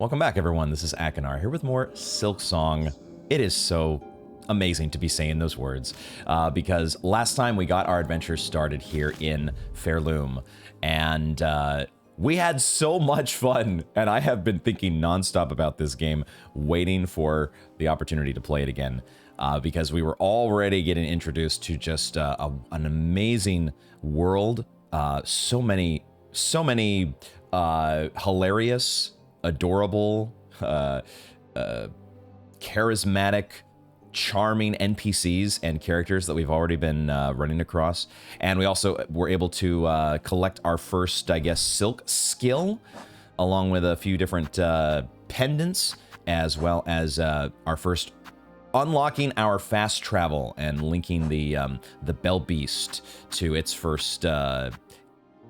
Welcome back, everyone. This is Akinar here with more Silksong. It is so amazing to be saying those words because last time we got our adventure started here in Pharloom, and we had so much fun, and I have been thinking nonstop about this game, waiting for the opportunity to play it again because we were already getting introduced to just an amazing world, so many hilarious, adorable, charismatic, charming NPCs and characters that we've already been running across. And we also were able to collect our first, I guess, silk skill, along with a few different pendants, as well as our first unlocking our fast travel and linking the Bell Beast to its first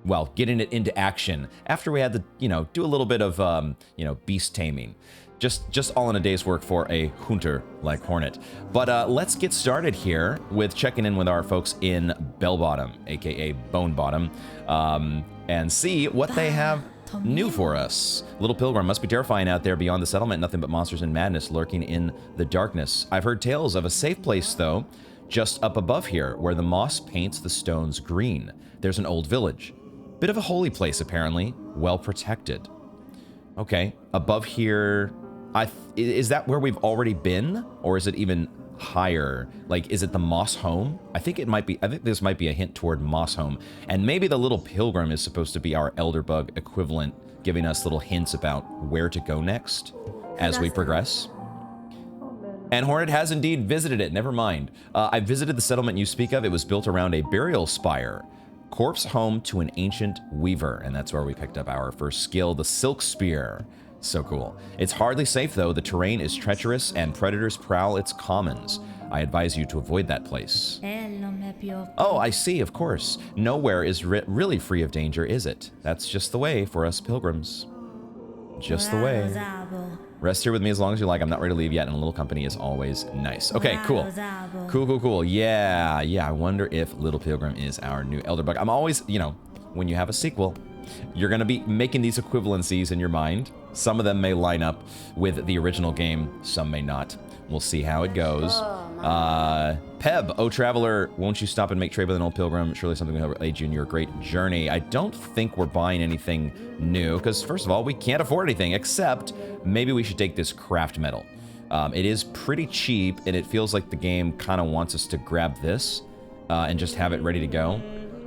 well, getting it into action after we had to, do a little bit of, beast taming. Just all in a day's work for a hunter like Hornet. But let's get started here with checking in with our folks in Bell Bottom, aka Bone Bottom, and see what they have new for us. Little Pilgrim, must be terrifying out there beyond the settlement. Nothing but monsters and madness lurking in the darkness. I've heard tales of a safe place, though, just up above here, where the moss paints the stones green. There's an old village. Bit of a holy place, apparently. Well protected. Okay, above here, is that where we've already been? Or is it even higher? Like, is it the Moss Home? I think this might be a hint toward Moss Home. And maybe the Little Pilgrim is supposed to be our Elderbug equivalent, giving us little hints about where to go next as we progress. And Hornet has indeed visited it, never mind. I visited the settlement you speak of. It was built around a burial spire. Corpse home to an ancient weaver, and that's where we picked up our first skill, the Silk Spear. So cool. It's hardly safe, though. The terrain is treacherous, and predators prowl its commons. I advise you to avoid that place. Oh, I see, of course. Nowhere is really free of danger, is it? That's just the way for us pilgrims. Just the way. Rest here with me as long as you like. I'm not ready to leave yet, and a little company is always nice. Okay, cool. Cool. Yeah, I wonder if Little Pilgrim is our new Elderbug. I'm always, when you have a sequel, you're going to be making these equivalencies in your mind. Some of them may line up with the original game, some may not. We'll see how it goes. Peb, oh traveler, won't you stop and make trade with an old pilgrim? Surely something will aid you in your great journey. I don't think we're buying anything new, because first of all, we can't afford anything, except maybe we should take this craft metal. It is pretty cheap, and it feels like the game kind of wants us to grab this and just have it ready to go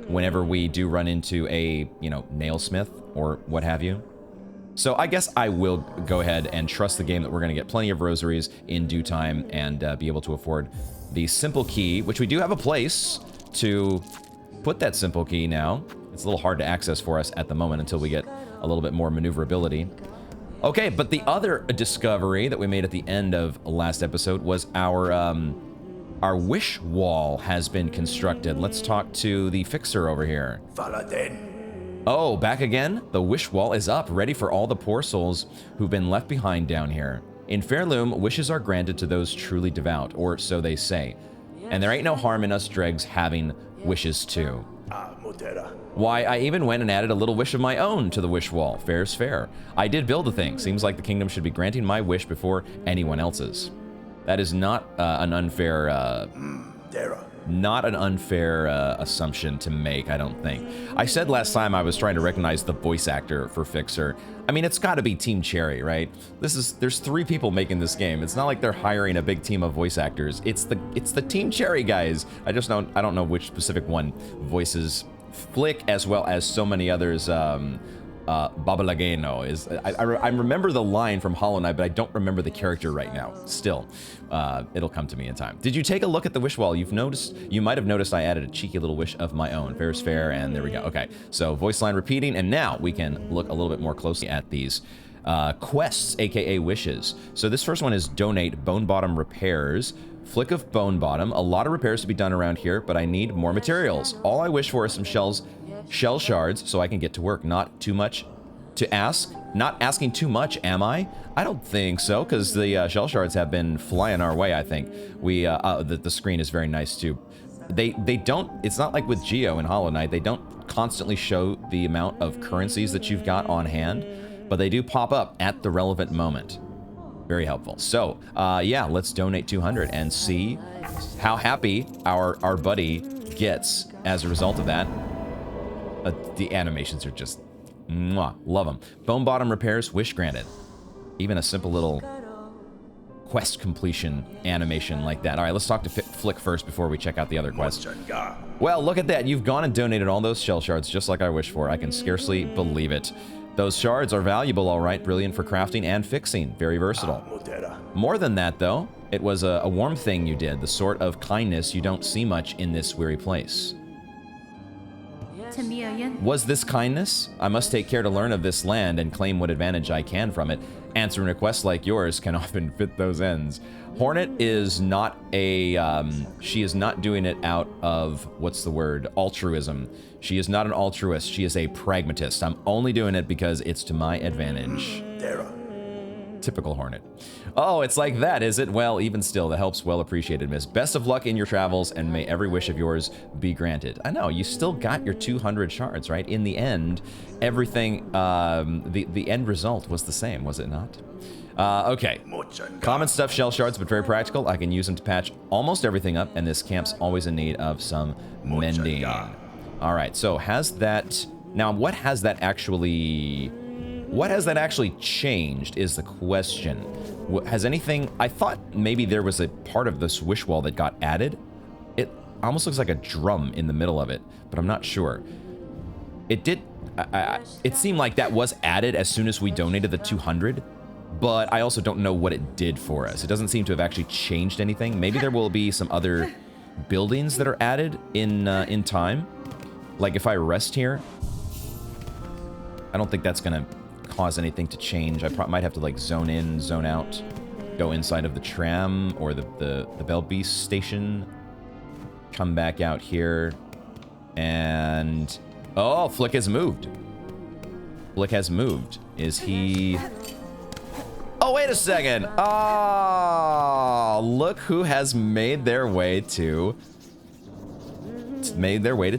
whenever we do run into a, nailsmith or what have you. So I guess I will go ahead and trust the game that we're going to get plenty of rosaries in due time and be able to afford the simple key, which we do have a place to put that simple key now. It's a little hard to access for us at the moment until we get a little bit more maneuverability. Okay, but the other discovery that we made at the end of last episode was our wish wall has been constructed. Let's talk to the fixer over here. Oh, back again? The wish wall is up, ready for all the poor souls who've been left behind down here. In Pharloom, wishes are granted to those truly devout, or so they say. And there ain't no harm in us dregs having wishes too. Why, I even went and added a little wish of my own to the wish wall. Fair's fair. I did build the thing. Seems like the kingdom should be granting my wish before anyone else's. That is not an unfair assumption to make, I don't think. I said last time I was trying to recognize the voice actor for Fixer. I mean, it's got to be Team Cherry, right? There's 3 people making this game. It's not like they're hiring a big team of voice actors. It's the Team Cherry guys. I don't know which specific one voices Flick as well as so many others. Babalageno is. I remember the line from Hollow Knight, but I don't remember the character right now. Still, it'll come to me in time. Did you take a look at the wish wall? You might have noticed I added a cheeky little wish of my own. Fair is fair, and there we go. Okay, so voice line repeating, and now we can look a little bit more closely at these quests, aka wishes. So this first one is donate Bone Bottom repairs. Flick of Bone Bottom. A lot of repairs to be done around here, but I need more materials. All I wish for is some shell shards so I can get to work. Not too much to ask. Not asking too much, am I? I don't think so, because the shell shards have been flying our way, I think. The screen is very nice too. They don't, it's not like with Geo and Hollow Knight, they don't constantly show the amount of currencies that you've got on hand. but they do pop up at the relevant moment. Very helpful. So, yeah, let's donate 200 and see how happy our buddy gets as a result of that. The animations are just, mwah, love them. Bone bottom repairs, wish granted. Even a simple little quest completion animation like that. All right, let's talk to Flick first before we check out the other quest. Well, look at that. You've gone and donated all those shell shards just like I wished for. I can scarcely believe it. Those shards are valuable, all right. Brilliant for crafting and fixing. Very versatile. More than that, though, it was a warm thing you did, the sort of kindness you don't see much in this weary place. Was this kindness? I must take care to learn of this land and claim what advantage I can from it. Answering requests like yours can often fit those ends. Hornet is not a, she is not doing it out of, what's the word, altruism. She is not an altruist, she is a pragmatist. I'm only doing it because it's to my advantage. Typical Hornet. Oh, it's like that, is it? Well, even still, the help's well appreciated, miss. Best of luck in your travels, and may every wish of yours be granted. I know, you still got your 200 shards, right? In the end, everything, the end result was the same, was it not? Okay. Common stuff, shell shards, but very practical. I can use them to patch almost everything up, and this camp's always in need of some mending. All right, so has that... Now, what has that actually changed is the question. Has anything... I thought maybe there was a part of this wish wall that got added. It almost looks like a drum in the middle of it, but I'm not sure. It did... it seemed like that was added as soon as we donated the 200, but I also don't know what it did for us. It doesn't seem to have actually changed anything. Maybe there will be some other buildings that are added in time. Like if I rest here, I don't think that's gonna cause anything to change. I might have to like zone in, zone out, go inside of the tram or the Bell Beast station, come back out here, and oh, Flick has moved. Flick has moved. Is he... Oh, wait a second. Oh, look who has made their way to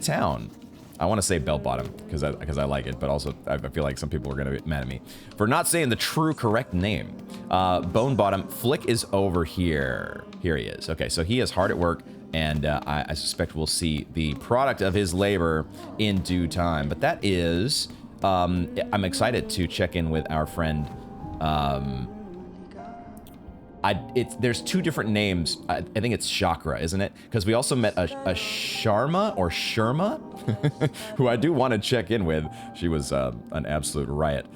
town. I want to say Bell Bottom because I like it, but also I feel like some people are going to be mad at me for not saying the true correct name. Bone Bottom. Flick is over here. Here he is. Okay, so he is hard at work, and I suspect we'll see the product of his labor in due time. But that is, I'm excited to check in with our friend. There's two different names. I think it's Chakra, isn't it? Because we also met a Sharma or Sherma, who I do want to check in with. She was an absolute riot.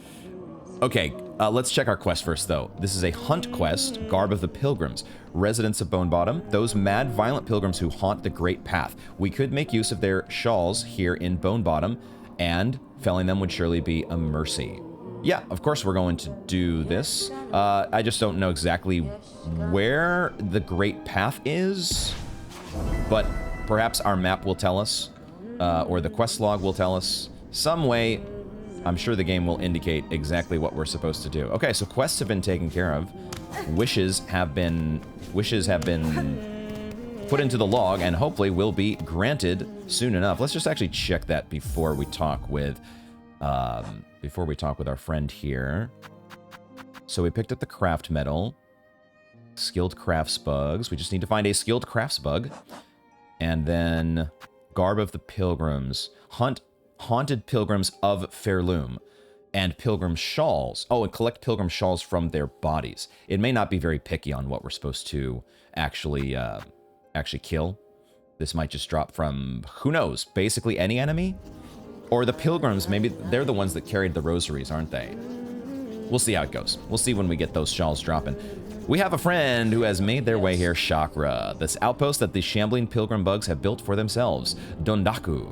Okay, let's check our quest first, though. This is a hunt quest, Garb of the Pilgrims, residents of Bone Bottom, those mad, violent pilgrims who haunt the Great Path. We could make use of their shawls here in Bone Bottom, and felling them would surely be a mercy. Yeah, of course we're going to do this. I just don't know exactly where the Great Path is, but perhaps our map will tell us, or the quest log will tell us. Some way, I'm sure the game will indicate exactly what we're supposed to do. Okay, so quests have been taken care of. Wishes have been put into the log, and hopefully will be granted soon enough. Let's just actually check that before we talk with our friend here. So we picked up the craft medal, skilled crafts bugs. We just need to find a skilled crafts bug, and then Garb of the Pilgrims, haunted pilgrims of Pharloom, and pilgrim shawls. Oh, and collect pilgrim shawls from their bodies. It may not be very picky on what we're supposed to actually kill. This might just drop from, who knows, basically any enemy? Or the pilgrims, maybe they're the ones that carried the rosaries, aren't they? We'll see how it goes. We'll see when we get those shawls dropping. We have a friend who has made their way here, Chakra, this outpost that the shambling pilgrim bugs have built for themselves, Dondaku.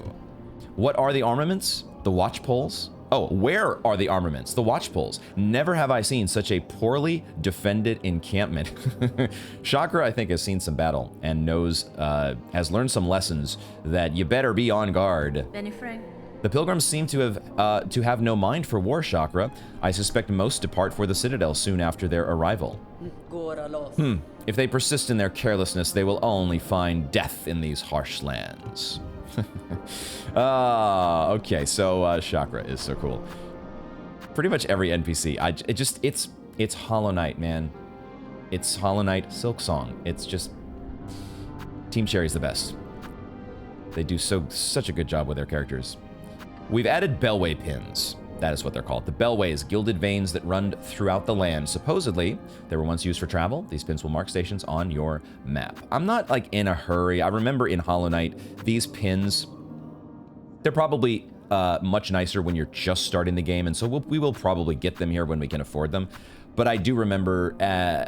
What are the armaments? The watch poles? Oh, where are the armaments? The watch poles. Never have I seen such a poorly defended encampment. Chakra, I think, has seen some battle and knows, has learned some lessons that you better be on guard. Benny Frank. The pilgrims seem to have no mind for war, Chakra. I suspect most depart for the Citadel soon after their arrival. If they persist in their carelessness, they will only find death in these harsh lands. Okay, so Chakra is so cool. pretty much every NPC. It's Hollow Knight, man. It's Hollow Knight Silksong. It's just Team Cherry's the best. They do such a good job with their characters. We've added bellway pins. That is what they're called. The bellways, gilded veins that run throughout the land. Supposedly, they were once used for travel. These pins will mark stations on your map. I'm not like in a hurry. I remember in Hollow Knight, these pins, they're probably much nicer when you're just starting the game, and so we will probably get them here when we can afford them. But I do remember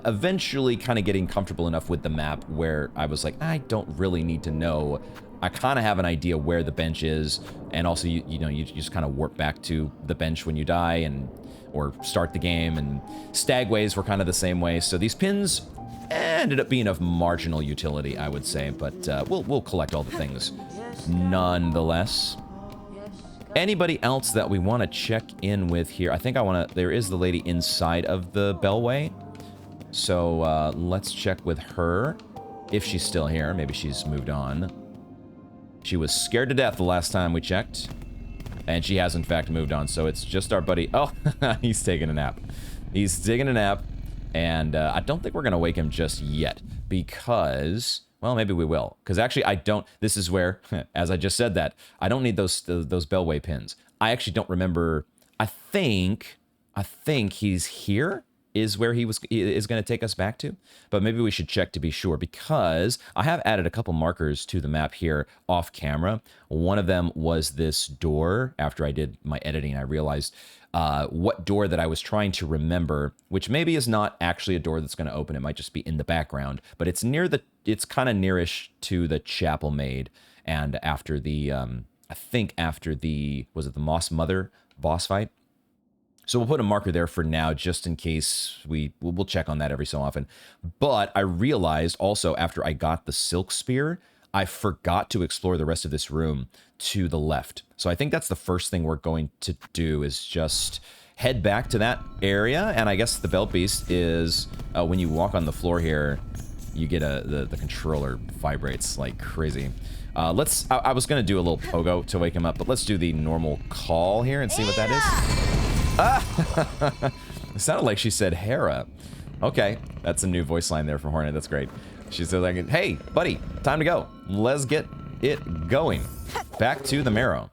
eventually kind of getting comfortable enough with the map where I was like, I don't really need to know. I kind of have an idea where the bench is, and also you just kind of warp back to the bench when you die or start the game, and stagways were kind of the same way. So these pins ended up being of marginal utility, I would say, but we'll collect all the things nonetheless. Anybody else that we want to check in with here? I think there is the lady inside of the bellway. So let's check with her if she's still here. Maybe she's moved on. She was scared to death the last time we checked. And she has in fact moved on. So it's just our buddy. Oh, he's taking a nap. He's taking a nap. And I don't think we're going to wake him just yet. Because, well, maybe we will. Because actually I don't, this is where, as I just said that, I don't need those bellway pins. I actually don't remember. I think he's here is where is going to take us back to. But maybe we should check to be sure, because I have added a couple markers to the map here off camera. One of them was this door. After I did my editing, I realized what door that I was trying to remember, which maybe is not actually a door that's going to open. It might just be in the background, but it's it's kind of nearish to the chapel maid. And after the, I think after the, was it the Moss Mother boss fight? So we'll put a marker there for now, just in case we'll check on that every so often. But I realized also after I got the Silk Spear, I forgot to explore the rest of this room to the left. So I think that's the first thing we're going to do, is just head back to that area. And I guess the Belt Beast is, when you walk on the floor here, you get the controller vibrates like crazy. I was going to do a little pogo to wake him up, but let's do the normal call here and see what that is. Ah! It sounded like she said Hera. Okay, that's a new voice line there for Hornet. That's great. She said like, hey, buddy, time to go. Let's get it going. Back to the marrow.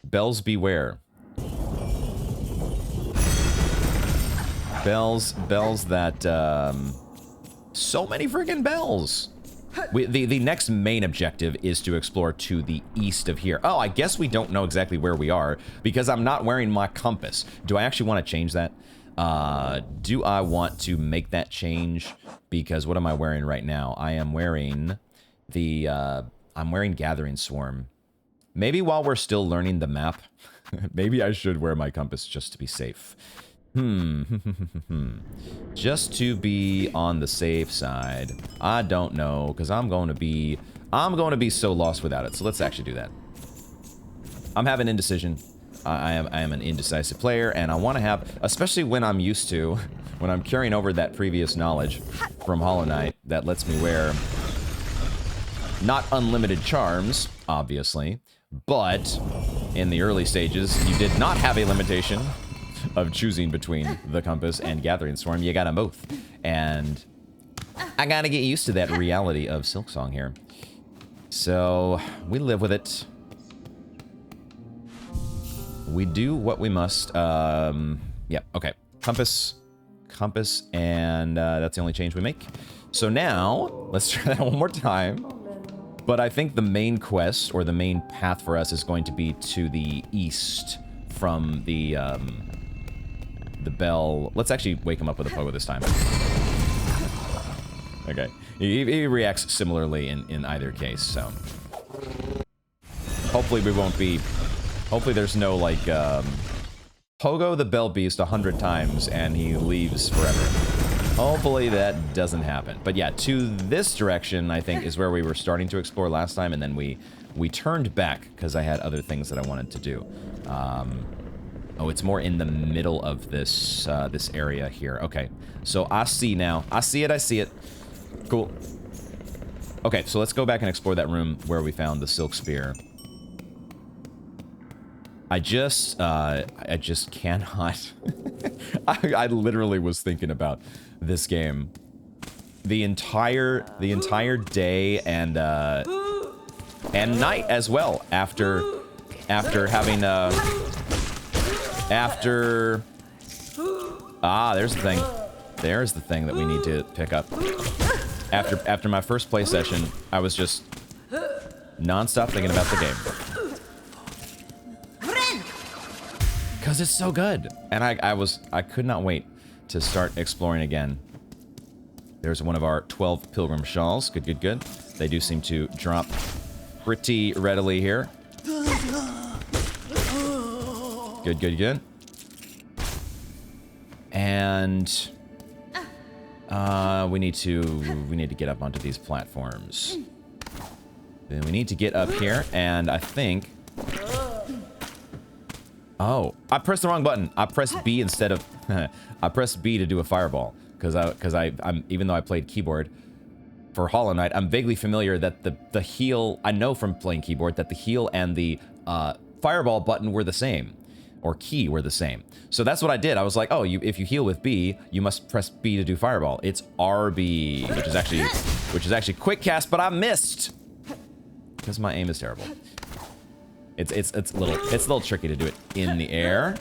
Bells beware. Bells that, so many freaking bells. The next main objective is to explore to the east of here. Oh, I guess we don't know exactly where we are because I'm not wearing my compass. Do I actually want to change that? Do I want to make that change? Because what am I wearing right now? I am wearing the, I'm wearing Gathering Swarm. Maybe while we're still learning the map, maybe I should wear my compass just to be safe. Just to be on the safe side. I don't know, because I'm going to be so lost without it. So let's actually do that. I'm having indecision. I am an indecisive player, and I want to have, especially when I'm carrying over that previous knowledge from Hollow Knight that lets me wear not unlimited charms, obviously, but in the early stages, you did not have a limitation of choosing between the compass and Gathering Swarm. You got them both. And I gotta get used to that reality of Silksong here. So we live with it. We do what we must. Yeah, okay. Compass, and that's the only change we make. So now, let's try that one more time. But I think the main quest, or the main path for us, is going to be to the east from the bell. Let's actually wake him up with a pogo this time. Okay. He reacts similarly in either case, so. Hopefully we won't be... Hopefully there's no, like, pogo the Bell Beast 100 times and he leaves forever. Hopefully that doesn't happen. But yeah, to this direction, I think, is where we were starting to explore last time, and then we turned back because I had other things that I wanted to do. Oh, it's more in the middle of this this area here. Okay, so I see now. I see it. Cool. Okay, so let's go back and explore that room where we found the Silk Spear. I just cannot. I literally was thinking about this game the entire day and night as well after having there's the thing. There's the thing that we need to pick up. After my first play session, I was just non-stop thinking about the game. Cause it's so good. And I could not wait to start exploring again. There's one of our 12 pilgrim shawls. Good, good, good. They do seem to drop pretty readily here. Good, good, good. And we need to get up onto these platforms. Then we need to get up here, and I think. Oh, I pressed the wrong button. I pressed B instead of. I pressed B to do a fireball because I'm even though I played keyboard for Hollow Knight, I'm vaguely familiar that the heal. I know from playing keyboard that the heal and the fireball button were the same, or key were the same. So that's what I did. I was like, oh, if you heal with B, you must press B to do fireball. It's RB, which is actually quick cast, but I missed because my aim is terrible. It's a little tricky to do it in the air.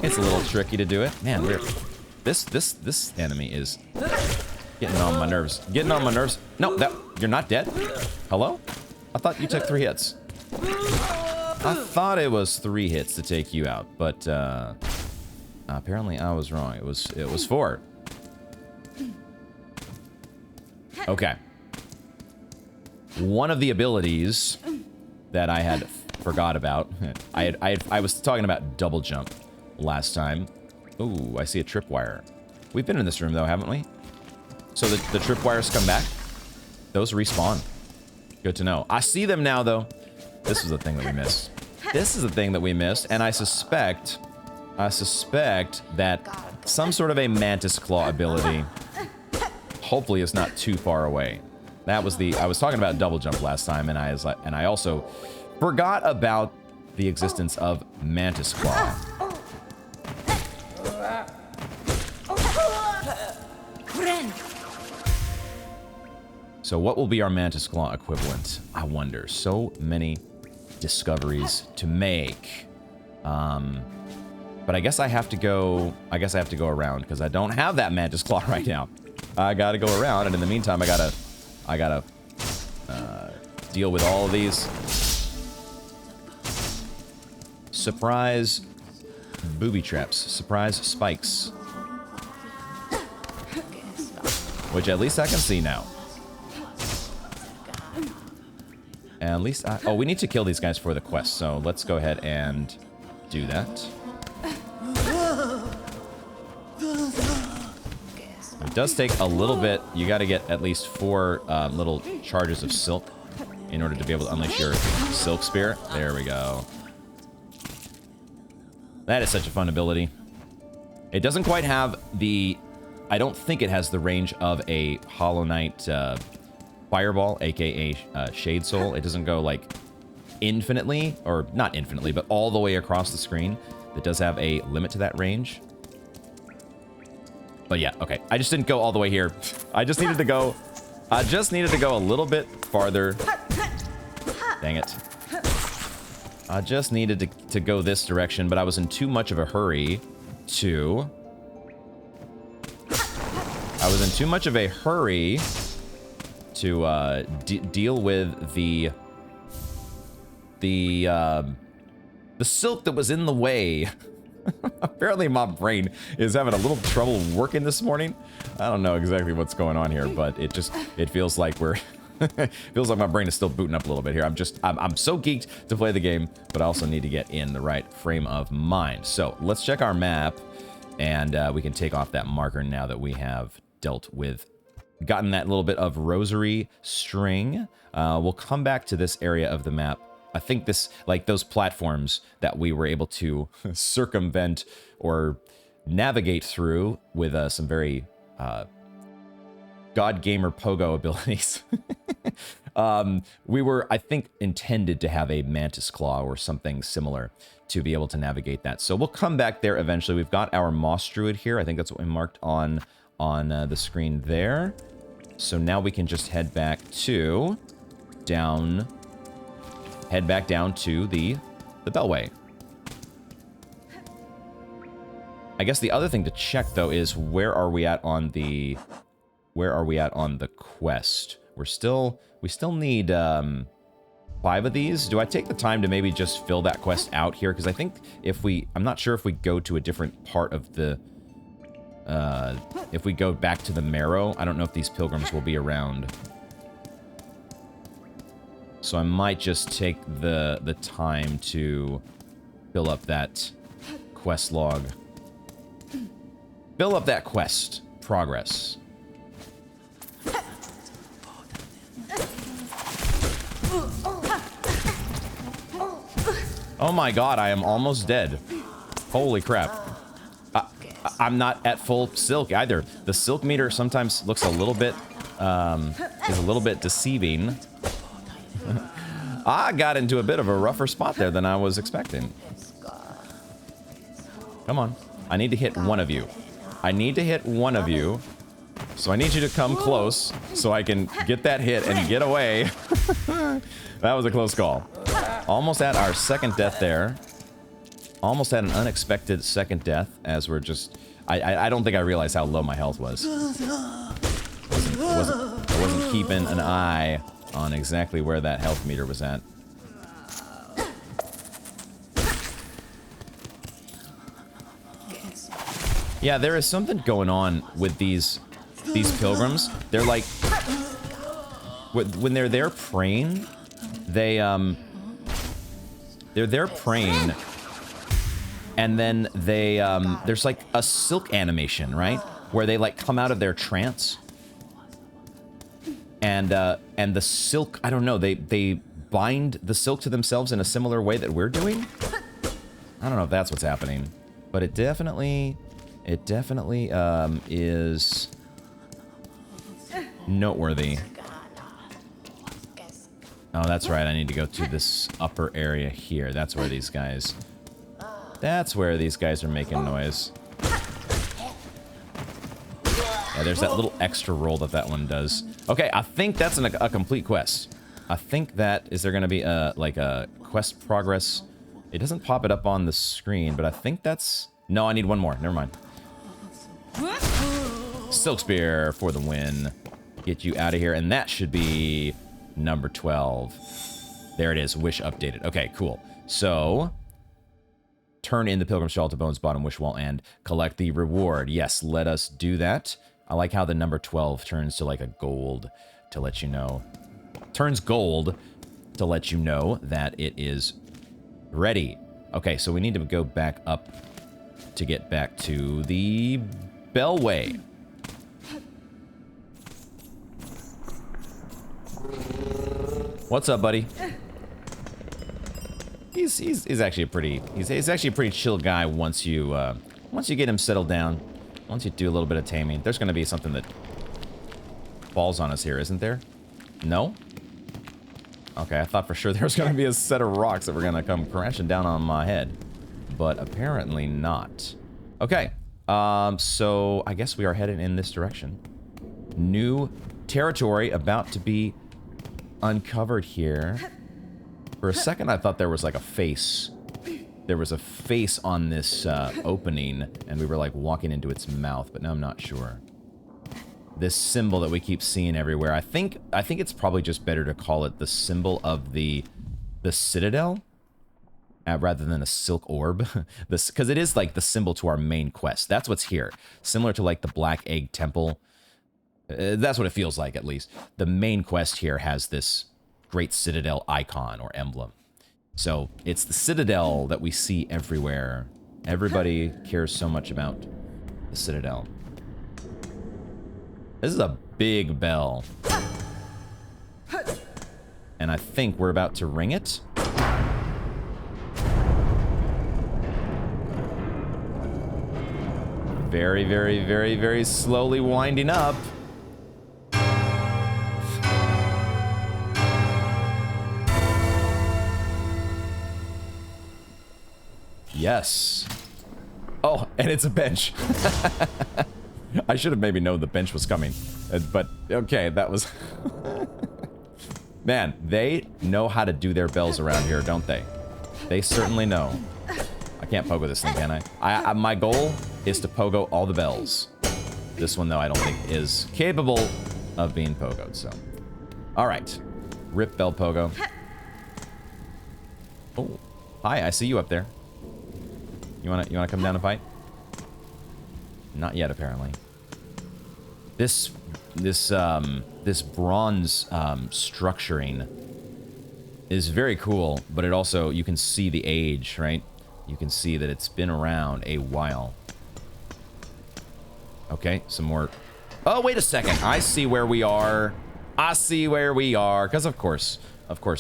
It's a little tricky to do it. Man, this enemy is getting on my nerves. Getting on my nerves. No, you're not dead. Hello? I thought you took 3 hits. I thought it was 3 hits to take you out, but apparently I was wrong. It was 4. Okay. One of the abilities that I had forgot about. I was talking about double jump last time. Ooh, I see a tripwire. We've been in this room though, haven't we? So the tripwires come back. Those respawn. Good to know. I see them now though. This is the thing that we missed. This is the thing that we missed, and I suspect that some sort of a mantis claw ability hopefully is not too far away. That was I was talking about double jump last time, and I also forgot about the existence of mantis claw. So what will be our mantis claw equivalent? I wonder. So many discoveries to make. But I guess I have to go around because I don't have that mantis claw right now. I gotta go around, and in the meantime I gotta deal with all of these surprise booby traps, surprise spikes, which at least I can see now. And at least oh, we need to kill these guys for the quest, so let's go ahead and do that. It does take a little bit. You got to get at least 4 little charges of silk in order to be able to unleash your silk spear. There we go. That is such a fun ability. It doesn't quite have the... I don't think it has the range of a Hollow Knight Fireball, aka Shade Soul. It doesn't go like infinitely, or not infinitely, but all the way across the screen. It does have a limit to that range. But yeah, okay. I just didn't go all the way here. I just needed to go a little bit farther. Dang it. I just needed to go this direction, but I was in too much of a hurry to... deal with the silk that was in the way. Apparently my brain is having a little trouble working this morning. I don't know exactly what's going on here, but it feels like we're feels like my brain is still booting up a little bit here. I'm so geeked to play the game, but I also need to get in the right frame of mind. So let's check our map, and we can take off that marker now that we have gotten that little bit of rosary string. We'll come back to this area of the map. I think this, like those platforms that we were able to circumvent or navigate through with some very God Gamer Pogo abilities. We were, I think, intended to have a Mantis Claw or something similar to be able to navigate that. So we'll come back there eventually. We've got our Moss Druid here. I think that's what we marked on the screen there. So now we can just head back to the Bellway. I guess the other thing to check though is where are we at on the quest? We still need 5 of these. Do I take the time to maybe just fill that quest out here? Because I think I'm not sure if we go to a different part of the, if we go back to the Marrow, I don't know if these pilgrims will be around. So I might just take the time to fill up that quest log. Fill up that quest progress. Oh my god, I am almost dead. Holy crap. I'm not at full silk either. The silk meter sometimes looks a little bit, is a little bit deceiving. I got into a bit of a rougher spot there than I was expecting. Come on. I need to hit one of you. I need to hit one of you. So I need you to come close so I can get that hit and get away. That was a close call. Almost at our second death there. Almost at an unexpected second death as we're just... I don't think I realized how low my health was. I wasn't keeping an eye on exactly where that health meter was at. Yeah, there is something going on with these pilgrims. They're like... When they're there praying, they're there praying, and then they, there's like a silk animation, right? Where they like come out of their trance. And the silk, I don't know, they bind the silk to themselves in a similar way that we're doing? I don't know if that's what's happening. But it definitely is noteworthy. Oh, that's right. I need to go to this upper area here. That's where these guys... That's where these guys are making noise. Yeah, there's that little extra roll that one does. Okay, I think that's a complete quest. I think that... Is there going to be like a quest progress? It doesn't pop it up on the screen, but I think that's... No, I need one more. Never mind. Silk Spear for the win. Get you out of here. And that should be... number 12. There it is. Wish updated. Okay, cool. So, turn in the Pilgrim Shawl to Bones Bottom Wish Wall and collect the reward. Yes, let us do that. I like how the number 12 turns to like a gold to let you know. Turns gold to let you know that it is ready. Okay, so we need to go back up to get back to the Bellway. What's up, buddy? He's actually a pretty chill guy once you get him settled down. Once you do a little bit of taming. There's gonna be something that falls on us here, isn't there? No? Okay, I thought for sure there was gonna be a set of rocks that were gonna come crashing down on my head. But apparently not. Okay. So I guess we are headed in this direction. New territory about to be uncovered here. For a second, I thought there was like a face. There was a face on this opening, and we were like walking into its mouth, but now I'm not sure. This symbol that we keep seeing everywhere, I think it's probably just better to call it the symbol of the Citadel, rather than a silk orb. Because it is like the symbol to our main quest. That's what's here. Similar to like the Black Egg Temple. That's what it feels like, at least. The main quest here has this great Citadel icon or emblem. So it's the Citadel that we see everywhere. Everybody cares so much about the Citadel. This is a big bell. And I think we're about to ring it. Very, very, very, very slowly winding up. Yes. Oh, and it's a bench. I should have maybe known the bench was coming. But, okay, that was... Man, they know how to do their bells around here, don't they? They certainly know. I can't pogo this thing, can I? My goal is to pogo all the bells. This one, though, I don't think is capable of being pogoed, so... Alright. Rip bell pogo. Oh. Hi, I see you up there. You wanna come down and fight? Not yet, apparently. This bronze structuring is very cool, but it also, you can see the age, right? You can see that it's been around a while. Okay, some more. Oh, wait a second. I see where we are. I see where we are. Because of course,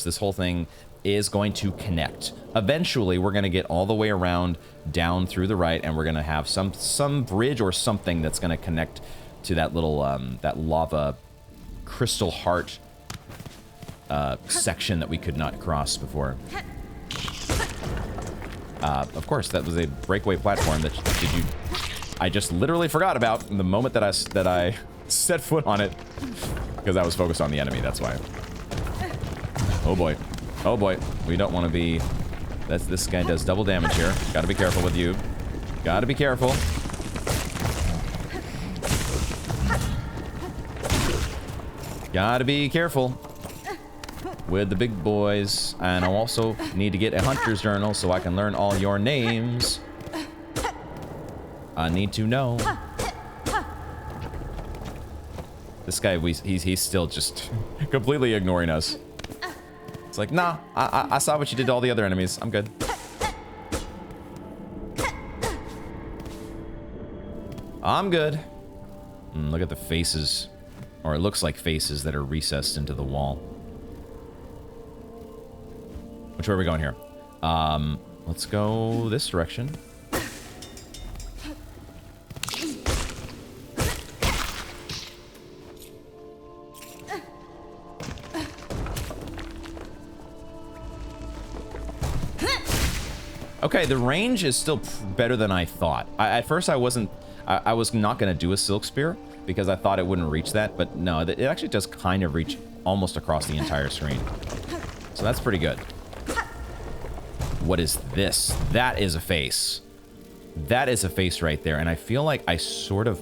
this whole thing is going to connect. Eventually, we're going to get all the way around down through the right, and we're going to have some bridge or something that's going to connect to that little, that lava crystal heart section that we could not cross before. Of course, that was a breakaway platform that I just literally forgot about the moment that I set foot on it, because I was focused on the enemy. That's why. Oh boy, oh boy, we don't want to be. This guy does double damage here. Got to be careful with you. Got to be careful. Got to be careful with the big boys. And I also need to get a hunter's journal so I can learn all your names. I need to know. This guy, he's still just completely ignoring us. It's like, nah, I saw what you did to all the other enemies. I'm good. I'm good. Look at the faces. Or it looks like faces that are recessed into the wall. Which way are we going here? Let's go this direction. Okay, the range is still better than I thought. At first, I was not going to do a Silk Spear because I thought it wouldn't reach that, but no, it actually does kind of reach almost across the entire screen. So that's pretty good. What is this? That is a face. That is a face right there, and I feel like I sort of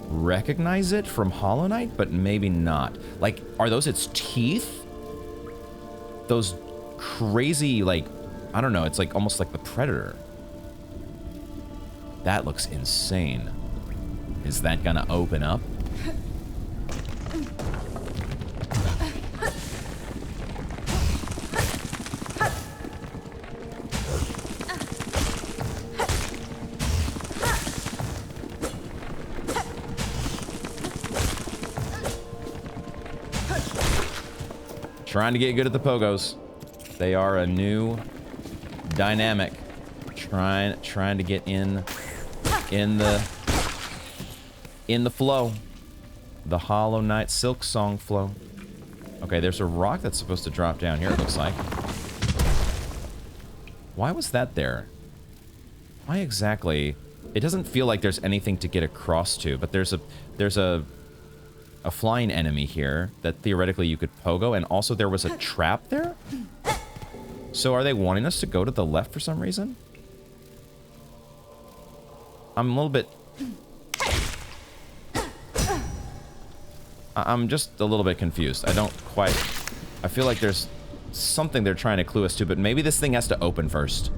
recognize it from Hollow Knight, but maybe not. Like, are those its teeth? Those crazy, like, I don't know, it's like almost like the Predator. That looks insane. Is that gonna open up? Trying to get good at the pogos. They are a new dynamic. Trying to get in the flow. The Hollow Knight Silksong flow. Okay, there's a rock that's supposed to drop down here, it looks like. Why was that there? Why exactly? It doesn't feel like there's anything to get across to, but there's a flying enemy here that theoretically you could pogo, and also there was a trap there? So are they wanting us to go to the left for some reason? I'm a little bit... I'm just a little bit confused. I don't quite... I feel like there's something they're trying to clue us to, but maybe this thing has to open first.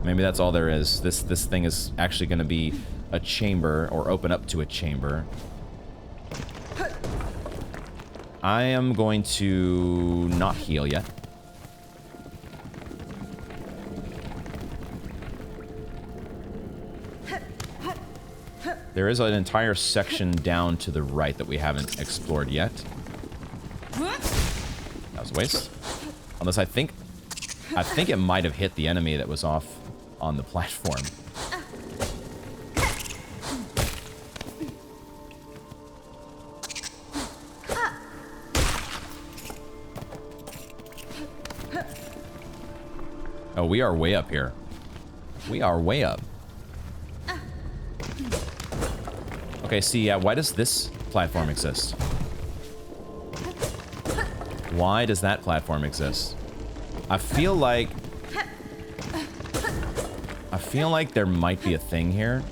Maybe that's all there is. This thing is actually going to be a chamber, or open up to a chamber. I am going to not heal yet. There is an entire section down to the right that we haven't explored yet. That was a waste. Unless I think it might have hit the enemy that was off on the platform. Oh, we are way up here. We are way up. Okay, see, why does this platform exist? Why does that platform exist? I feel like there might be a thing here.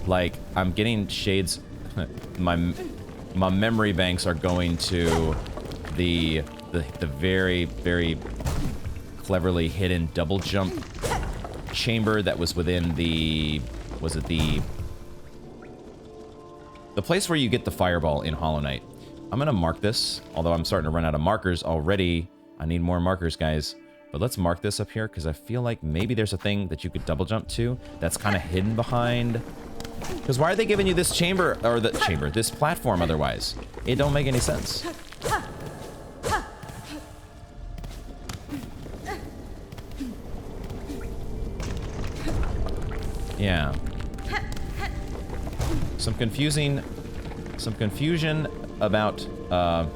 Like, I'm getting shades. My memory banks are going to the very, very cleverly hidden double jump chamber that was within the... Was it the place where you get the fireball in Hollow Knight? I'm gonna mark this, although I'm starting to run out of markers already. I need more markers, guys. But let's mark this up here, because I feel like maybe there's a thing that you could double jump to that's kind of hidden behind. Because why are they giving you this chamber, or this platform otherwise? It don't make any sense. Yeah. Some confusion about, God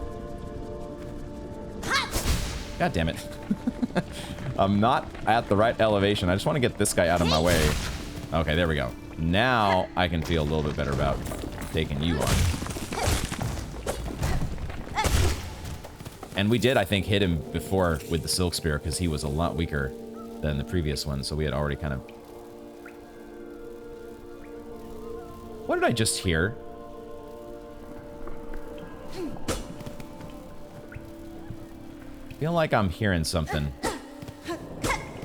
damn it. I'm not at the right elevation. I just want to get this guy out of my way. Okay, there we go. Now I can feel a little bit better about taking you on. And we did, I think, hit him before with the Silk Spear, because he was a lot weaker than the previous one, so we had already kind of... What did I just hear? I feel like I'm hearing something.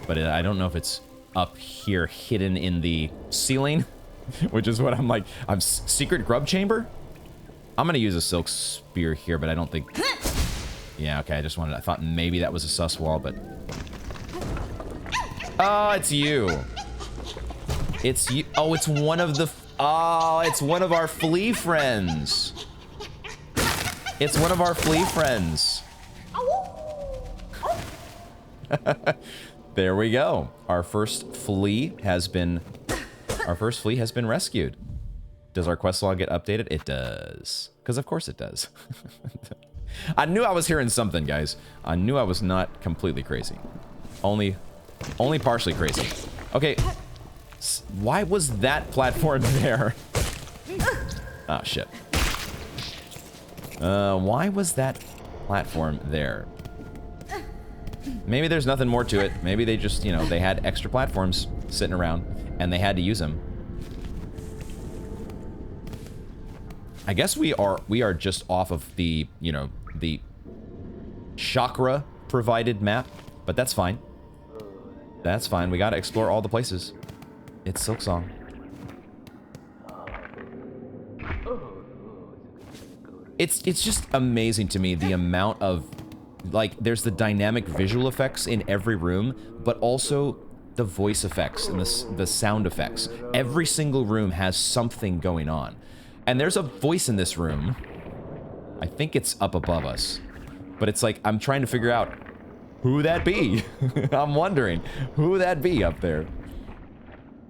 But I don't know if it's up here, hidden in the ceiling, which is what I'm like. I'm secret grub chamber? I'm gonna use a Silk Spear here, but I don't think... Yeah, okay, I thought maybe that was a sus wall, but... Oh, it's you. It's you. Oh, it's one of the... Oh, it's one of our flea friends. It's one of our flea friends. There we go. Our first flea has been rescued. Does our quest log get updated? It does. Because of course it does. I knew I was hearing something, guys. I knew I was not completely crazy. Only partially crazy. Okay. Why was that platform there? Oh, shit. Why was that platform there? Maybe there's nothing more to it. Maybe they just, you know, they had extra platforms sitting around, and they had to use them. I guess we are just off of the, you know, the chakra-provided map, but that's fine. That's fine. We gotta explore all the places. It's Silksong. It's just amazing to me the amount of, like, there's the dynamic visual effects in every room, but also the voice effects and the sound effects. Every single room has something going on. And there's a voice in this room. I think it's up above us. But it's like, I'm trying to figure out who that be. I'm wondering who that be up there.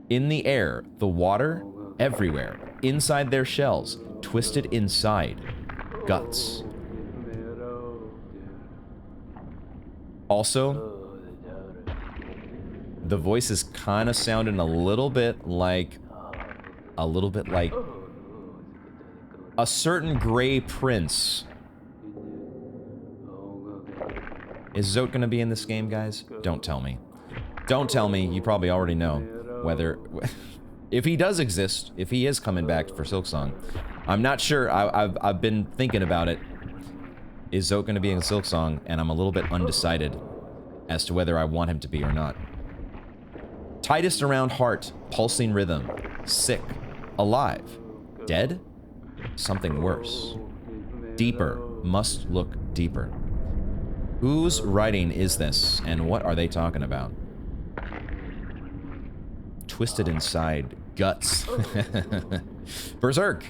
In the air, the water, everywhere. Inside their shells, twisted inside. Guts. Also, the voice is kind of sounding a little bit like a certain gray prince. Is Zote gonna be in this game, guys? Don't tell me. Don't tell me. You probably already know whether... If he does exist, if he is coming back for Silksong, I'm not sure. I've been thinking about it. Is Zote gonna be in Silksong? And I'm a little bit undecided as to whether I want him to be or not. Tightest around heart, pulsing rhythm, sick, alive, dead, something worse. Deeper, must look deeper. Whose writing is this, and what are they talking about? Twisted inside, guts. Berserk!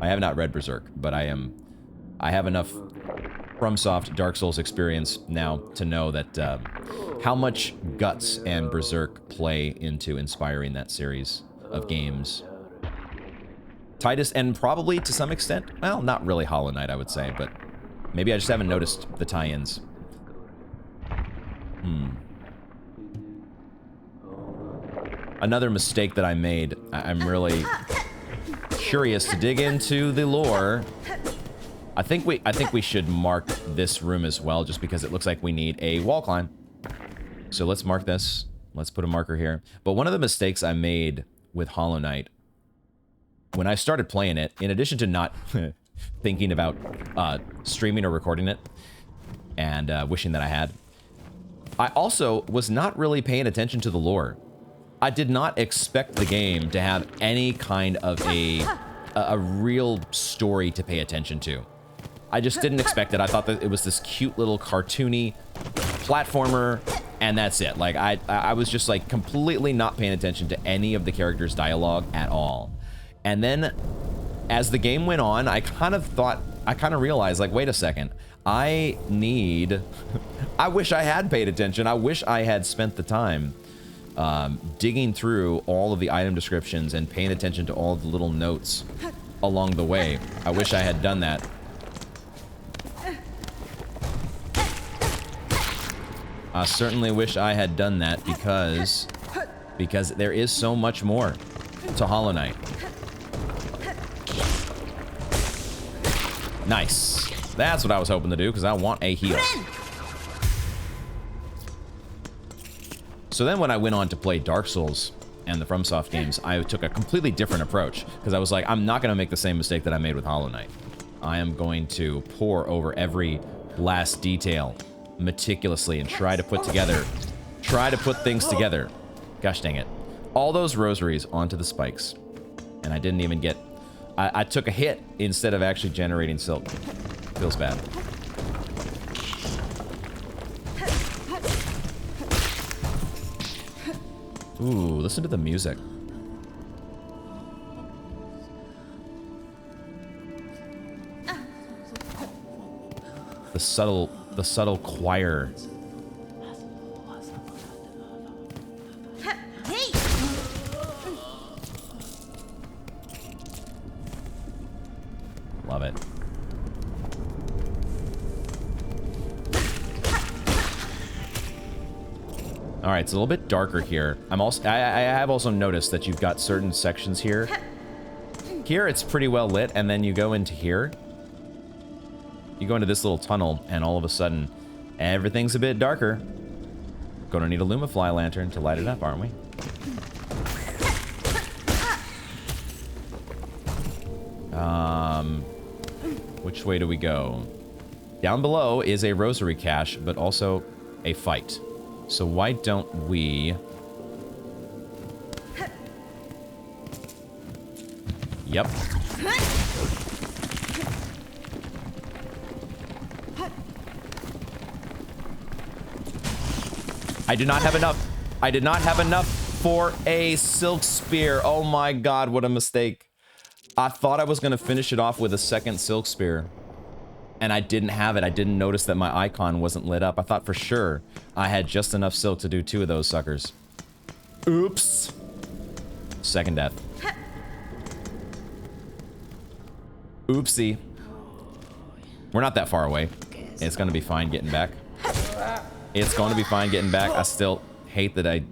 I have not read Berserk, but I have enough FromSoft Dark Souls experience now to know that how much guts and Berserk play into inspiring that series of games. Titus, and probably to some extent, well, not really Hollow Knight, I would say, but maybe I just haven't noticed the tie-ins. Another mistake that I made. I'm really curious to dig into the lore. I think we should mark this room as well, just because it looks like we need a wall climb. So let's mark this. Let's put a marker here. But one of the mistakes I made with Hollow Knight, when I started playing it, in addition to not thinking about streaming or recording it, and wishing that I had, I also was not really paying attention to the lore. I did not expect the game to have any kind of a real story to pay attention to. I just didn't expect it. I thought that it was this cute little cartoony platformer, and that's it. Like, I was just, like, completely not paying attention to any of the characters' dialogue at all. And then, as the game went on, I kind of realized, like, wait a second. I wish I had paid attention. I wish I had spent the time digging through all of the item descriptions and paying attention to all of the little notes along the way. I wish I had done that. I certainly wish I had done that because there is so much more to Hollow Knight. Nice. That's what I was hoping to do, because I want a heal. So then when I went on to play Dark Souls and the FromSoft games, I took a completely different approach, because I was like, I'm not going to make the same mistake that I made with Hollow Knight. I am going to pore over every last detail meticulously and try to put things together. Gosh dang it. All those rosaries onto the spikes. And I didn't even get... I took a hit instead of actually generating silk. Feels bad. Ooh, listen to the music. The subtle choir. Love it. All right, it's a little bit darker here. I have also noticed that you've got certain sections here. Here it's pretty well lit, and then you go into here. You go into this little tunnel, and all of a sudden, everything's a bit darker. Gonna need a Lumifly lantern to light it up, aren't we? Which way do we go? Down below is a rosary cache, but also a fight. So why don't we... Yep. I do not have enough. I did not have enough for a silk spear. Oh my god, what a mistake. I thought I was going to finish it off with a second silk spear. And I didn't have it. I didn't notice that my icon wasn't lit up. I thought for sure I had just enough silk to do 2 of those suckers. Oops. Second death. Oopsie. We're not that far away. It's going to be fine getting back. It's going to be fine getting back. I still hate that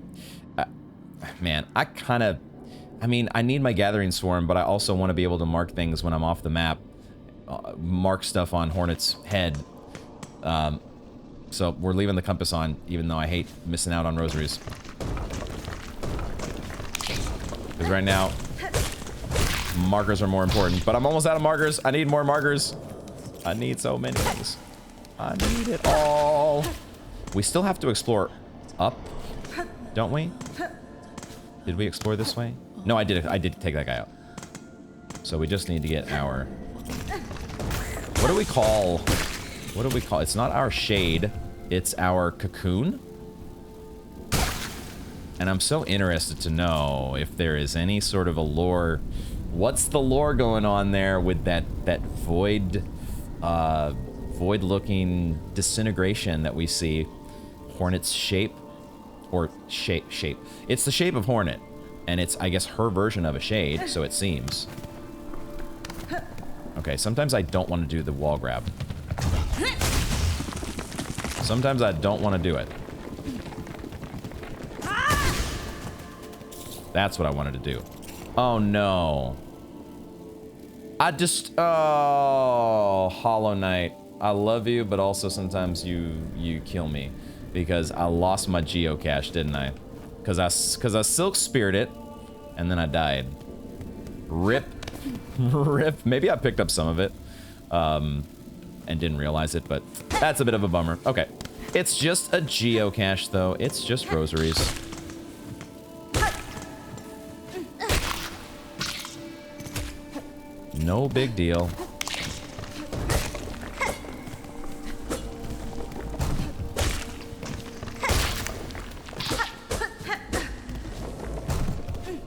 man, I mean, I need my Gathering Swarm, but I also want to be able to mark things when I'm off the map. Mark stuff on Hornet's head. So we're leaving the compass on, even though I hate missing out on rosaries. Because right now, markers are more important. But I'm almost out of markers. I need more markers. I need so many things. I need it all. We still have to explore up, don't we? Did we explore this way? No, I did take that guy out. So we just need to get our... What do we call... It's not our shade. It's our cocoon. And I'm so interested to know if there is any sort of a lore... What's the lore going on there with that void... void-looking disintegration that we see? Hornet's shape? Or shape. It's the shape of Hornet. And it's, I guess, her version of a shade, so it seems. Okay, sometimes I don't want to do the wall grab. Sometimes I don't want to do it. That's what I wanted to do. Oh, no. Oh, Hollow Knight. I love you, but also sometimes you kill me. Because I lost my geocache, didn't I? Because I silk speared it, and then I died. Rip. Rip. Maybe I picked up some of it, and didn't realize it, but that's a bit of a bummer. Okay. It's just a geocache, though. It's just rosaries. No big deal.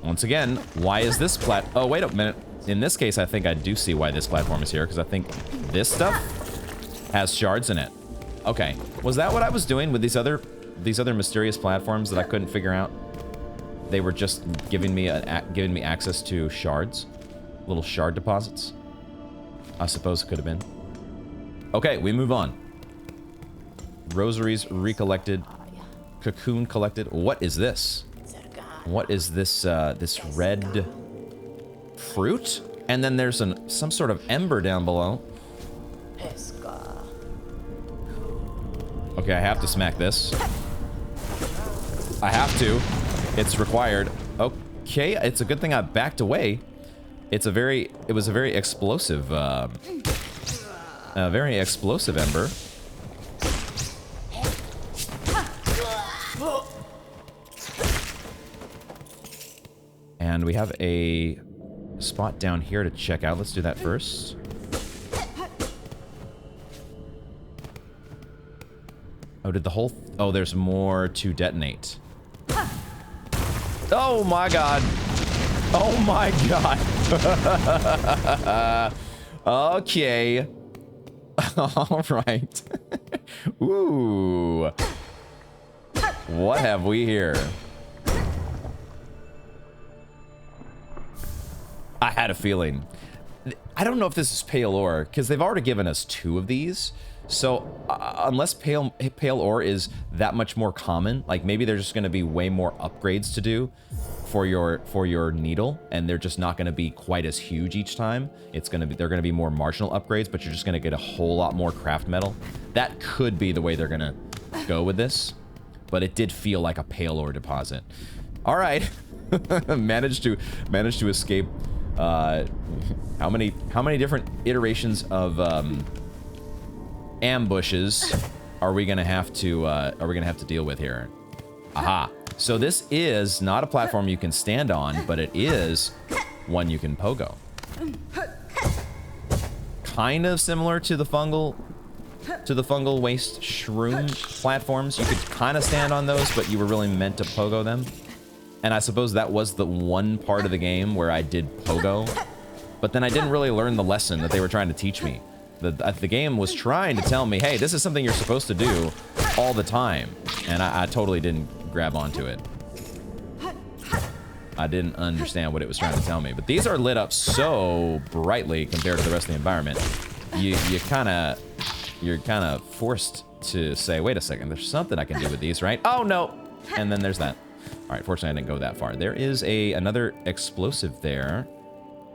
Once again, why is this oh, wait a minute. In this case, I think I do see why this platform is here, because I think this stuff has shards in it. Okay. Was that what I was doing with these other mysterious platforms that I couldn't figure out? They were just giving me access to shards. Little shard deposits. I suppose it could have been. Okay, we move on. Rosaries recollected. Cocoon collected. What is this? What is this, this red fruit? And then there's some sort of ember down below. Okay, I have to smack this. I have to. It's required. Okay, it's a good thing I backed away. It was a very explosive ember. And we have a spot down here to check out. Let's do that first. Oh, oh, there's more to detonate. Oh my god. Oh my god. Okay. All right. Ooh. What have we here? I had a feeling. I don't know if this is pale ore, because they've already given us 2 of these. So unless pale ore is that much more common, like maybe there's just going to be way more upgrades to do for your needle, and they're just not going to be quite as huge each time. They're going to be more marginal upgrades, but you're just going to get a whole lot more craft metal. That could be the way they're going to go with this, but it did feel like a pale ore deposit. All right, managed to escape. How many different iterations of ambushes are we gonna have to deal with here? Aha. So this is not a platform you can stand on, but it is one you can pogo. Kind of similar to the fungal waste shroom platforms. You could kind of stand on those, but you were really meant to pogo them. And I suppose that was the one part of the game where I did pogo, but then I didn't really learn the lesson that they were trying to teach me. The game was trying to tell me, hey, this is something you're supposed to do all the time. And I totally didn't grab onto it. I didn't understand what it was trying to tell me. But these are lit up so brightly compared to the rest of the environment. You're kind of forced to say, wait a second, there's something I can do with these, right? Oh, no. And then there's that. All right, fortunately, I didn't go that far. There is another explosive there.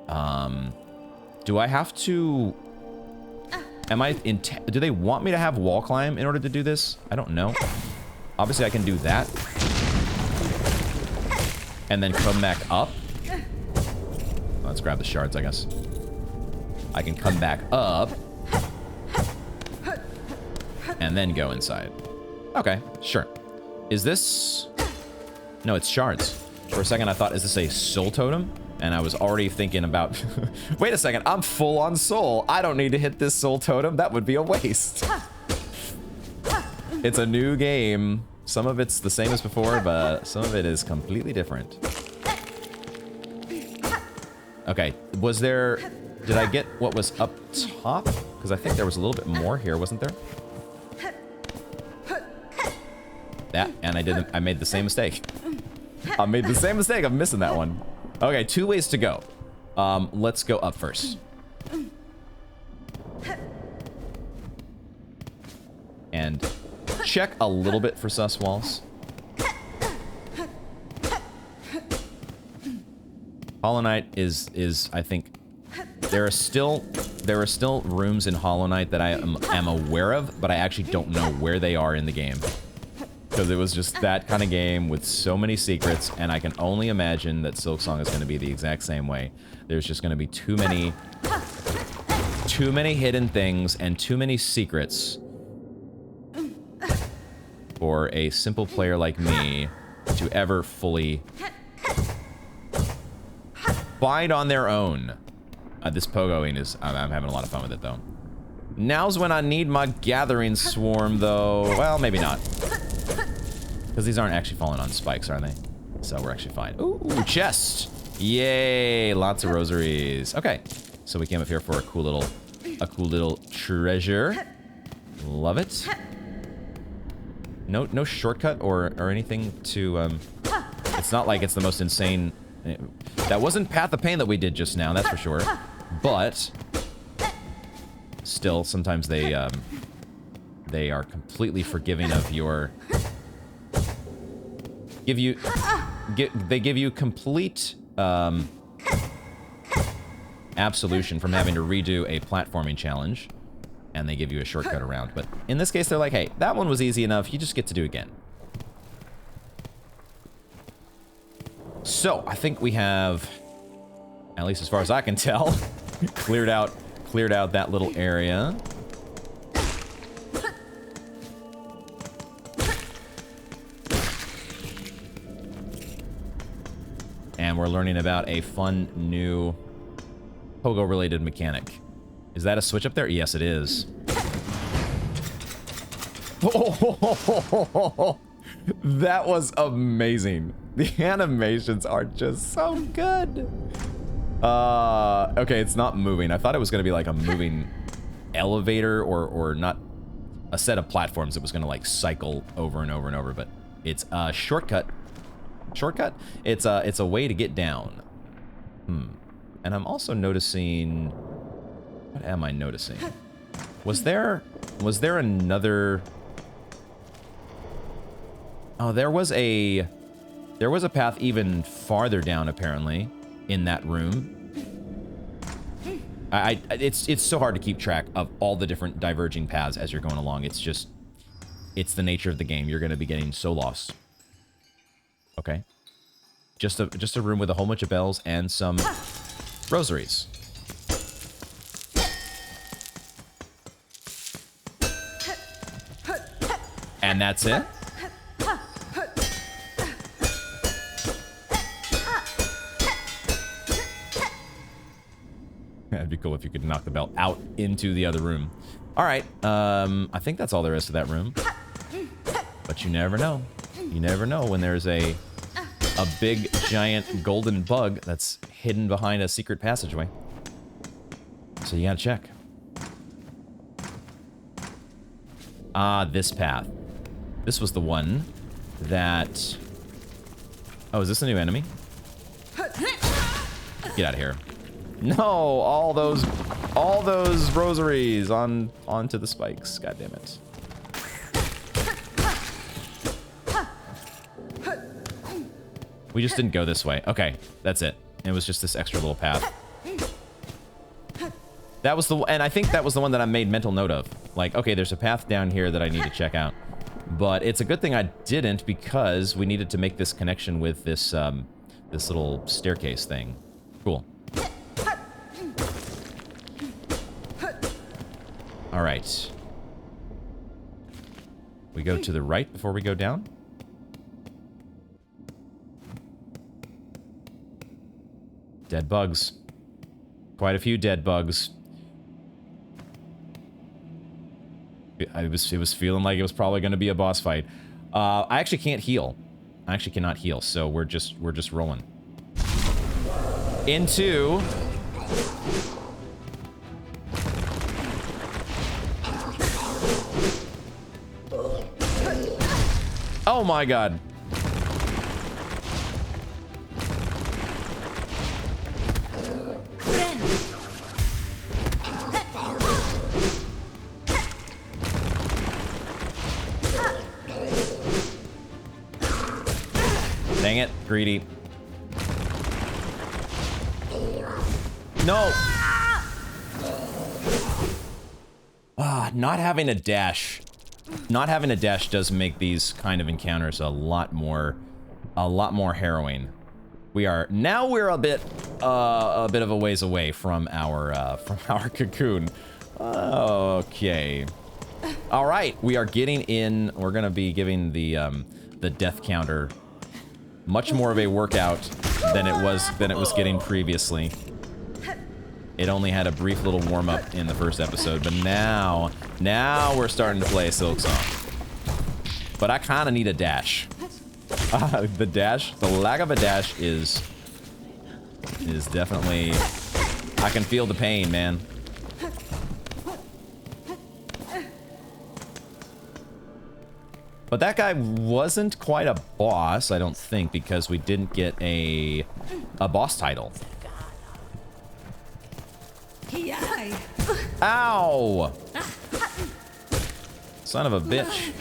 Do I have to... do they want me to have wall climb in order to do this? I don't know. Obviously, I can do that. And then come back up. Let's grab the shards, I guess. I can come back up. And then go inside. Okay, sure. Is this... No, it's shards. For a second, I thought, is this a soul totem? And I was already thinking about... Wait a second, I'm full on soul. I don't need to hit this soul totem. That would be a waste. It's a new game. Some of it's the same as before, but some of it is completely different. Okay, was there... Did I get what was up top? Because I think there was a little bit more here, wasn't there? That, and I made the same mistake. I made the same mistake of missing that one. Okay, 2 ways to go. Let's go up first. And check a little bit for sus walls. Hollow Knight is I think there are still rooms in Hollow Knight that I am aware of, but I actually don't know where they are in the game. Because it was just that kind of game with so many secrets, and I can only imagine that Silksong is going to be the exact same way. There's just going to be too many hidden things and too many secrets for a simple player like me to ever fully find on their own. This pogoing is... I'm having a lot of fun with it, though. Now's when I need my gathering swarm, though. Well, maybe not. Because these aren't actually falling on spikes, are they? So we're actually fine. Ooh, chest! Yay! Lots of rosaries. Okay. So we came up here for a cool little treasure. Love it. No shortcut or anything to... It's not like it's the most insane... That wasn't Path of Pain that we did just now, that's for sure. But... Still, sometimes they are completely forgiving of your... They give you complete absolution from having to redo a platforming challenge, and they give you a shortcut around. But in this case, they're like, hey, that one was easy enough, you just get to do it again. So, I think we have, at least as far as I can tell, cleared out that little area. And we're learning about a fun new pogo-related mechanic. Is that a switch up there? Yes, it is. Oh, that was amazing. The animations are just so good. Okay, it's not moving. I thought it was going to be like a moving elevator or not a set of platforms that was going to like cycle over and over and over, but it's a shortcut. Shortcut? It's a way to get down. And I'm also noticing... What am I noticing? Was there another... Oh, there was a path even farther down, apparently, in that room. It's so hard to keep track of all the different diverging paths as you're going along. It's the nature of the game. You're going to be getting so lost. Okay. Just a room with a whole bunch of bells and some rosaries. And that's it? That'd be cool if you could knock the bell out into the other room. All right. I think that's all there is to that room. But you never know. You never know when there's a big, giant golden bug that's hidden behind a secret passageway. So you gotta check. Ah, this path. This was the one that... Oh, is this a new enemy? Get out of here. No, all those rosaries onto the spikes. God damn it. We just didn't go this way. Okay, that's it. It was just this extra little path. That was and I think that was the one that I made mental note of. Like, okay, there's a path down here that I need to check out. But it's a good thing I didn't, because we needed to make this connection with this this little staircase thing. Cool. All right. We go to the right before we go down. Dead bugs. Quite a few dead bugs. It was feeling like it was probably going to be a boss fight. I actually can't heal. I actually cannot heal, so we're just rolling. Into... Oh my god. Dang it, greedy. No! Not having a dash. Not having a dash does make these kind of encounters a lot more harrowing. We're a bit of a ways away from our cocoon. Okay. All right, we are getting in. We're gonna be giving the death counter much more of a workout than it was getting previously. It only had a brief little warm up in the first episode, but now we're starting to play Silksong. But I kind of need a dash. The lack of a dash is definitely. I can feel the pain, man. But that guy wasn't quite a boss, I don't think, because we didn't get a boss title. Ow! Son of a bitch.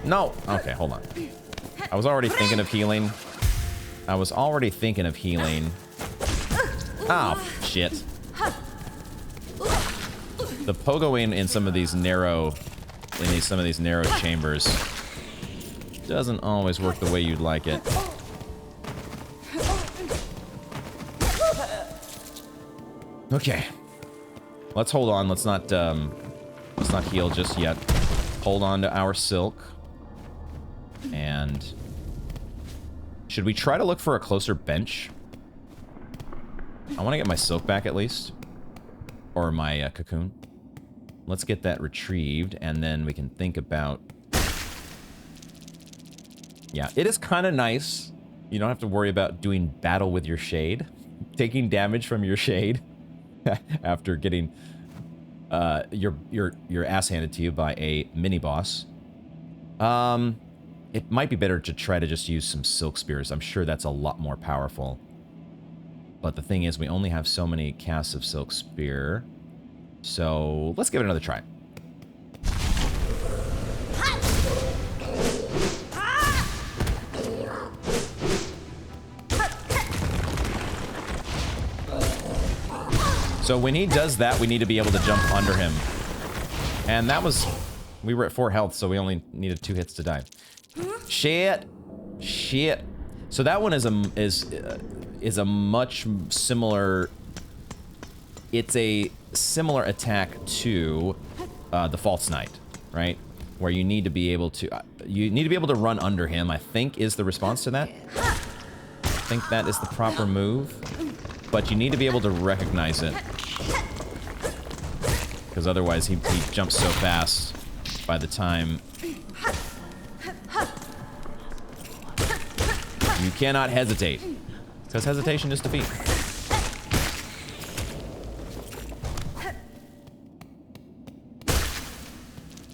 No! Okay, hold on. I was already thinking of healing. Oh, shit. The pogoing in some of these narrow chambers doesn't always work the way you'd like it. Okay. Let's hold on. Let's not heal just yet. Hold on to our silk. And should we try to look for a closer bench? I want to get my silk back at least. Or my cocoon. Let's get that retrieved, and then we can think about... Yeah, it is kind of nice. You don't have to worry about doing battle with your shade. Taking damage from your shade. After getting your ass handed to you by a mini-boss. It might be better to try to just use some silk spears. I'm sure that's a lot more powerful. But the thing is, we only have so many casts of silk spear. So let's give it another try. So when he does that, we need to be able to jump under him. And that was... We were at 4 health, so we only needed 2 hits to die. Shit. Shit. So that one is a much similar... It's a similar attack to the False Knight, right? Where you need to be able to run under him, I think is the response to that. I think that is the proper move. But you need to be able to recognize it. Because otherwise he jumps so fast by the time... You cannot hesitate. Because hesitation is defeat.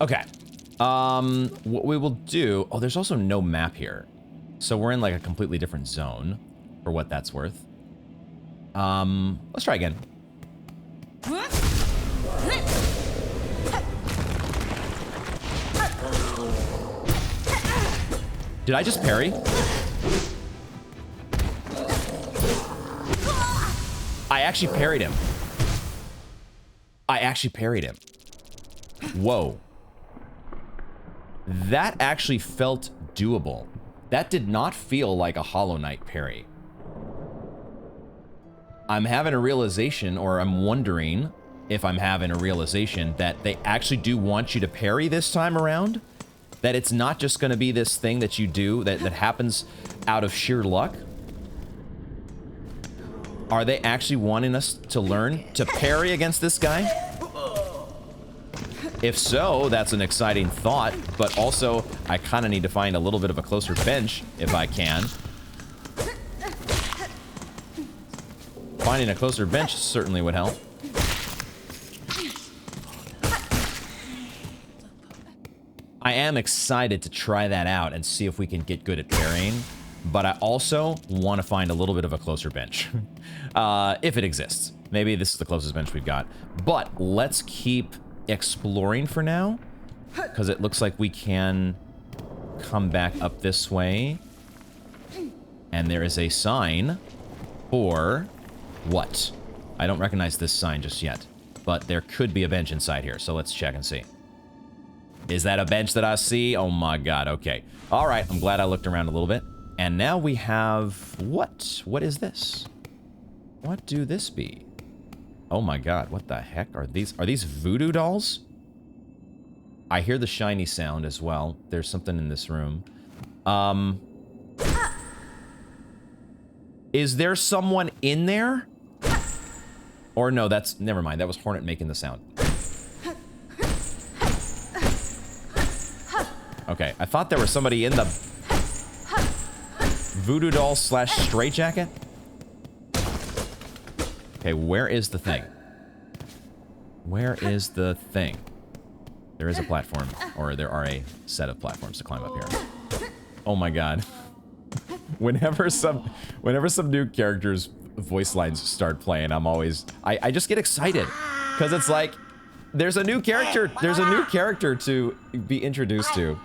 Okay. What we will do... Oh, there's also no map here. So we're in like a completely different zone, for what that's worth. Let's try again. Did I just parry? I actually parried him. Whoa. That actually felt doable. That did not feel like a Hollow Knight parry. I'm having a realization, or I'm wondering if I'm having a realization that they actually do want you to parry this time around. That it's not just going to be this thing that you do that happens out of sheer luck. Are they actually wanting us to learn to parry against this guy? If so, that's an exciting thought, but also I kind of need to find a little bit of a closer bench if I can. Finding a closer bench certainly would help. I am excited to try that out and see if we can get good at parrying, but I also want to find a little bit of a closer bench. If it exists. Maybe this is the closest bench we've got. But let's keep exploring for now, because it looks like we can come back up this way. And there is a sign For what? I don't recognize this sign just yet, but there could be a bench inside here, so let's check and see. Is that a bench that I see? Oh my god, okay. All right, I'm glad I looked around a little bit. And now we have... what? What is this? What do this be? Oh my god, what the heck? Are these voodoo dolls? I hear the shiny sound as well. There's something in this room. Is there someone in there? Or no, that's... never mind, that was Hornet making the sound. Okay, I thought there was somebody in the voodoo doll slash straitjacket. Okay, where is the thing? Where is the thing? There is a platform, or there are a set of platforms to climb up here. Oh my god. Whenever some new characters' voice lines start playing, I'm always... I just get excited. Because it's like, there's a new character to be introduced to.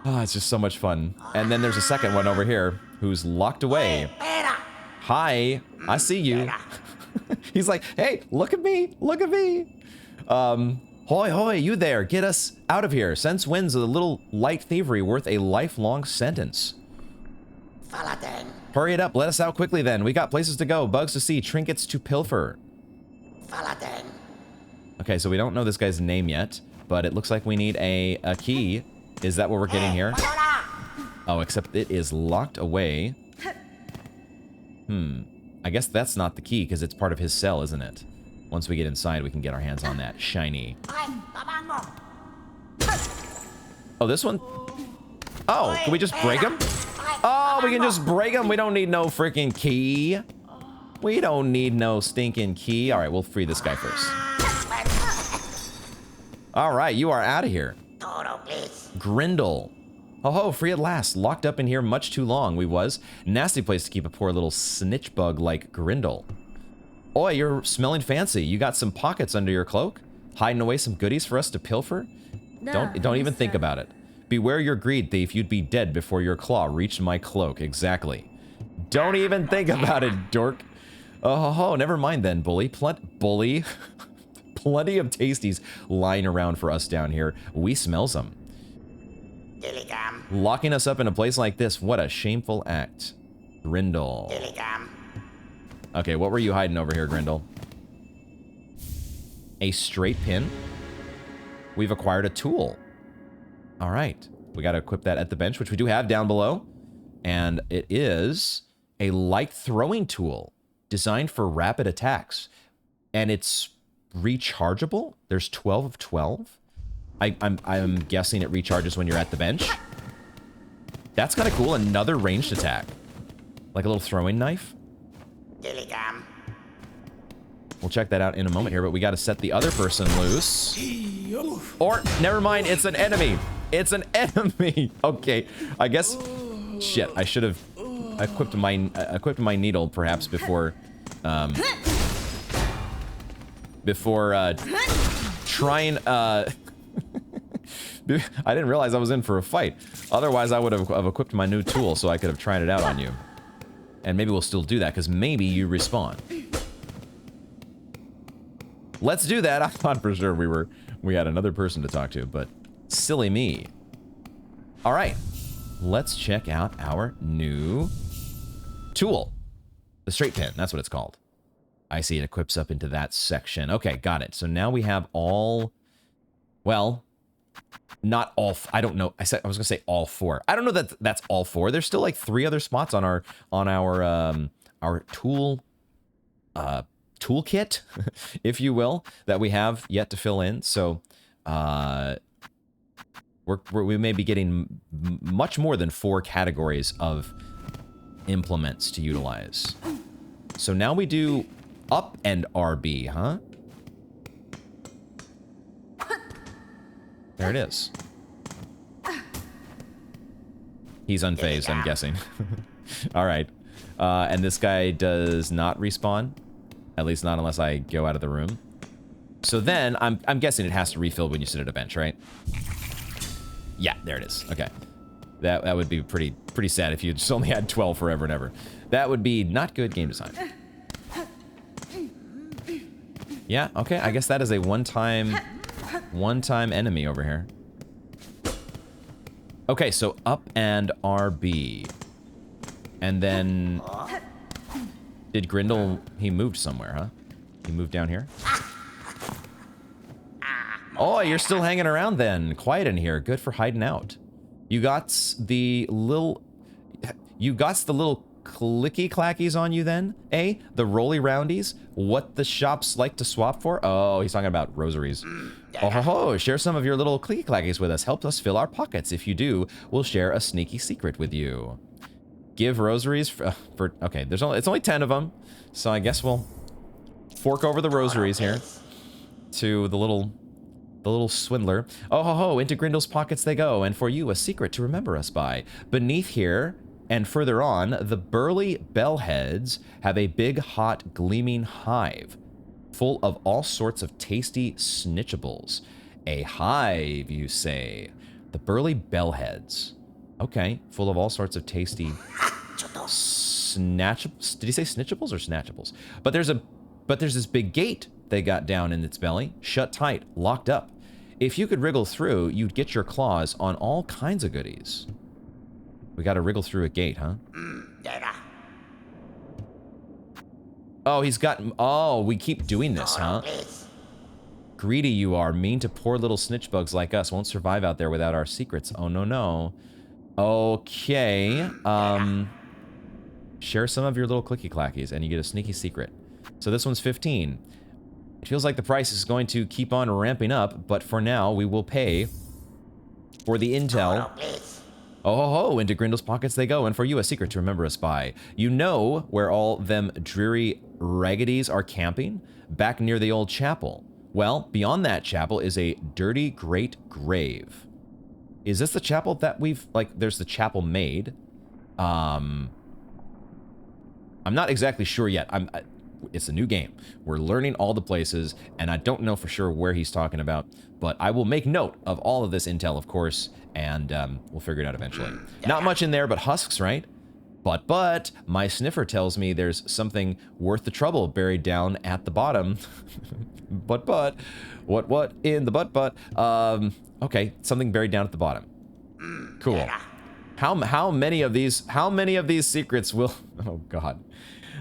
Oh, it's just so much fun. And then there's a second one over here who's locked away. Hi, I see you. He's like, hey, look at me, look at me. Hoy, hoy, you there, get us out of here. Since when's a little light thievery worth a lifelong sentence? Hurry it up, let us out quickly then. We got places to go, bugs to see, trinkets to pilfer. Okay, so we don't know this guy's name yet, but it looks like we need a key. Is that what we're getting here? Oh, except it is locked away. I guess that's not the key, because it's part of his cell, isn't it? Once we get inside, we can get our hands on that shiny. Oh, this one? Oh, can we just break him? Oh, we can just break him. We don't need no freaking key. We don't need no stinking key. All right, we'll free this guy first. All right, you are out of here. Grindle. Ho ho, free at last. Locked up in here much too long, we was. Nasty place to keep a poor little snitch bug like Grindle. Oi, you're smelling fancy. You got some pockets under your cloak? Hiding away some goodies for us to pilfer? Don't even think about it. Beware your greed, thief. You'd be dead before your claw reached my cloak. Exactly. Don't even think about it, dork. Oh, ho, ho, never mind then, bully. Bully. Plenty of tasties lying around for us down here. We smells them. Locking us up in a place like this, what a shameful act. Grindle. Okay, what were you hiding over here, Grindle? A straight pin? We've acquired a tool. All right, we got to equip that at the bench, which we do have down below. And it is a light throwing tool designed for rapid attacks. And it's rechargeable. There's 12 of 12. I'm guessing it recharges when you're at the bench. That's kind of cool. Another ranged attack. Like a little throwing knife. We'll check that out in a moment here, but we got to set the other person loose. Or, never mind, it's an enemy. It's an enemy. Okay, I guess... shit, I should have equipped my needle, perhaps, before... trying... I didn't realize I was in for a fight. Otherwise, I would have equipped my new tool so I could have tried it out on you. And maybe we'll still do that, because maybe you respawn. Let's do that. I thought for sure we had another person to talk to, but silly me. All right, let's check out our new tool. The straight pin, that's what it's called. I see it equips up into that section. Okay, got it. So now we have all, well, not all, I don't know. I was gonna say all four. I don't know that that's all four. There's still like 3 other spots on our tool, toolkit, if you will, that we have yet to fill in. So, we may be getting much more than 4 categories of implements to utilize. So now we do up and RB, huh? There it is. He's unfazed, I'm guessing. All right. And this guy does not respawn. At least not unless I go out of the room. So then, I'm guessing it has to refill when you sit at a bench, right? Yeah, there it is. Okay. That would be pretty sad if you just only had 12 forever and ever. That would be not good game design. Yeah, okay, I guess that is a one-time enemy over here. Okay, so up and RB. And then... Did Grindel... He moved somewhere, huh? He moved down here? Oh, you're still hanging around then. Quiet in here. Good for hiding out. You got the little... You got the little clicky clackies on you then, eh? The rolly roundies? What the shops like to swap for? Oh, he's talking about rosaries. Oh ho ho, share some of your little clicky clackies with us. Help us fill our pockets. If you do, we'll share a sneaky secret with you. Give rosaries for okay, it's only 10 of them. So I guess we'll fork over the rosaries here to the little swindler. Oh ho ho, into Grindel's pockets they go, and for you a secret to remember us by. Beneath here and further on, the burly bellheads have a big, hot, gleaming hive full of all sorts of tasty snitchables. A hive, you say? The burly bellheads. Okay, full of all sorts of tasty snatchables. Did he say snitchables or snatchables? But there's this big gate they got down in its belly, shut tight, locked up. If you could wriggle through, you'd get your claws on all kinds of goodies. We gotta wriggle through a gate, huh? Oh, he's got... Oh, we keep doing this, huh? Greedy you are. Mean to poor little snitch bugs like us. Won't survive out there without our secrets. Oh, no, no. Okay. Share some of your little clicky clackies and you get a sneaky secret. So this one's 15. It feels like the price is going to keep on ramping up, but for now, we will pay for the intel. Oh ho ho, into Grindel's pockets they go, and for you a secret to remember us by. You know where all them dreary raggedies are camping? Back near the old chapel. Well, beyond that chapel is a dirty great grave. Is this the chapel that we've, like, there's the chapel made? I'm not exactly sure yet. It's a new game. We're learning all the places, and I don't know for sure where he's talking about, but I will make note of all of this intel, of course, and we'll figure it out eventually. Not much in there but husks, right? But, my sniffer tells me there's something worth the trouble buried down at the bottom. What in the butt? Okay, something buried down at the bottom. Cool. How many of these secrets will... Oh, God.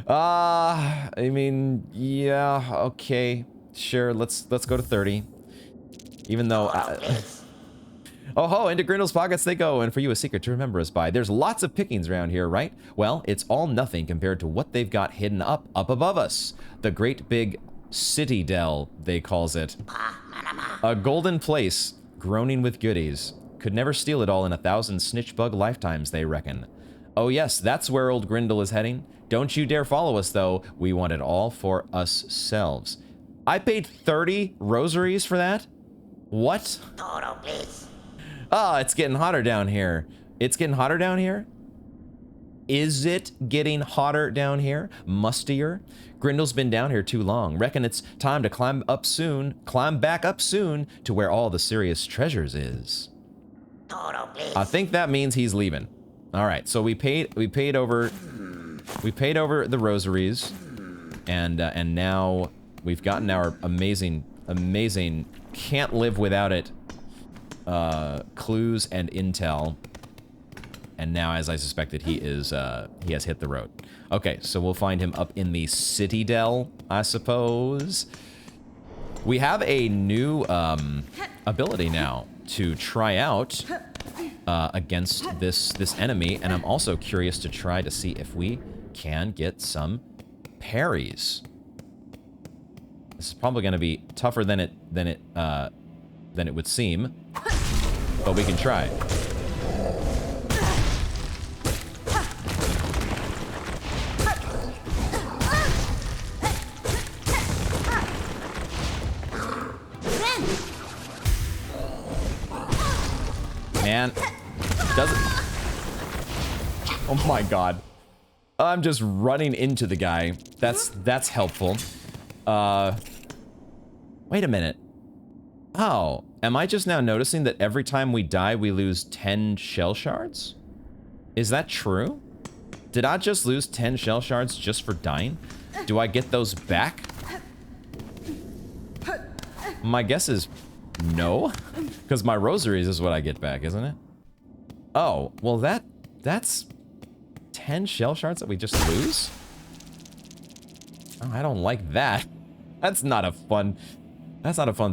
I mean, yeah, okay. Sure, let's go to 30. Even though... Oh ho, into Grindel's pockets they go, and for you a secret to remember us by. There's lots of pickings around here, right? Well, it's all nothing compared to what they've got hidden up above us. The great big citadel, they calls it. A golden place, groaning with goodies. Could never steal it all in 1,000 snitchbug lifetimes, they reckon. Oh yes, that's where old Grindel is heading. Don't you dare follow us, though. We want it all for us-selves. I paid 30 rosaries for that? What? Toto, please. Oh, it's getting hotter down here. It's getting hotter down here? Is it getting hotter down here? Mustier? Grindel's been down here too long. Reckon it's time to climb back up soon to where all the serious treasures is. Toto, please. I think that means he's leaving. All right, so we paid over the rosaries, and now we've gotten our amazing can't live without it clues and intel, and now, as I suspected, he has hit the road. Okay, so we'll find him up in the citadel, I suppose. We have a new ability now to try out against this enemy, and I'm also curious to try to see if we can get some parries. This is probably going to be tougher than it would seem, but we can try. Man, doesn't... Oh my god. I'm just running into the guy. That's helpful. Wait a minute. Oh, am I just now noticing that every time we die, we lose 10 shell shards? Is that true? Did I just lose 10 shell shards just for dying? Do I get those back? My guess is no, because my rosaries is what I get back, isn't it? Oh, well that's 10 shell shards that we just lose? Oh, I don't like that. That's not a fun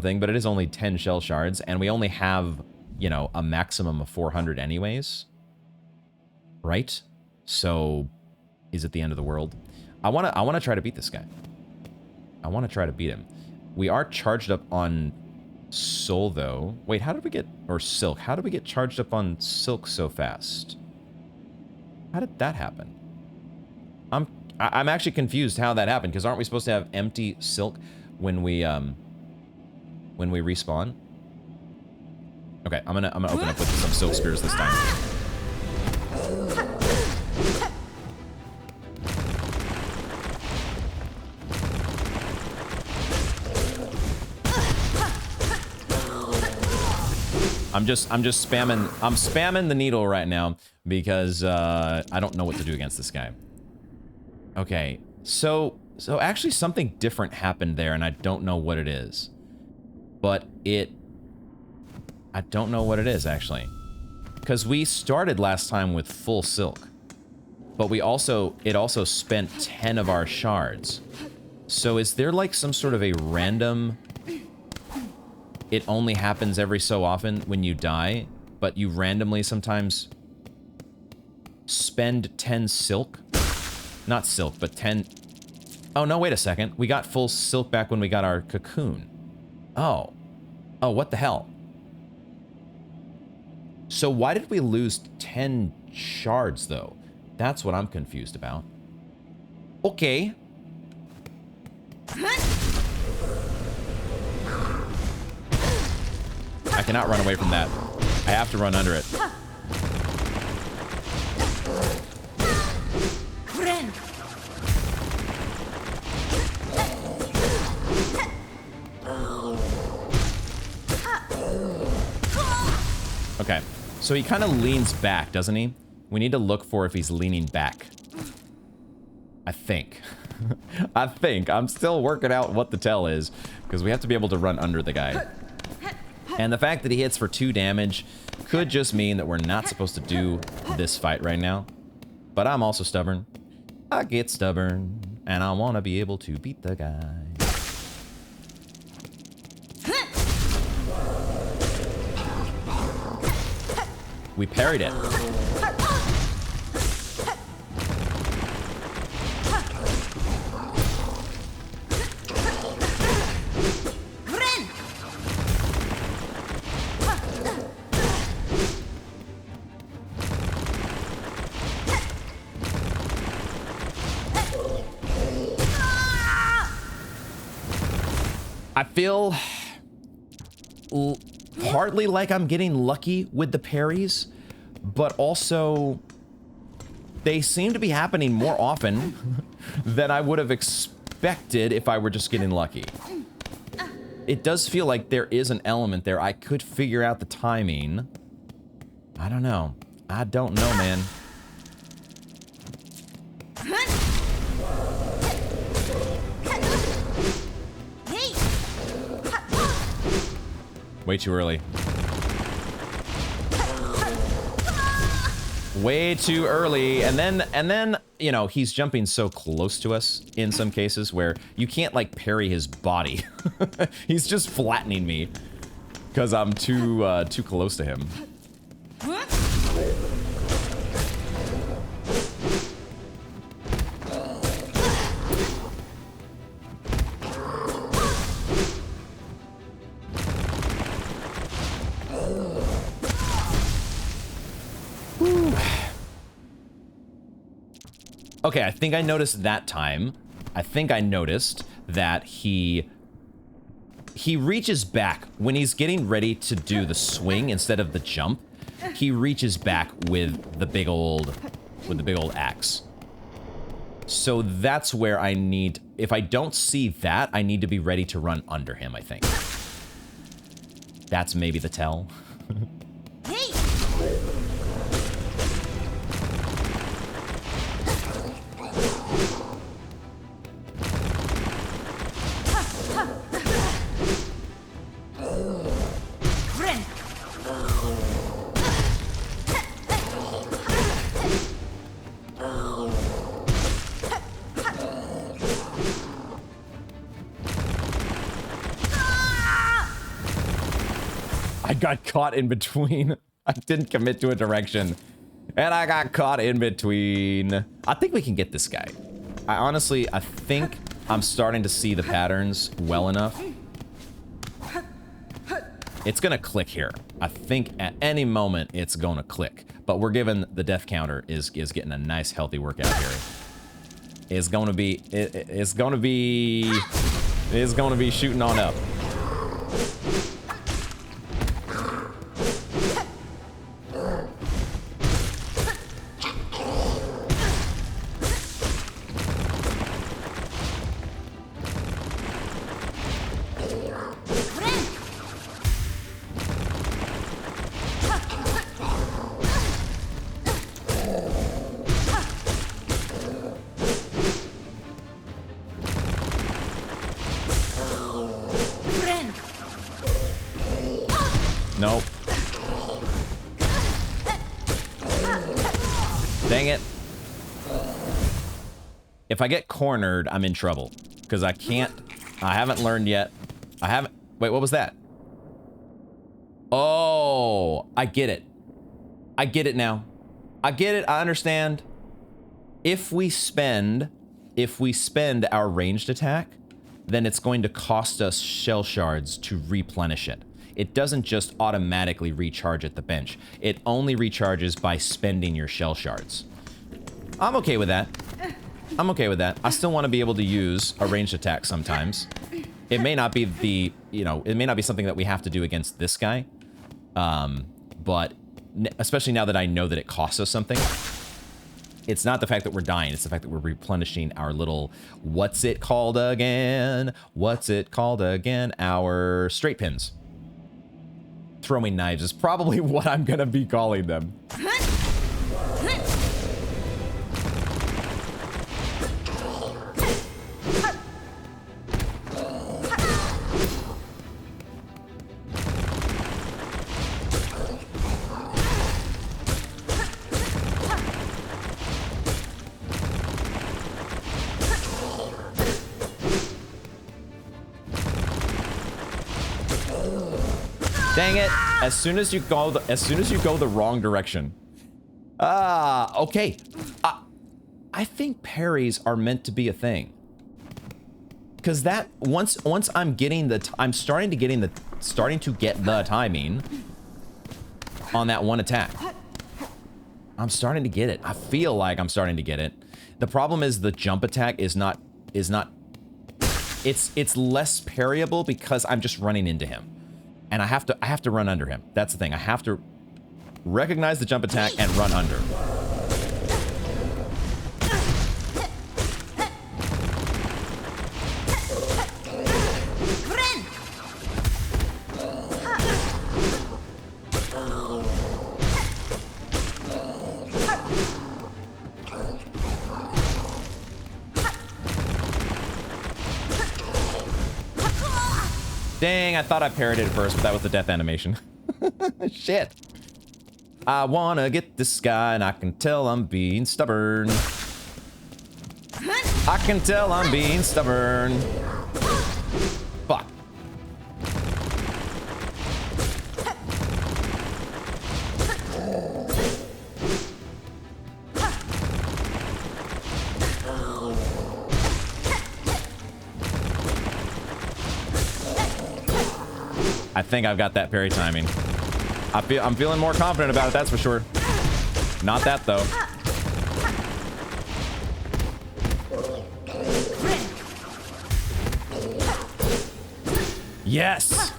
thing, but it is only 10 shell shards, and we only have, you know, a maximum of 400 anyways. Right? So, is it the end of the world? I wanna try to beat this guy. I wanna try to beat him. We are charged up on Soul, though. Wait, how did we get... Or Silk. How did we get charged up on Silk so fast? How did that happen? I'm actually confused how that happened, because aren't we supposed to have empty Silk when we respawn? Okay, I'm gonna open up with some Silk Spears this time. I'm spamming the needle right now because I don't know what to do against this guy. Okay, so actually something different happened there, and I don't know what it is. But I don't know what it is actually, because we started last time with full Silk, but it also spent 10 of our shards. So is there like some sort of a random? It only happens every so often when you die, but you randomly sometimes spend 10 Silk. Not Silk, but 10... Oh, no, wait a second. We got full Silk back when we got our cocoon. Oh. Oh, what the hell? So why did we lose 10 shards, though? That's what I'm confused about. Okay. I cannot run away from that. I have to run under it. Okay, so he kind of leans back, doesn't he? We need to look for if he's leaning back. I think. I think. I'm still working out what the tell is, because we have to be able to run under the guy. And the fact that he hits for 2 damage could just mean that we're not supposed to do this fight right now. But I'm also stubborn. I get stubborn, and I want to be able to beat the guy. We parried it. I feel partly like I'm getting lucky with the parries, but also they seem to be happening more often than I would have expected if I were just getting lucky. It does feel like there is an element there. I could figure out the timing. I don't know. I don't know, man. Way too early. Way too early. And then, you know, he's jumping so close to us in some cases where you can't, like, parry his body. He's just flattening me because I'm too close to him. Okay, I think I noticed that time. I think I noticed that he reaches back when he's getting ready to do the swing instead of the jump. He reaches back with the big old axe. So that's where I need, if I don't see that, I need to be ready to run under him, I think. That's maybe the tell. Hey! I got caught in between. I didn't commit to a direction. And I got caught in between. I think we can get this guy. I think I'm starting to see the patterns well enough. It's gonna click here. I think at any moment it's gonna click. But we're given the death counter is getting a nice healthy workout here. It's gonna be shooting on up. Nope. Dang it. If I get cornered, I'm in trouble. Because I haven't learned yet. Wait, what was that? Oh, I get it. I get it now. I get it, I understand. If we spend our ranged attack, then it's going to cost us shell shards to replenish it. It doesn't just automatically recharge at the bench. It only recharges by spending your shell shards. I'm okay with that. I'm okay with that. I still want to be able to use a ranged attack sometimes. It may not be it may not be something that we have to do against this guy. But especially now that I know that it costs us something. It's not the fact that we're dying, it's the fact that we're replenishing our little, what's it called again? What's it called again? Our straight pins. Throwing knives is probably what I'm gonna be calling them. Dang it! As soon as you go the wrong direction. Okay. I think parries are meant to be a thing. Cause that once I'm getting I'm starting to get the timing on that one attack. I'm starting to get it. I feel like I'm starting to get it. The problem is the jump attack is not it's less parryable because I'm just running into him. And I have to run under him. That's the thing. I have to recognize the jump attack and run under. Dang, I thought I parried it at first, but that was the death animation. Shit. I wanna get this guy, and I can tell I'm being stubborn. I can tell I'm being stubborn. Fuck. I think I've got that parry timing. I'm feeling more confident about it, that's for sure. Not that though. Yes.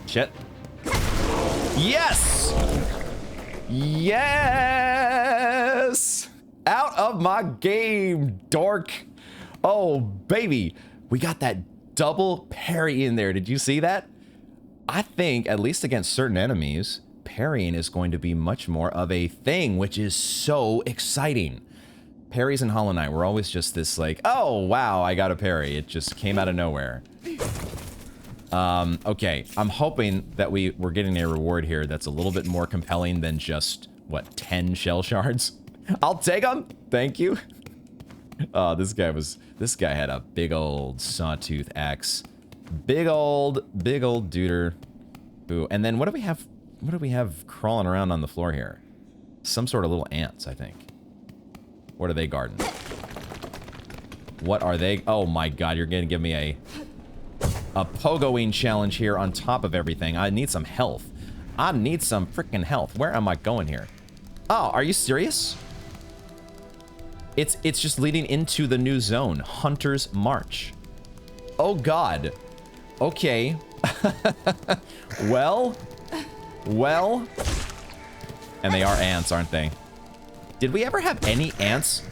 Shit. Yes. Yes. Out of my game, dork. Oh, baby. We got that double parry in there. Did you see that? I think, at least against certain enemies, parrying is going to be much more of a thing, which is so exciting. Parries in Hollow Knight were always just this like, oh, wow, I got a parry. It just came out of nowhere. Okay, I'm hoping that we're getting a reward here that's a little bit more compelling than just, what, 10 shell shards? I'll take them! Thank you. Oh, this guy had a big old sawtooth axe. Big old duder. Ooh, and then what do we have crawling around on the floor here? Some sort of little ants, I think. What are they guarding? What are they? Oh my god, you're gonna give me a pogoing challenge here on top of everything. I need some health. I need some freaking health. Where am I going here? Oh, are you serious? It's just leading into the new zone, Hunter's March. Oh god. Okay. Well. And they are ants, aren't they? Did we ever have any ants?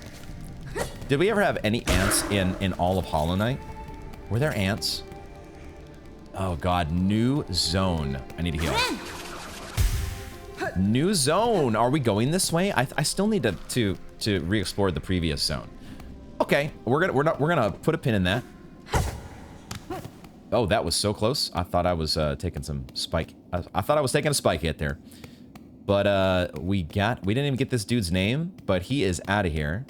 Did we ever have any ants in all of Hollow Knight? Were there ants? Oh god, new zone. I need to heal. New zone. Are we going this way? I still need to re-explore the previous zone. Okay, we're gonna put a pin in that. Oh, that was so close. I thought I was taking some spike. I thought I was taking a spike hit there. But we didn't even get this dude's name, but he is out of here.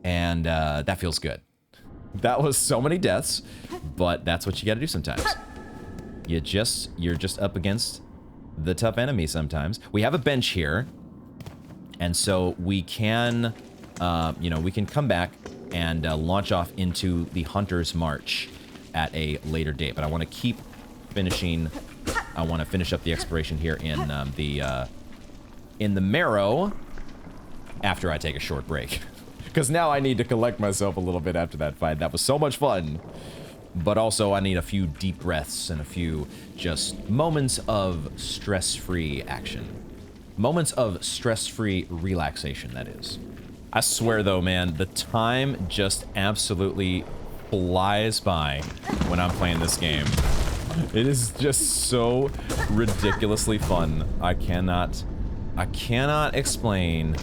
And that feels good. That was so many deaths, but that's what you gotta do sometimes. You're just up against the tough enemy sometimes. We have a bench here, and so we can, we can come back and launch off into the Hunter's March at a later date. But I want to keep finishing. I want to finish up the exploration here in the Marrow after I take a short break, because now I need to collect myself a little bit after that fight. That was so much fun. But also I need a few deep breaths and a few just moments of stress-free action. Moments of stress-free relaxation, that is. I swear though, man, the time just absolutely flies by when I'm playing this game. It is just so ridiculously fun. I cannot explain.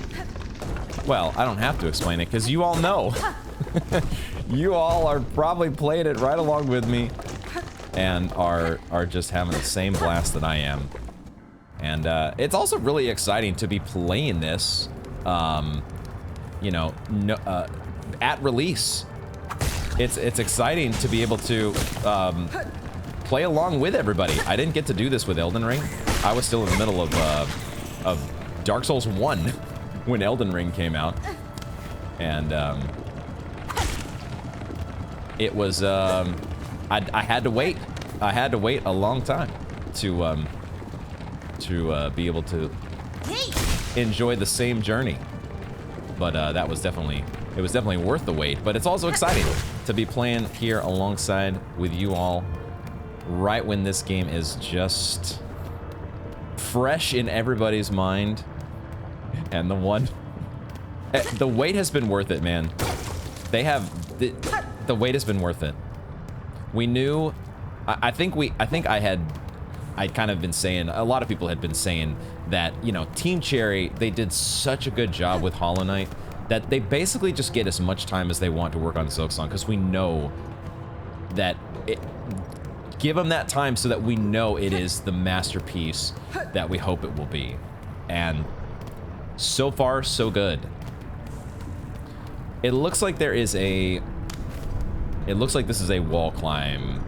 Well, I don't have to explain it because you all know. You all are probably playing it right along with me and are just having the same blast that I am. And it's also really exciting to be playing this, at release. It's exciting to be able to play along with everybody. I didn't get to do this with Elden Ring. I was still in the middle of Dark Souls 1 when Elden Ring came out. And it was I had to wait. I had to wait a long time to be able to enjoy the same journey. But it was definitely worth the wait. But it's also exciting to be playing here alongside with you all right when this game is just fresh in everybody's mind. And the wait has been worth it, man. The wait has been worth it. We knew, I think I'd kind of been saying, a lot of people had been saying that, Team Cherry, they did such a good job with Hollow Knight that they basically just get as much time as they want to work on Silksong, because we know that give them that time so that we know it is the masterpiece that we hope it will be. And so far, so good. It looks like this is a wall climb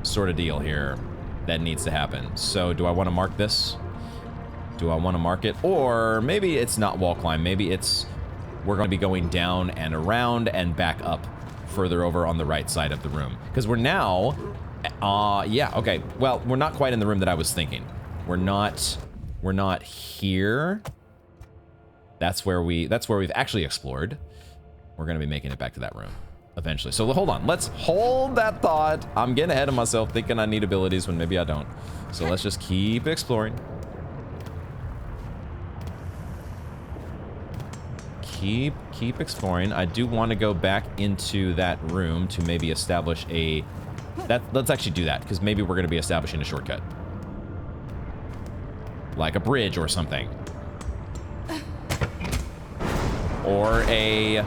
sort of deal here that needs to happen. So do I want to mark this? Do I want to mark it? Or maybe it's not wall climb. Maybe we're going to be going down and around and back up further over on the right side of the room. Because we're now, yeah, okay. Well, we're not quite in the room that I was thinking. We're not here. That's where we've actually explored. We're going to be making it back to that room eventually. So hold on, let's hold that thought. I'm getting ahead of myself thinking I need abilities when maybe I don't. So let's just keep exploring. Keep exploring. I do want to go back into that room to maybe establish a Let's actually do that, because maybe we're going to be establishing a shortcut. Like a bridge or something. Or a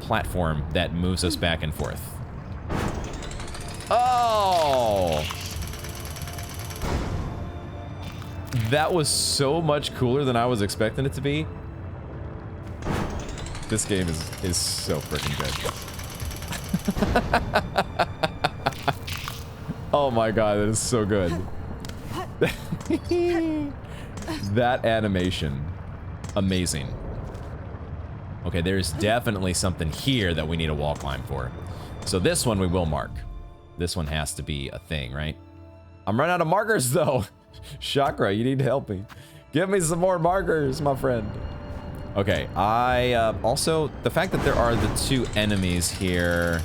platform that moves us back and forth. Oh! That was so much cooler than I was expecting it to be. This game is so freaking good. Oh my god, that is so good. That animation. Amazing. Okay, there's definitely something here that we need a wall climb for. So this one we will mark. This one has to be a thing, right? I'm running out of markers though. Chakra, you need to help me. Give me some more markers, my friend. Okay, also, the fact that there are the two enemies here,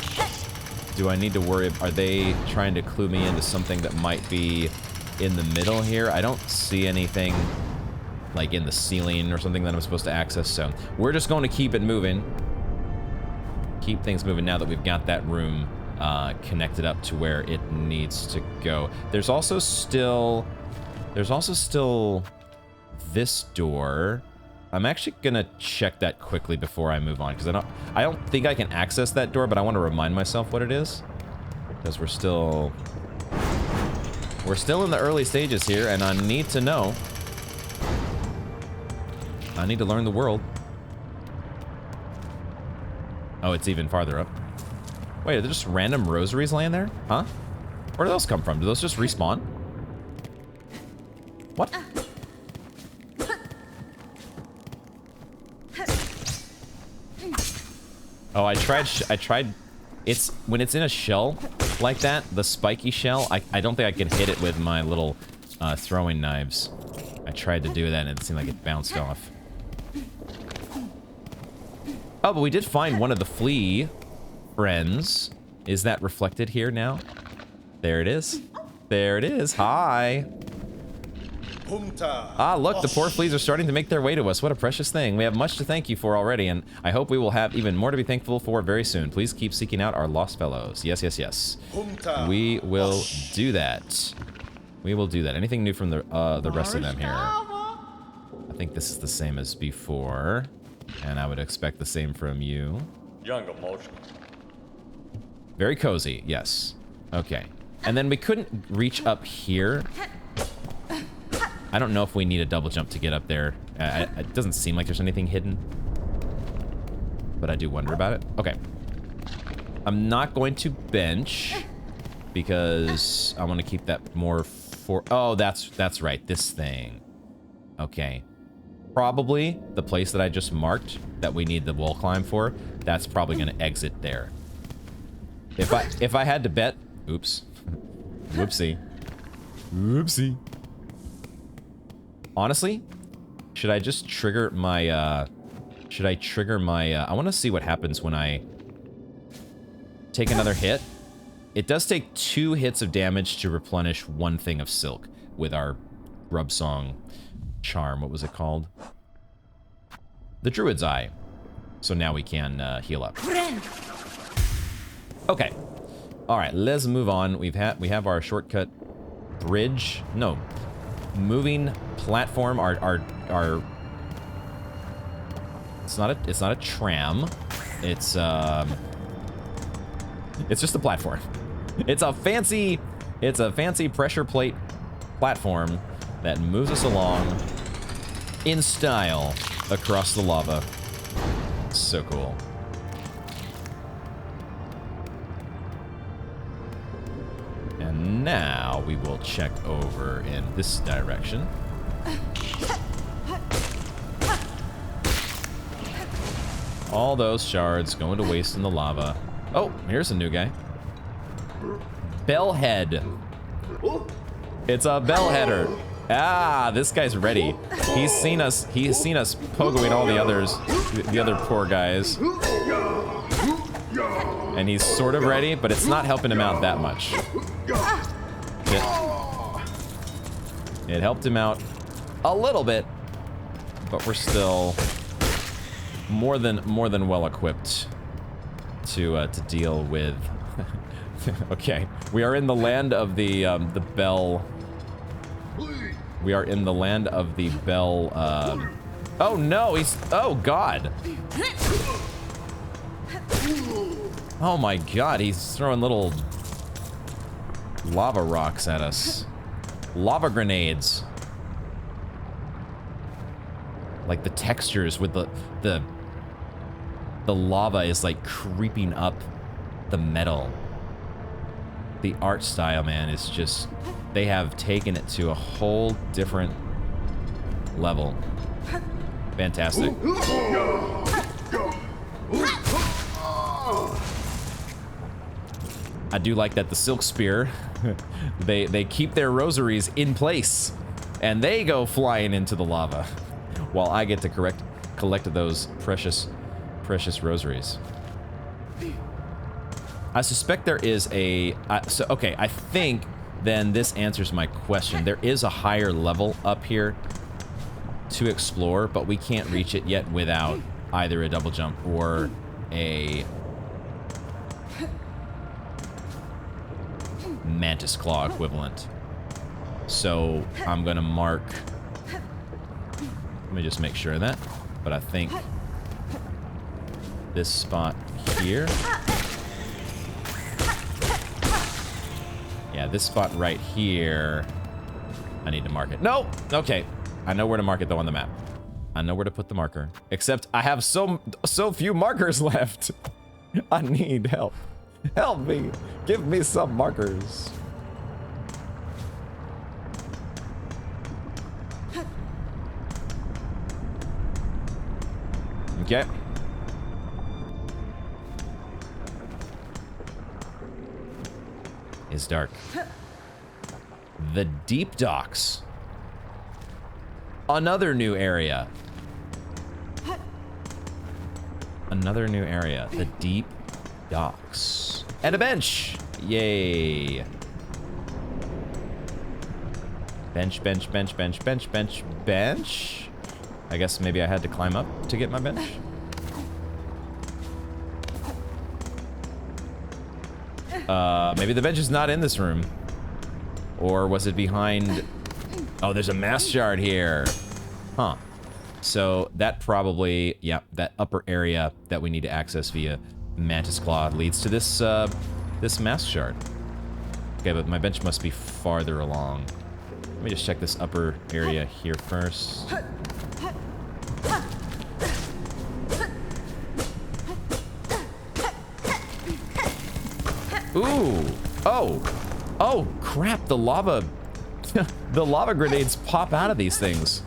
do I need to worry? Are they trying to clue me into something that might be in the middle here? I don't see anything like in the ceiling or something that I'm supposed to access, so we're just going to keep it moving. Keep things moving now that we've got that room connected up to where it needs to go. There's also still this door. I'm actually gonna check that quickly before I move on, because I don't think I can access that door, but I want to remind myself what it is, because we're still in the early stages here, and I need to know. I need to learn the world. Oh, it's even farther up. Wait, are there just random rosaries laying there? Huh? Where do those come from? Do those just respawn? What? Oh, I tried, it's, when it's in a shell like that, the spiky shell, I don't think I can hit it with my little throwing knives. I tried to do that and it seemed like it bounced off. Oh, but we did find one of the flea friends. Is that reflected here now? There it is. There it is. Hi. Ah, look, the poor fleas are starting to make their way to us. What a precious thing. We have much to thank you for already, and I hope we will have even more to be thankful for very soon. Please keep seeking out our lost fellows. Yes, yes, yes. We will do that. We will do that. Anything new from the rest of them here? I think this is the same as before, and I would expect the same from you. Very cozy, yes. Okay. And then we couldn't reach up here. I don't know if we need a double jump to get up there. It doesn't seem like there's anything hidden, but I do wonder about it. Okay. I'm not going to bench because I want to keep that more for... Oh, that's right. This thing. Okay. Probably the place that I just marked that we need the wall climb for, that's probably going to exit there. If I had to bet... Oops. Whoopsie. Whoopsie. Honestly, should I just trigger my, I want to see what happens when I take another hit. It does take 2 hits of damage to replenish 1 thing of silk with our Silksong charm. What was it called? The Druid's Eye. So now we can heal up. Okay. All right, let's move on. We have our shortcut bridge. No. Moving platform, our it's not a tram, it's just a platform. It's a fancy pressure plate platform that moves us along in style across the lava. So cool. And now we will check over in this direction. All those shards going to waste in the lava. Oh, here's a new guy. Bellhead. It's a bellheader. Ah, this guy's ready. He's seen us pogoing all the others, the other poor guys. And he's sort of ready, but it's not helping him out that much. It helped him out a little bit, but we're still more than well equipped to deal with Okay, we are in the land of the bell. We are in the land of the bell. Oh no, oh God. Oh my God, he's throwing little lava rocks at us. Lava grenades. Like the textures with the lava is like creeping up the metal. The art style, man, is just, they have taken it to a whole different level. Fantastic. I do like that the Silk Spear, they keep their rosaries in place, and they go flying into the lava, while I get to collect those precious rosaries. I suspect there is a... so, okay, I think then this answers my question. There is a higher level up here to explore, but we can't reach it yet without either a double jump or a... Mantis Claw equivalent. So, I'm gonna mark... Let me just make sure of that. But I think... this spot here... Yeah, this spot right here, I need to mark it. No! Okay. I know where to mark it, though, on the map. I know where to put the marker. Except I have so few markers left. I need help. Help me. Give me some markers. Okay. Is dark. The Deep Docks. Another new area. Another new area. The Deep Docks. And a bench. Yay. Bench, bench, bench, bench, bench, bench, bench. I guess maybe I had to climb up to get my bench. Maybe the bench is not in this room. Or was it behind... Oh, there's a mass shard here. Huh. So that probably... Yeah, that upper area that we need to access via Mantis Claw leads to this, this mass shard. Okay, but my bench must be farther along. Let me just check this upper area here first. Ooh. Oh. Oh, crap. The lava... the lava grenades pop out of these things.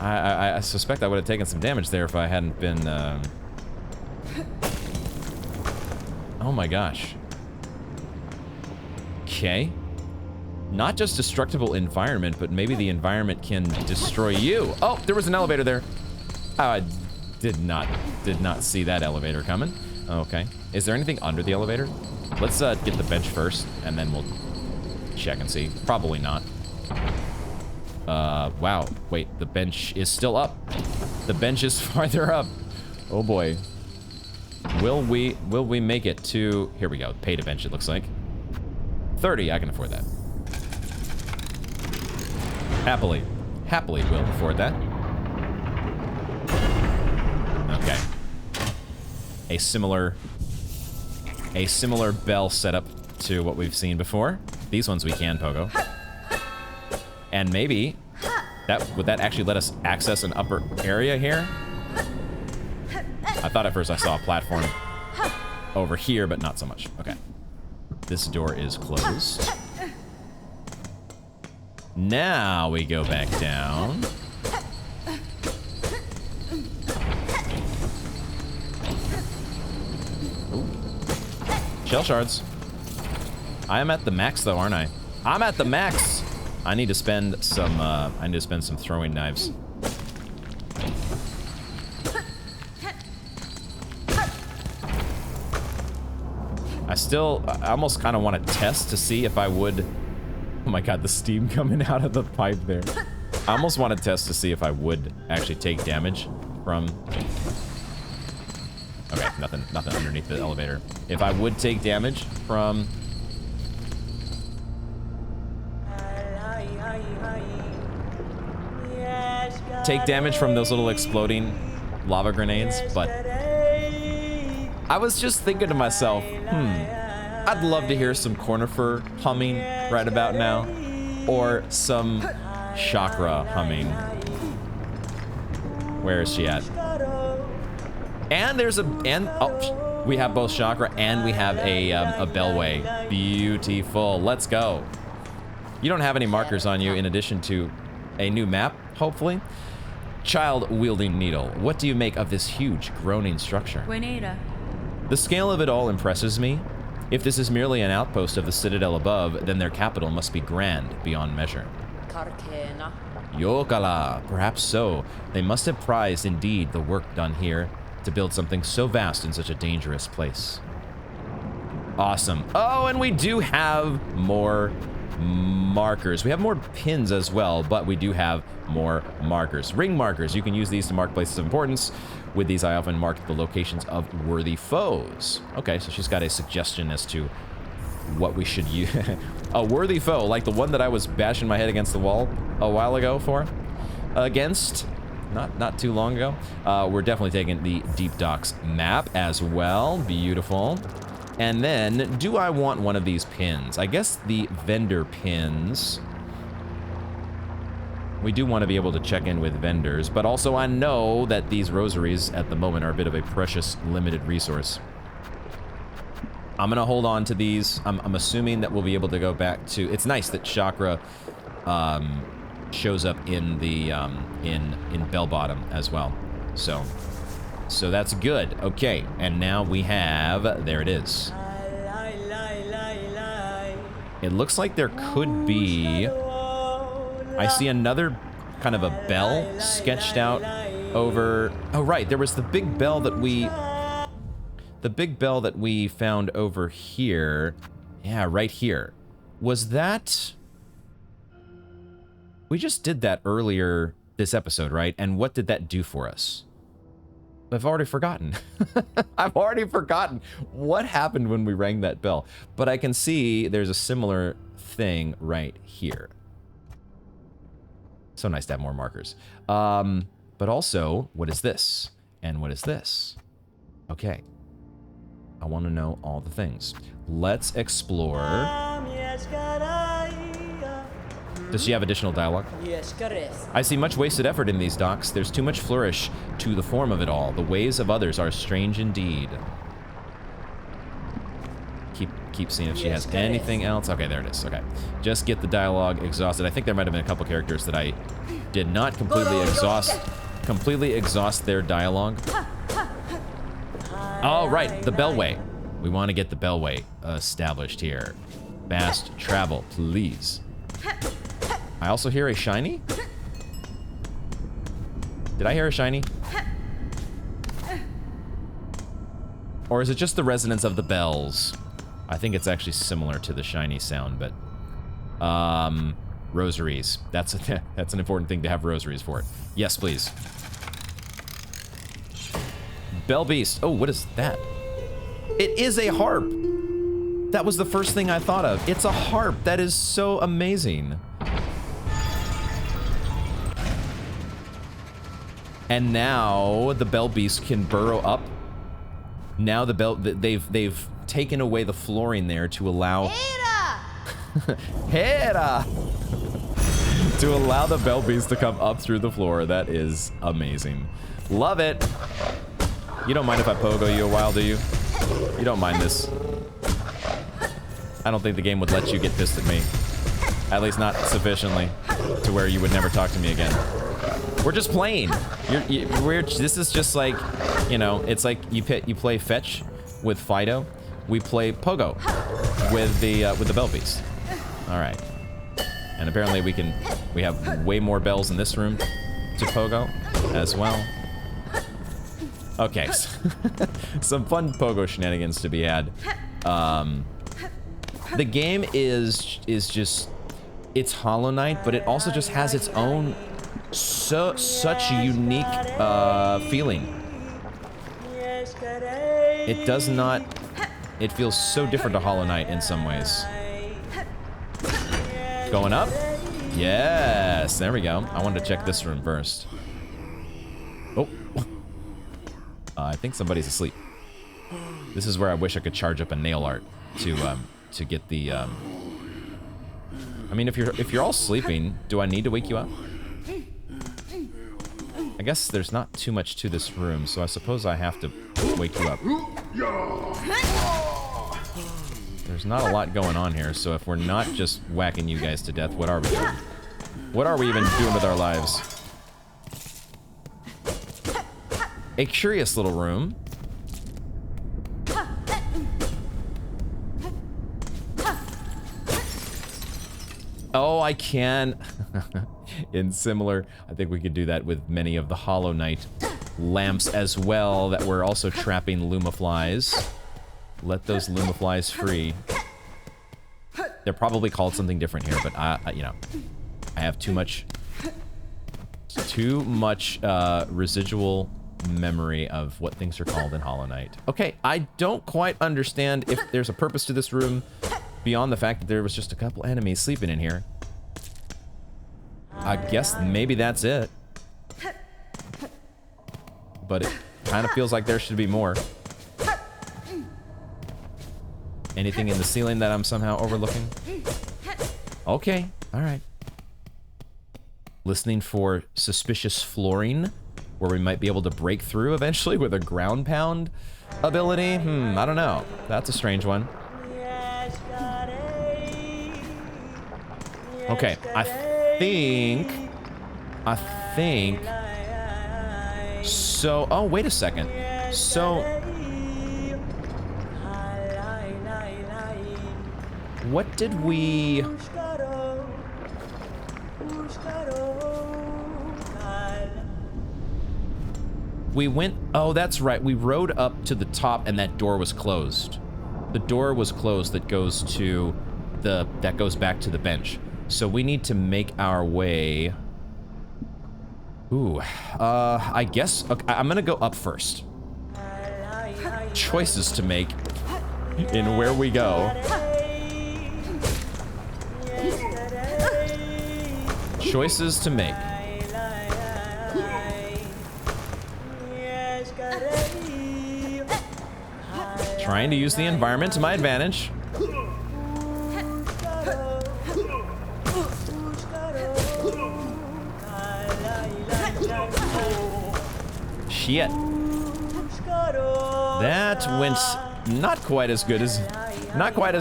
I suspect I would have taken some damage there if I hadn't been... Oh my gosh. Okay. Not just destructible environment, but maybe the environment can destroy you. Oh, there was an elevator there. Oh, I did not see that elevator coming. Okay. Is there anything under the elevator? Let's get the bench first, and then we'll check and see. Probably not. Wow. Wait, the bench is still up. The bench is farther up. Oh boy. Will we make it to... Here we go. Pay to bench, it looks like. 30, I can afford that. Happily will afford that. Okay. A similar bell setup to what we've seen before. These ones we can pogo. And maybe would that actually let us access an upper area here? I thought at first I saw a platform over here, but not so much. Okay. This door is closed. Now we go back down. Ooh. Shell shards. I am at the max though, aren't I? I'm at the max. I need to spend some throwing knives. I almost kind of want to test to see if I would... Oh my god, the steam coming out of the pipe there. I almost want to test to see if I would actually take damage from Okay, nothing underneath the elevator. If I would take damage from... Take damage from those little exploding lava grenades, but... I was just thinking to myself, I'd love to hear some Cornifer humming right about now, or some chakra humming. Where is she at? And there's oh, we have both chakra and we have a bellway. Beautiful. Let's go. You don't have any markers on you in addition to a new map, hopefully. Child wielding needle. What do you make of this huge groaning structure? The scale of it all impresses me. If this is merely an outpost of the citadel above, then their capital must be grand beyond measure. Yokala, perhaps so. They must have prized indeed the work done here to build something so vast in such a dangerous place. Awesome. Oh, and we do have more markers. We have more pins as well, but we do have more markers. Ring markers. You can use these to mark places of importance. With these, I often mark the locations of worthy foes. Okay, so she's got a suggestion as to what we should use. A worthy foe, like the one that I was bashing my head against the wall a while ago for. Against, not too long ago. We're definitely taking the Deep Docks map as well. Beautiful. And then, do I want one of these pins? I guess the vendor pins. We do want to be able to check in with vendors, but also I know that these rosaries at the moment are a bit of a precious, limited resource. I'm gonna hold on to these. I'm assuming that we'll be able to go back to... It's nice that chakra shows up in the in Bell Bottom as well. So that's good. Okay, and now we have... There it is. It looks like there could be... I see another kind of a bell sketched out over... Oh, right, there was the big bell that we... The big bell that we found over here. Yeah, right here. Was that... We just did that earlier this episode, right? And what did that do for us? I've already forgotten. I've already forgotten what happened when we rang that bell. But I can see there's a similar thing right here. So nice to have more markers. But also, what is this? And what is this? Okay. I want to know all the things. Let's explore. Does she have additional dialogue? I see much wasted effort in these docks. There's too much flourish to the form of it all. The ways of others are strange indeed. Keep seeing if she has anything else. Okay, there it is. Okay. Just get the dialogue exhausted. I think there might have been a couple characters that I did not completely exhaust their dialogue. Oh, right. The bellway. We want to get the bellway established here. Fast travel, please. I also hear a shiny? Did I hear a shiny? Or is it just the resonance of the bells? I think it's actually similar to the shiny sound, but... rosaries. That's an important thing to have rosaries for it. Yes, please. Bell Beast. Oh, what is that? It is a harp. That was the first thing I thought of. It's a harp. That is so amazing. And now the Bell Beast can burrow up. Now the bell... They've taken away the flooring there to allow... Hera! To allow the Bell Beast to come up through the floor. That is amazing. Love it. You don't mind if I pogo you a while, do you? You don't mind this. I don't think the game would let you get pissed at me. At least not sufficiently to where you would never talk to me again. We're just playing. This is just like, you know, it's like you play fetch with Fido. We play pogo with the Bell Beast. All right. And apparently we have way more bells in this room to pogo as well. Okay. Some fun pogo shenanigans to be had. The game is just, it's Hollow Knight, but it also just has its own such a unique feeling. It does not... It feels so different to Hollow Knight in some ways. Going up? Yes, there we go. I wanted to check this room first. Oh. I think somebody's asleep. This is where I wish I could charge up a nail art to get the... I mean, if you're all sleeping, do I need to wake you up? I guess there's not too much to this room, so I suppose I have to wake you up. There's not a lot going on here, so if we're not just whacking you guys to death, what are we doing? What are we even doing with our lives? A curious little room. Oh, I can. In similar, I think we could do that with many of the Hollow Knight lamps as well that we're also trapping Lumaflies. Let those Lumaflies free. They're probably called something different here, but you know, I have too much residual memory of what things are called in Hollow Knight. Okay, I don't quite understand if there's a purpose to this room beyond the fact that there was just a couple enemies sleeping in here. I guess maybe that's it. But it kind of feels like there should be more. Anything in the ceiling that I'm somehow overlooking? Okay, alright. Listening for suspicious flooring, where we might be able to break through eventually with a ground pound ability? I don't know. That's a strange one. Okay, I think... So, oh, wait a second. So... What did we... We went... Oh, that's right. We rode up to the top and that door was closed. The door was closed that goes to the... That goes back to the bench. So we need to make our way... Ooh. I guess... Okay, I'm gonna go up first. Choices to make in where we go. Choices to make. Trying to use the environment to my advantage. Shit. That went not quite as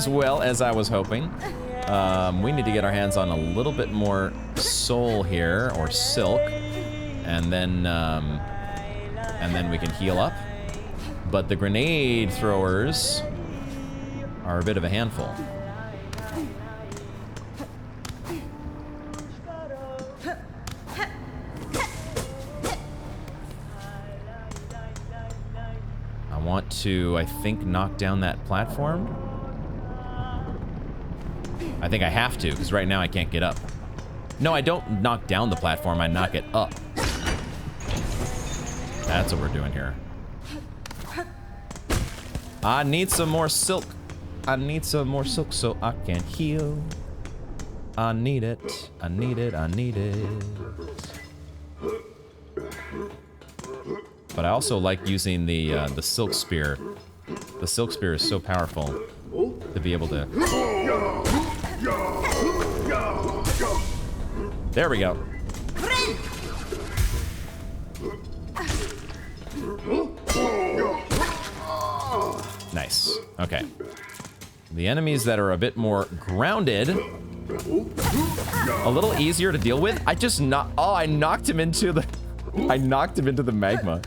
well as I was hoping. We need to get our hands on a little bit more soul here, or silk, and then we can heal up. But the grenade throwers are a bit of a handful. I want to, I think, knock down that platform. I think I have to, because right now I can't get up. No, I don't knock down the platform, I knock it up. That's what we're doing here. I need some more silk. I need some more silk so I can heal. I need it. I need it. I need it. But I also like using the silk spear. The silk spear is so powerful to be able to... There we go. Nice. Okay. The enemies that are a bit more grounded, a little easier to deal with. I knocked him into the... I knocked him into the magma,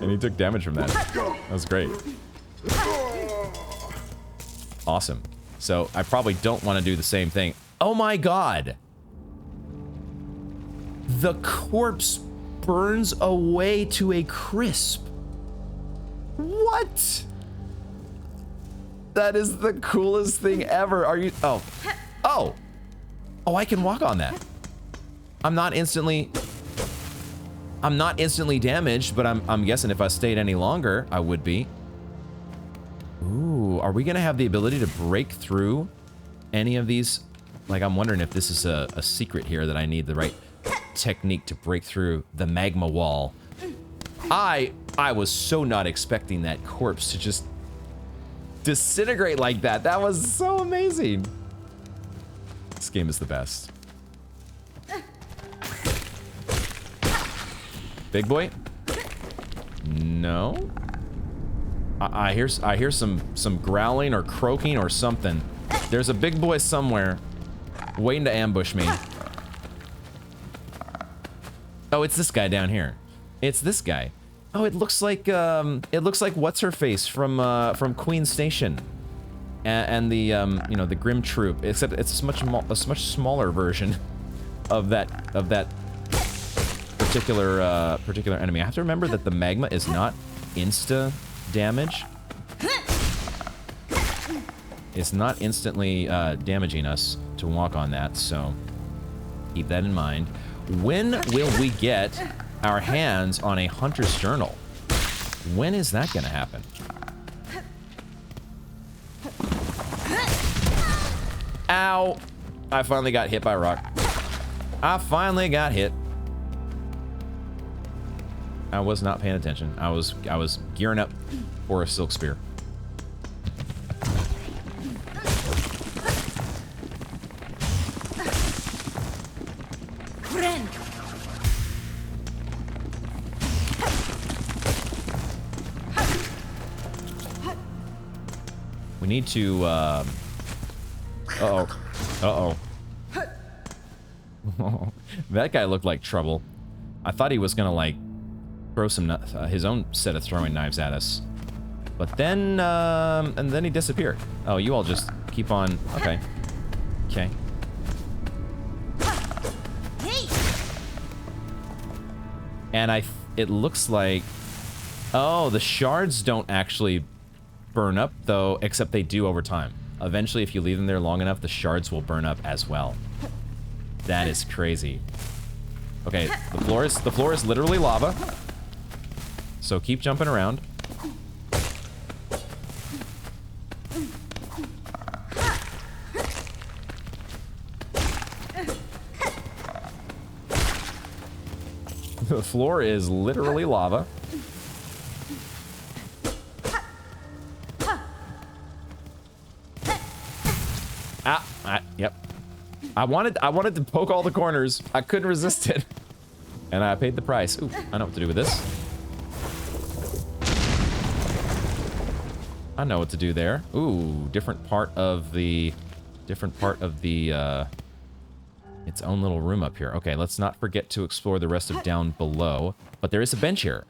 and he took damage from that. That was great. Awesome. So I probably don't want to do the same thing. Oh my god! The corpse burns away to a crisp. What? That is the coolest thing ever. Are you... Oh. Oh. Oh, I can walk on that. I'm not instantly... I'm not instantly damaged, but I'm guessing if I stayed any longer, I would be. Ooh, are we gonna have the ability to break through any of these? Like, I'm wondering if this is a secret here that I need the right technique to break through the magma wall. I was so not expecting that corpse to just disintegrate like that. That was so amazing. This game is the best. Big boy? No. I hear some growling or croaking or something. There's a big boy somewhere waiting to ambush me. Oh, it's this guy down here. It's this guy. Oh, it looks like what's her face from Queen Station, and the you know, the Grim Troop. Except it's a much smaller version of that particular enemy. I have to remember that the magma is not insta damage. It's not instantly damaging us to walk on that, so keep that in mind. When will we get our hands on a hunter's journal? When is that gonna happen? Ow! I finally got hit by a rock. I finally got hit. I was not paying attention. I was gearing up for a silk spear. We need to, uh-oh. That guy looked like trouble. I thought he was gonna, like, throw some, his own set of throwing knives at us. But then, and then he disappeared. Oh, you all just keep on, okay. Okay. And it looks like, oh, the shards don't actually burn up, though, except they do over time. Eventually, if you leave them there long enough, the shards will burn up as well. That is crazy. Okay, the floor is literally lava. So keep jumping around. The floor is literally lava. Yep. I wanted to poke all the corners. I couldn't resist it. And I paid the price. Ooh, I know what to do with this. I know what to do there. Ooh, different part of the its own little room up here. Okay, let's not forget to explore the rest of down below. But there is a bench here.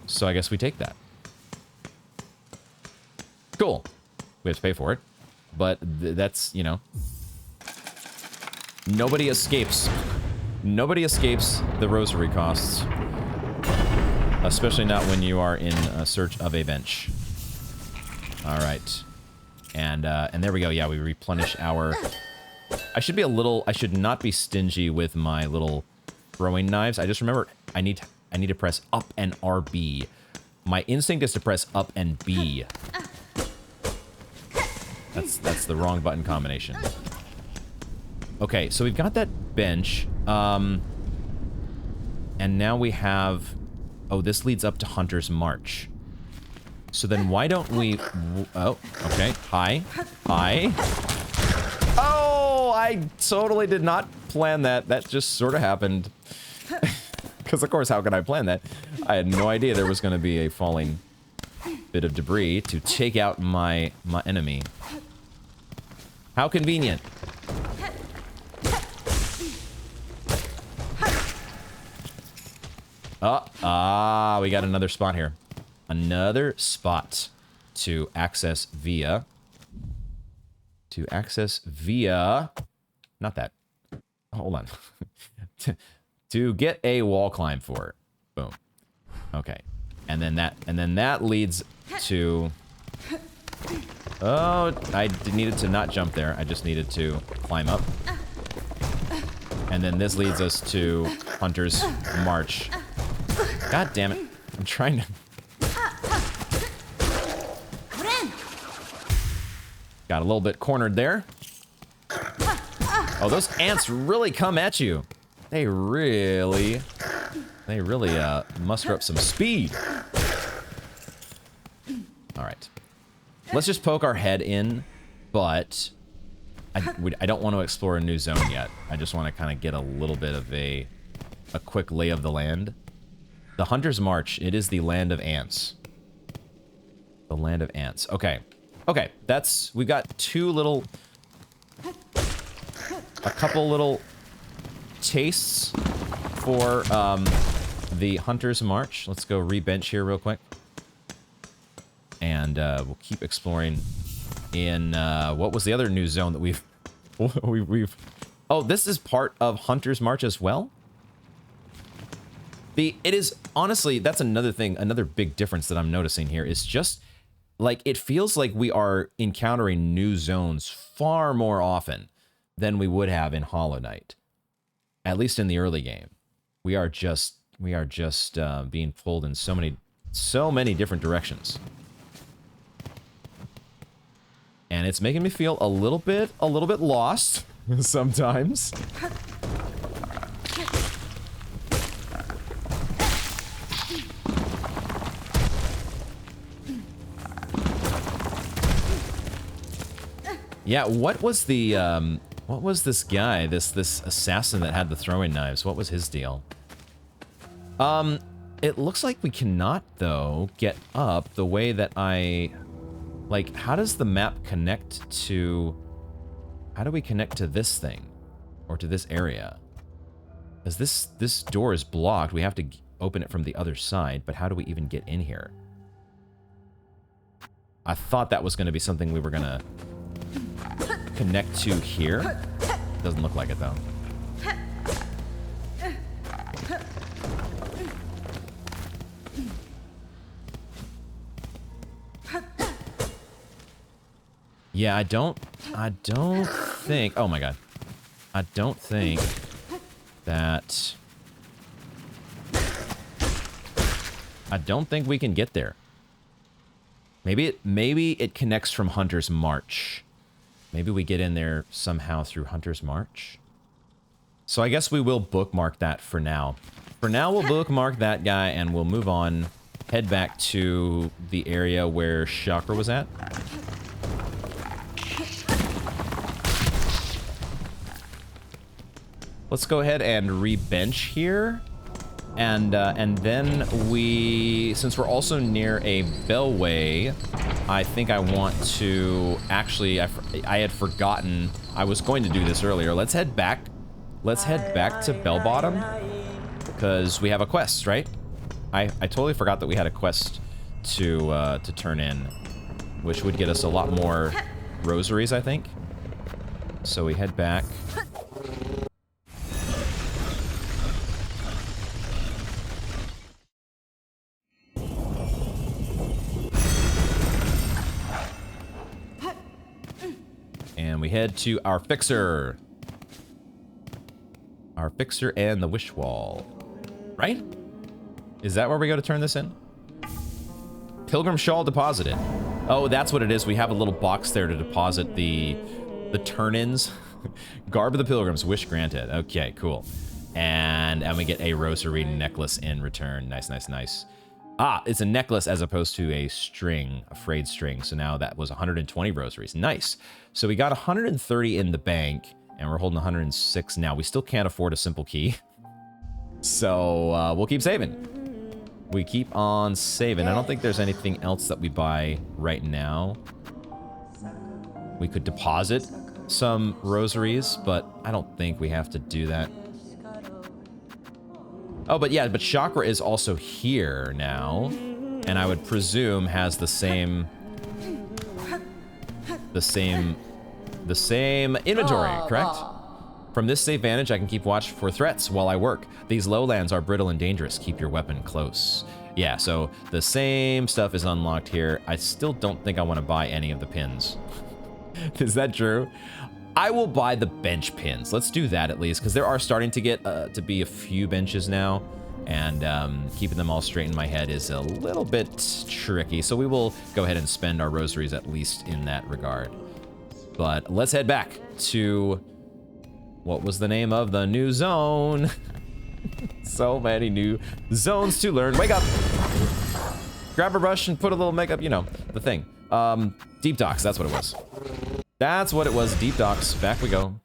So I guess we take that. Cool. We have to pay for it. But that's, you know, nobody escapes. Nobody escapes the rosary costs. Especially not when you are in search of a bench. All right. And there we go. Yeah, we replenish our... I should not be stingy with my little throwing knives. I just remember I need to press up and RB. My instinct is to press up and B. That's the wrong button combination. Okay, so we've got that bench. And now we have... Oh, this leads up to Hunter's March. So then why don't we... Oh, okay. Hi. Hi. Oh, I totally did not plan that. That just sort of happened. Because, of course, how could I plan that? I had no idea there was going to be a falling bit of debris to take out my enemy. How convenient. We got another spot here. Another spot to access via... Not that. Hold on. To get a wall climb for. Boom. Okay. And then that leads to... Oh, I needed to not jump there. I just needed to climb up. And then this leads us to Hunter's March. God damn it. I'm trying to... Got a little bit cornered there. Oh, those ants really come at you. They really muster up some speed. All right. Let's just poke our head in, but I don't want to explore a new zone yet. I just want to kind of get a little bit of a quick lay of the land. The Hunter's March, it is the land of ants. The land of ants. Okay. Okay, we've got a couple little tastes for the Hunter's March. Let's go re-bench here real quick. And we'll keep exploring in, what was the other new zone that we've... Oh, this is part of Hunter's March as well? It is, honestly, that's another thing, another big difference that I'm noticing here is just, like, it feels like we are encountering new zones far more often than we would have in Hollow Knight. At least in the early game. We are just being pulled in so many different directions. And it's making me feel a little bit lost sometimes. Yeah, what was this guy, this assassin that had the throwing knives? What was his deal? It looks like we cannot, though, get up the way that like, how does the map connect to... How do we connect to this thing? Or to this area? Because this door is blocked. We have to open it from the other side, but how do we even get in here? I thought that was going to be something we were going to connect to here. Doesn't look like it, though. Yeah, I don't think... Oh my god. I don't think that... I don't think we can get there. Maybe it connects from Hunter's March. Maybe we get in there somehow through Hunter's March. So I guess we will bookmark that for now. For now, we'll bookmark that guy and we'll move on. Head back to the area where Chakra was at. Let's go ahead and re-bench here. And then since we're also near a bellway, I think I want to, actually, I had forgotten, I was going to do this earlier. Let's head back to Bell Bottom, because we have a quest, right? I totally forgot that we had a quest to turn in, which would get us a lot more rosaries, I think. So we head back. And we head to our fixer. Our fixer and the wish wall. Right? Is that where we go to turn this in? Pilgrim shawl deposited. Oh, that's what it is. We have a little box there to deposit the turn-ins. Garb of the pilgrims, wish granted. Okay, cool. And we get a rosary necklace in return. Nice, nice, nice. Ah, it's a necklace as opposed to a string, a frayed string. So now that was 120 rosaries. Nice. So we got 130 in the bank, and we're holding 106 now. We still can't afford a simple key. So we'll keep saving. We keep on saving. I don't think there's anything else that we buy right now. We could deposit some rosaries, but I don't think we have to do that. Oh, but yeah, but Chakra is also here now, and I would presume has the same inventory, correct? From this safe vantage, I can keep watch for threats while I work. These lowlands are brittle and dangerous. Keep your weapon close. Yeah, so the same stuff is unlocked here. I still don't think I want to buy any of the pins. Is that true? I will buy the bench pins. Let's do that at least, because there are starting to get to be a few benches now, and keeping them all straight in my head is a little bit tricky. So we will go ahead and spend our rosaries at least in that regard. But let's head back to what was the name of the new zone? So many new zones to learn. Wake up! Grab a brush and put a little makeup, you know, the thing. Deep docks, that's what it was. That's what it was, deep docks. Back we go.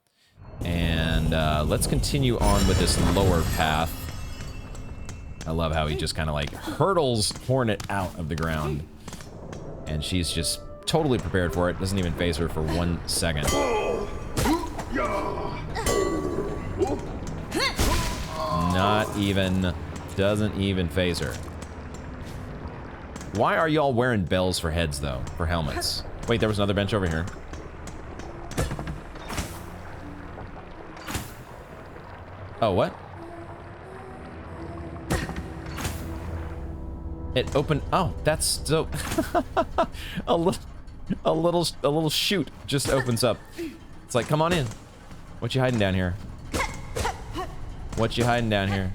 And let's continue on with this lower path. I love how he just kind of like hurdles Hornet out of the ground. And she's just totally prepared for it. Doesn't even phase her for 1 second. Not even, doesn't even phase her. Why are y'all wearing bells for heads though, for helmets? Wait, there was another bench over here. Oh, what? It opened, oh, that's so, a little chute just opens up. It's like, come on in. What you hiding down here? What you hiding down here?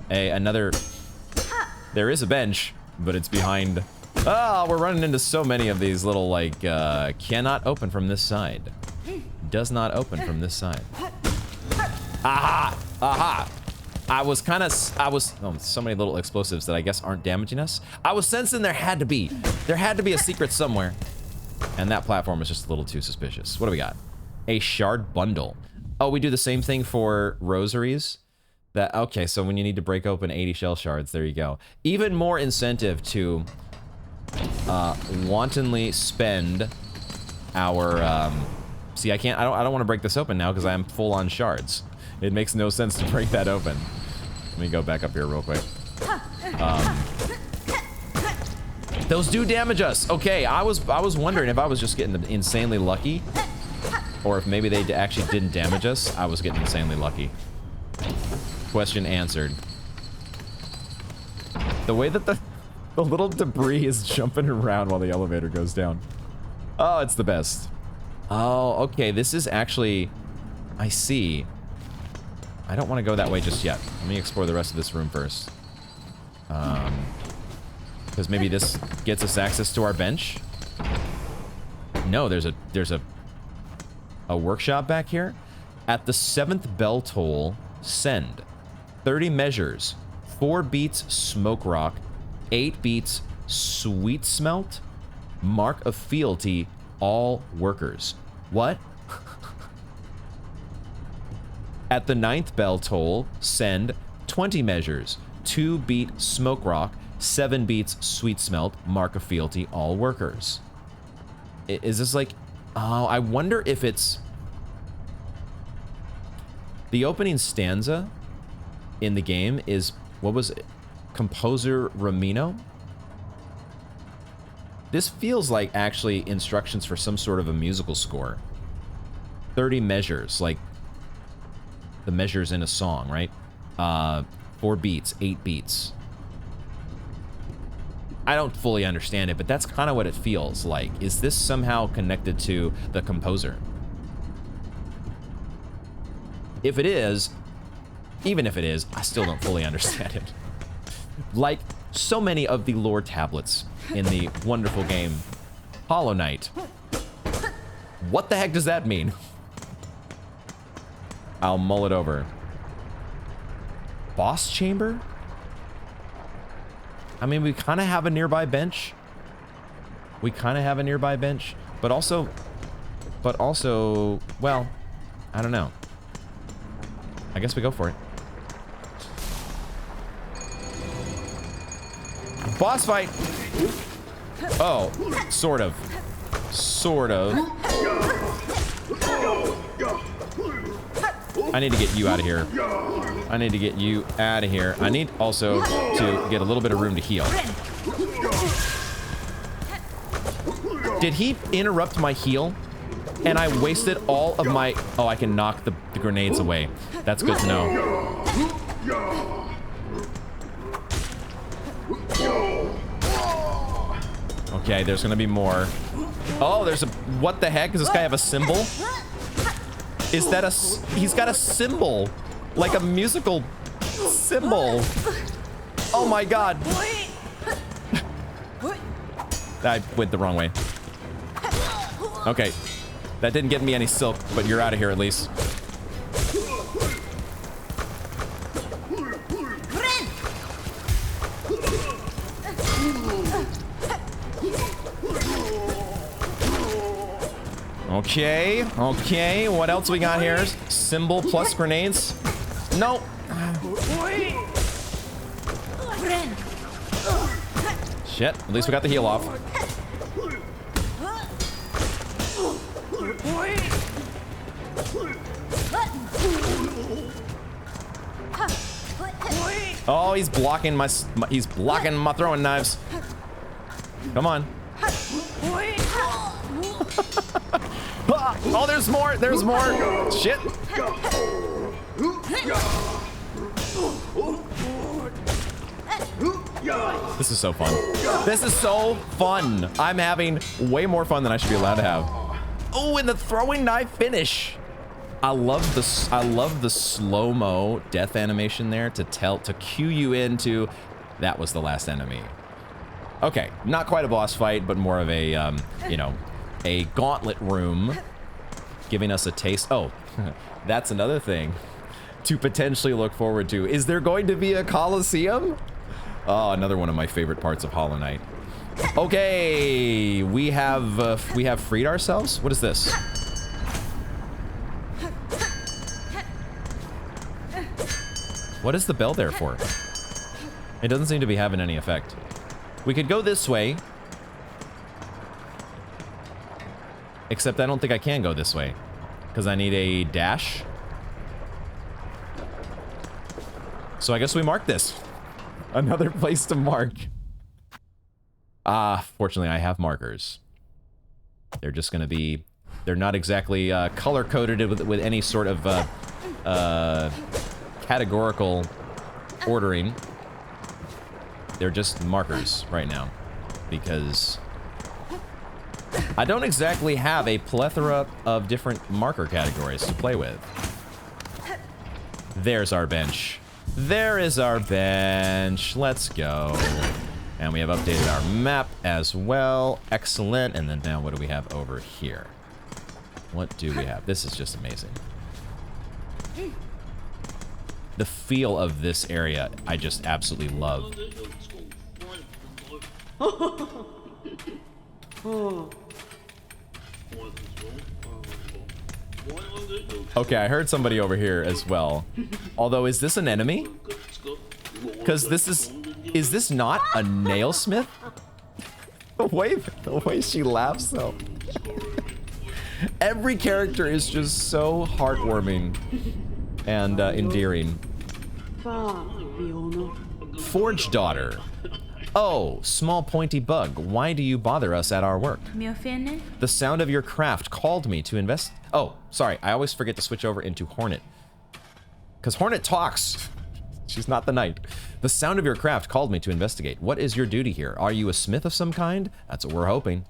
Hey, another, there is a bench, but it's behind. Oh, we're running into so many of these little, like, cannot open from this side. Does not open from this side. Aha! Aha! oh, so many little explosives that I guess aren't damaging us. I was sensing there had to be a secret somewhere. And that platform is just a little too suspicious. What do we got? A shard bundle. Oh, we do the same thing for rosaries. Okay, so when you need to break open 80 shell shards, there you go. Even more incentive to wantonly spend our see, I don't want to break this open now because I am full on shards. It makes no sense to break that open. Let me go back up here real quick. Those do damage us. Okay, I was wondering if I was just getting insanely lucky, or if maybe they actually didn't damage us. I was getting insanely lucky. Question answered. The way that the little debris is jumping around while the elevator goes down. Oh, it's the best. Oh, okay, this is actually, I see. I don't want to go that way just yet. Let me explore the rest of this room first. Because maybe this gets us access to our bench. No, there's a workshop back here. At the 7th bell toll, send 30 measures, 4 beats smoke rock, 8 beats sweet smelt, mark of fealty, all workers. What? At the 9th bell toll, send 20 measures, 2 beat smoke rock, 7 beats sweet smelt, mark of fealty, all workers. Is this like, oh, I wonder if it's the opening stanza in the game is, what was it? Composer Ramino? This feels like actually instructions for some sort of a musical score. 30 measures, like the measures in a song, right? 4 beats, 8 beats. I don't fully understand it, but that's kind of what it feels like. Is this somehow connected to the composer? If it is, even if it is, I still don't fully understand it. Like so many of the lore tablets in the wonderful game Hollow Knight. What the heck does that mean? I'll mull it over. Boss chamber? I mean, we kind of have a nearby bench. We kind of have a nearby bench, but also, well, I don't know. I guess we go for it. Boss fight! Oh, sort of. Sort of. I need to get you out of here. I need to get you out of here. I need also to get a little bit of room to heal. Did he interrupt my heal? And I wasted all of my... Oh, I can knock the grenades away. That's good to know. Okay, there's gonna be more. Oh, there's a... What the heck? Does this guy have a symbol? Is that a... He's got a symbol. Like a musical symbol. Oh my god. I went the wrong way. Okay. That didn't get me any silk, but you're out of here at least. Okay, okay, what else we got here? Symbol plus grenades? No. Shit, at least we got the heal off. Oh, he's blocking my throwing knives. Come on. Oh, there's more. There's more. Shit. This is so fun. This is so fun. I'm having way more fun than I should be allowed to have. Oh, and the throwing knife finish. I love the slow-mo death animation there to cue you into that was the last enemy. Okay, not quite a boss fight, but more of a you know, a gauntlet room, giving us a taste. Oh, that's another thing to potentially look forward to. Is there going to be a Coliseum? Oh, another one of my favorite parts of Hollow Knight. Okay, we have freed ourselves. What is this? What is the bell there for? It doesn't seem to be having any effect. We could go this way. Except I don't think I can go this way. Because I need a dash. So I guess we mark this. Another place to mark. Fortunately I have markers. They're just gonna be... They're not exactly color-coded with any sort of categorical ordering. They're just markers right now. Because... I don't exactly have a plethora of different marker categories to play with. There's our bench. There is our bench. Let's go. And we have updated our map as well. Excellent. And then now what do we have over here? What do we have? This is just amazing. The feel of this area, I just absolutely love. Okay, I heard somebody over here as well. Although, is this an enemy? Because this is this not a nailsmith? The way she laughs though. Every character is just so heartwarming and endearing. Forge daughter. Oh, small pointy bug. Why do you bother us at our work? The sound of your craft called me to invest. Oh, sorry. I always forget to switch over into Hornet. Because Hornet talks. She's not the knight. The sound of your craft called me to investigate. What is your duty here? Are you a smith of some kind? That's what we're hoping.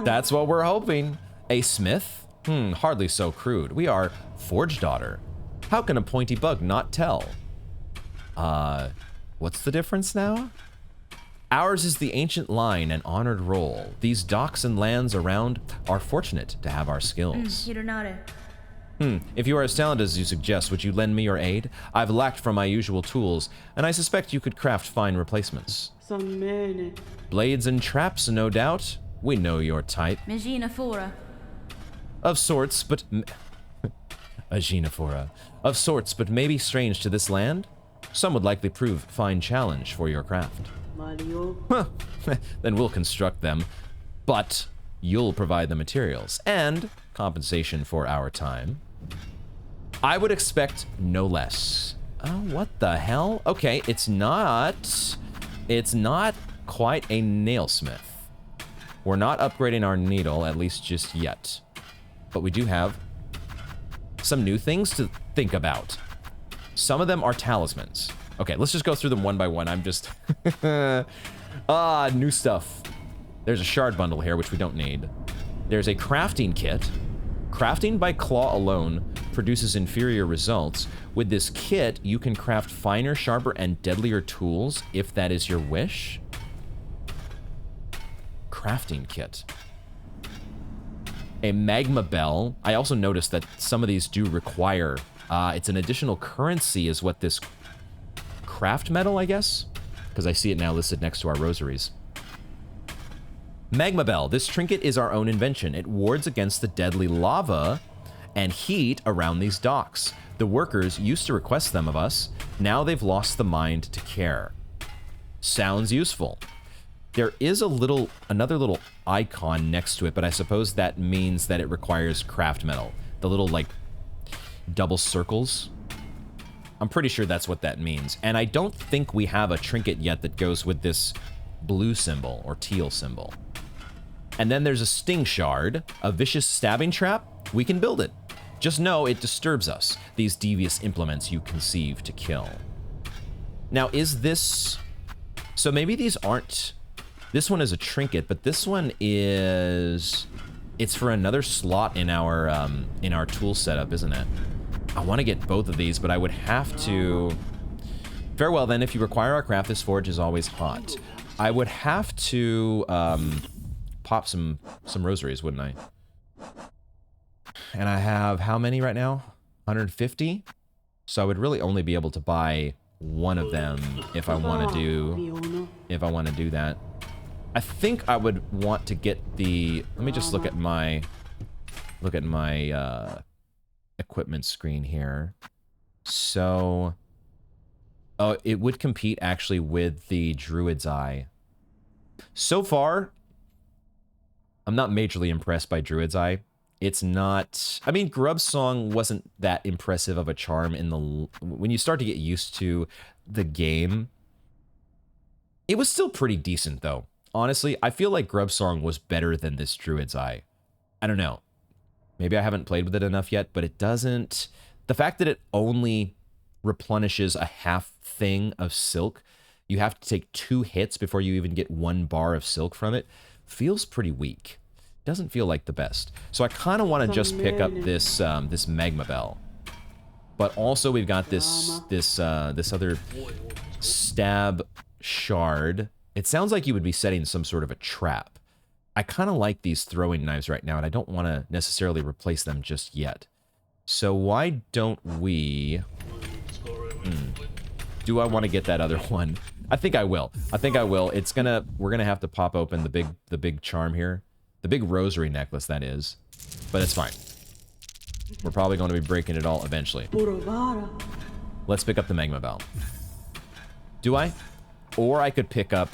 That's what we're hoping. A smith? Hardly so crude. We are Forge daughter. How can a pointy bug not tell? What's the difference now? Ours is the ancient line and honored role. These docks and lands around are fortunate to have our skills. If you are as talented as you suggest, would you lend me your aid? I've lacked from my usual tools, and I suspect you could craft fine replacements. Blades and traps, no doubt. We know your type. Of sorts, but... A genophora. Of sorts, but maybe strange to this land? Some would likely prove fine challenge for your craft. Then we'll construct them, but you'll provide the materials and compensation for our time. I would expect no less. Oh, what the hell? Okay, it's not quite a nailsmith. We're not upgrading our needle, at least just yet. But we do have some new things to think about. Some of them are talismans. Okay, let's just go through them one by one. I'm just... new stuff. There's a shard bundle here, which we don't need. There's a crafting kit. Crafting by claw alone produces inferior results. With this kit, you can craft finer, sharper, and deadlier tools if that is your wish. Crafting kit. A magma bell. I also noticed that some of these do require, it's an additional currency is what this craft metal, I guess? Because I see it now listed next to our rosaries. Magma bell. This trinket is our own invention. It wards against the deadly lava and heat around these docks. The workers used to request them of us. Now they've lost the mind to care. Sounds useful. There is another little icon next to it, but I suppose that means that it requires craft metal. The little, like, double circles. I'm pretty sure that's what that means. And I don't think we have a trinket yet that goes with this blue symbol or teal symbol. And then there's a sting shard, a vicious stabbing trap. We can build it. Just know it disturbs us, these devious implements you conceive to kill. Now, is this... So maybe these aren't... This one is a trinket, but this one is... It's for another slot in our tool setup, isn't it? I want to get both of these, but I would have to... Farewell, then. If you require our craft, this forge is always hot. I would have to pop some rosaries, wouldn't I? And I have how many right now? 150? So I would really only be able to buy one of them if I want to do that. I think I would want to get the... Let me just look at my equipment screen here. So... Oh, it would compete actually with the Druid's Eye. So far, I'm not majorly impressed by Druid's Eye. It's not... I mean, Grub Song wasn't that impressive of a charm in the... When you start to get used to the game, it was still pretty decent, though. Honestly, I feel like Grub Song was better than this Druid's Eye. I don't know. Maybe I haven't played with it enough yet, but it doesn't... The fact that it only replenishes a half thing of silk, you have to take 2 hits before you even get 1 bar of silk from it, feels pretty weak. Doesn't feel like the best. So I kind of want to just pick up this this magma bell. But also we've got this other stab shard. It sounds like you would be setting some sort of a trap. I kind of like these throwing knives right now, and I don't want to necessarily replace them just yet. So why don't we... Do I want to get that other one? I think I will. It's gonna... We're gonna have to pop open the big charm here. The big rosary necklace, that is. But it's fine. We're probably going to be breaking it all eventually. Let's pick up the magma bell. Do I? Or I could pick up...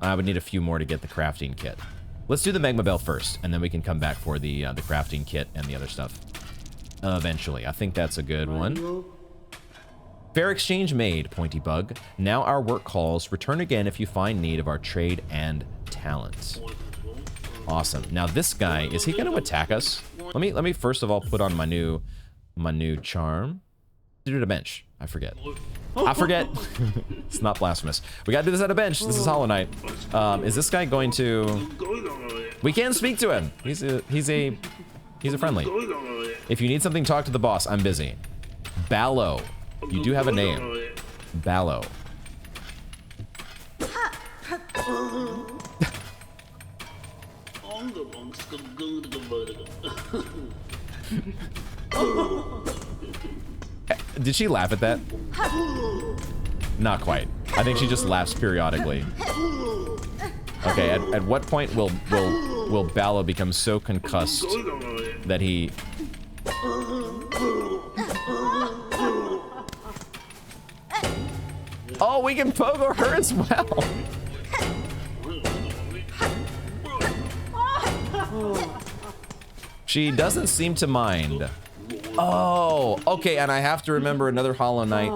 I would need a few more to get the crafting kit. Let's do the magma bell first, and then we can come back for the crafting kit and the other stuff. Eventually. I think that's a good one. Fair exchange made, Pointy Bug. Now our work calls. Return again if you find need of our trade and talents. Awesome. Now this guy, is he going to attack us? Let me first of all put on my new charm. Do it at a bench. I forget. It's not blasphemous. We gotta do this at a bench. This is Hollow Knight. Is this guy going to... We can speak to him. He's a friendly. If you need something, talk to the boss. I'm busy. Ballo. You do have a name. Ballo. Did she laugh at that? Not quite. I think she just laughs periodically. Okay, at what point will Ballo become so concussed that he... Oh, we can pogo her as well. She doesn't seem to mind. Oh, okay, and I have to remember another Hollow Knight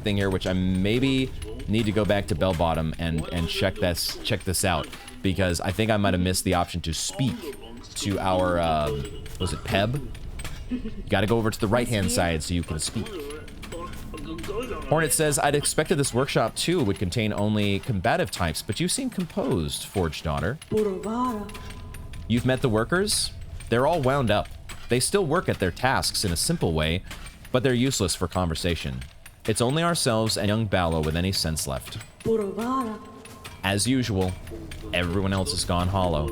thing here, which I maybe need to go back to Bell Bottom and check this out, because I think I might have missed the option to speak to our was it Peb? You got to go over to the right-hand side so you can speak. Hornet says, I'd expected this workshop too would contain only combative types, but you seem composed, Forge Daughter. You've met the workers? They're all wound up. They still work at their tasks in a simple way, but they're useless for conversation. It's only ourselves and young Ballo with any sense left. As usual, everyone else has gone hollow.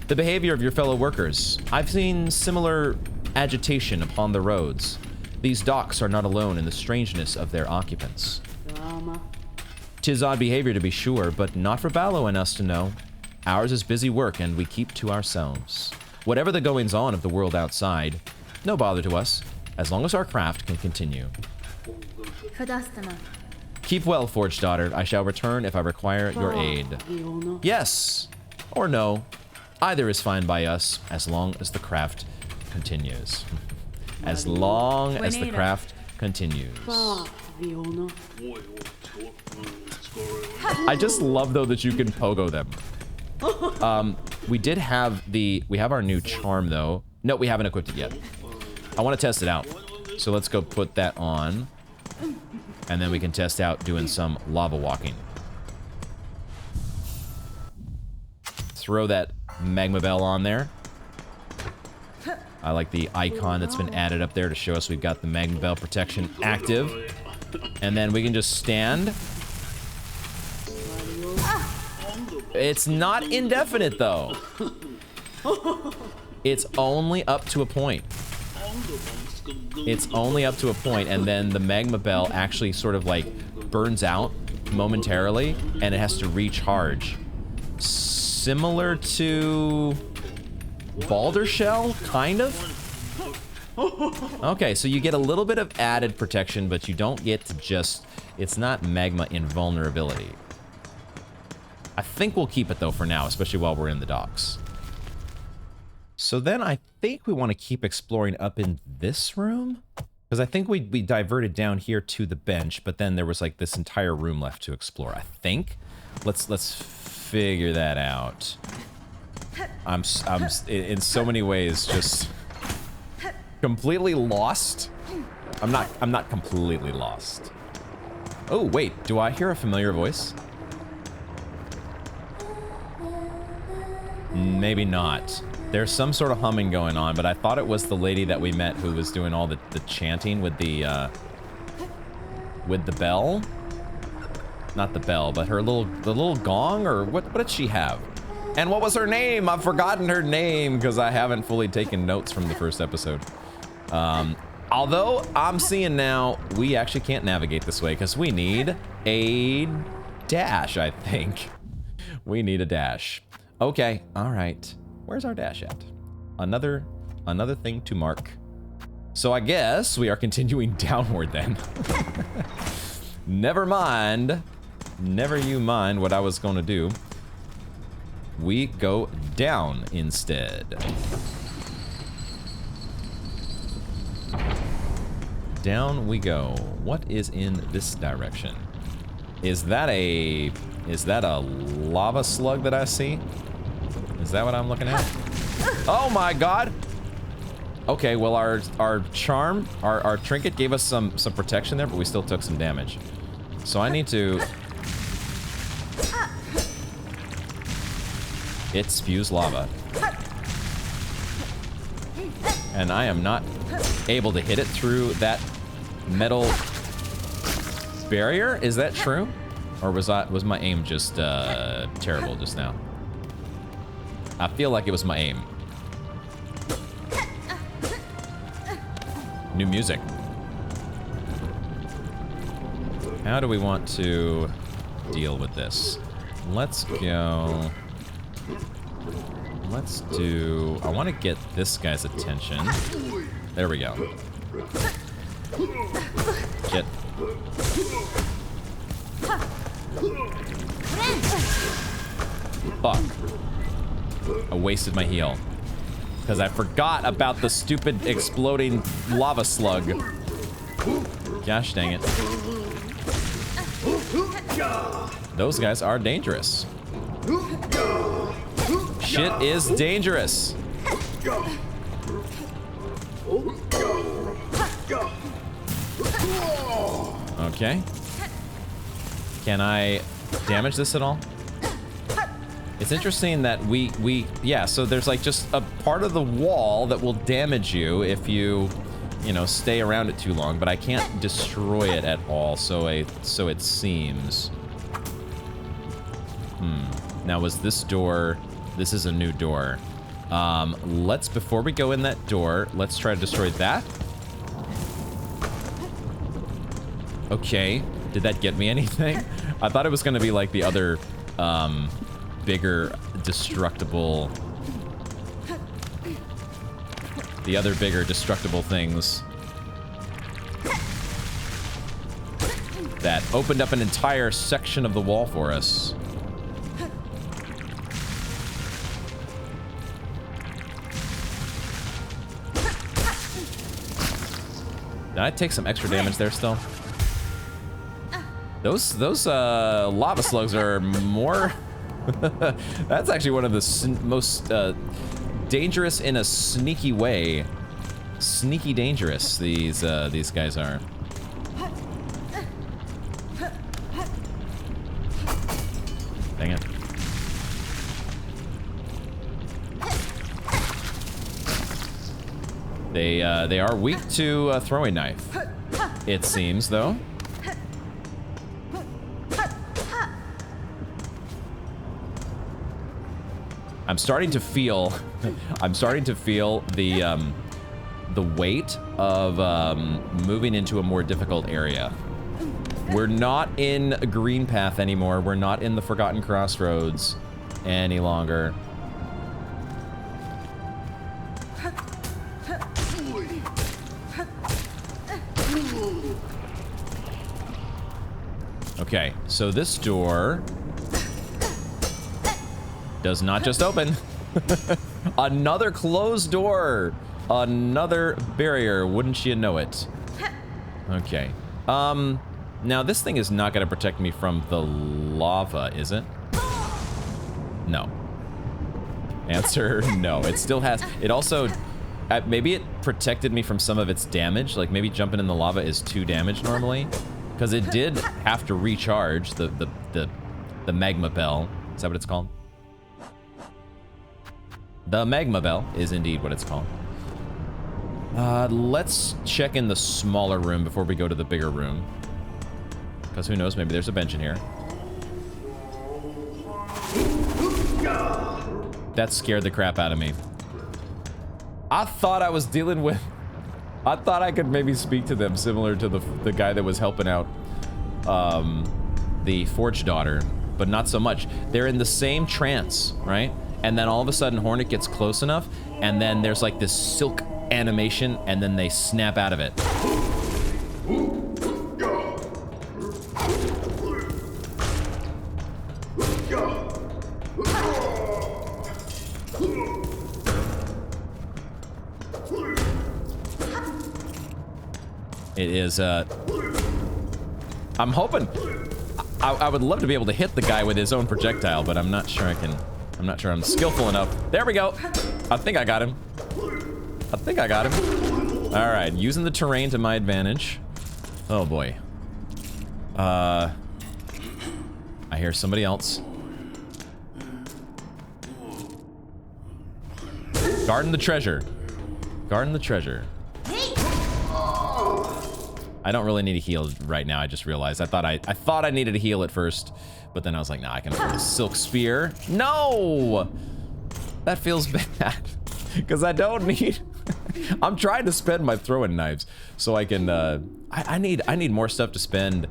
The behavior of your fellow workers. I've seen similar agitation upon the roads. These docks are not alone in the strangeness of their occupants. 'Tis odd behavior to be sure, but not for Ballo and us to know. Ours is busy work and we keep to ourselves. Whatever the goings on of the world outside, no bother to us, as long as our craft can continue. Keep well, Forge Daughter. I shall return if I require your aid. Yes, or no. Either is fine by us, as long as the craft continues. As long as the craft continues. I just love, though, that you can pogo them. We have our new charm, though. No, we haven't equipped it yet. I want to test it out. So let's go put that on. And then we can test out doing some lava walking. Throw that magma bell on there. I like the icon that's been added up there to show us we've got the magma bell protection active. And then we can just stand. It's not indefinite, though. It's only up to a point. It's only up to a point, and then the magma bell actually sort of like burns out momentarily, and it has to recharge. Similar to Baldur Shell, kind of? Okay, so you get a little bit of added protection, but you don't get to just... It's not magma invulnerability. I think we'll keep it, though, for now, especially while we're in the docks. So then I think we want to keep exploring up in this room, because I think we diverted down here to the bench, but then there was like this entire room left to explore. I think. Let's figure that out. I'm in so many ways just completely lost. I'm not completely lost. Oh wait, do I hear a familiar voice? Maybe not. There's some sort of humming going on, but I thought it was the lady that we met who was doing all the chanting with the bell. Not the bell, but the little gong, or what did she have? And what was her name? I've forgotten her name because I haven't fully taken notes from the first episode. Although I'm seeing now we actually can't navigate this way because we need a dash, I think. We need a dash. Okay, all right. Where's our dash at? Another thing to mark. So I guess we are continuing downward then. Never mind. Never you mind what I was going to do. We go down instead. Down we go. What is in this direction? Is that a lava slug that I see? Is that what I'm looking at? Oh my god! Okay, well our charm, our trinket gave us some protection there, but we still took some damage. So I need to... It spews lava. And I am not able to hit it through that metal barrier? Is that true? Or was my aim just terrible just now? I feel like it was my aim. New music. How do we want to deal with this? Let's go. Let's do... I want to get this guy's attention. There we go. Shit. Fuck. I wasted my heal. Because I forgot about the stupid exploding lava slug. Gosh dang it. Those guys are dangerous. Shit is dangerous. Okay. Can I damage this at all? It's interesting that yeah, so there's like just a part of the wall that will damage you if you know, stay around it too long, but I can't destroy it at all, so it seems. Now was this door, this is a new door. Before we go in that door, let's try to destroy that. Okay, did that get me anything? I thought it was gonna be like the other, bigger destructible things that opened up an entire section of the wall for us. Did I take some extra damage there still? Those lava slugs are more that's actually one of the most dangerous in a sneaky way. Sneaky dangerous, these guys are. Dang it. They are weak to a throwing knife, it seems, though. I'm starting to feel the weight of moving into a more difficult area. We're not in a green path anymore. We're not in the Forgotten Crossroads any longer. Okay, so this door does not just open. Another closed door. Another barrier, wouldn't you know it? Okay. Now this thing is not gonna protect me from the lava, is it? No. Answer, no. It still has, it also, maybe it protected me from some of its damage. Like maybe jumping in the lava is 2 damage normally. Because it did have to recharge the magma bell. Is that what it's called? The magma bell is indeed what it's called. Let's check in the smaller room before we go to the bigger room. Because who knows, maybe there's a bench in here. That scared the crap out of me. I thought I was dealing with... I thought I could maybe speak to them similar to the guy that was helping out the Forge Daughter, but not so much. They're in the same trance, right? And then all of a sudden Hornet gets close enough, and then there's like this silk animation, and then they snap out of it. It is, I'm hoping, I would love to be able to hit the guy with his own projectile, but I'm not sure I can, I'm not sure I'm skillful enough. There we go. I think I got him. I think I got him. All right, using the terrain to my advantage. Oh boy. I hear somebody else. Guarding the treasure. Guarding the treasure. I don't really need a heal right now. I just realized. I thought I needed a heal at first, but then I was like, nah, I can afford a silk spear. No! That feels bad. Because I don't need... I'm trying to spend my throwing knives so I can... I need more stuff to spend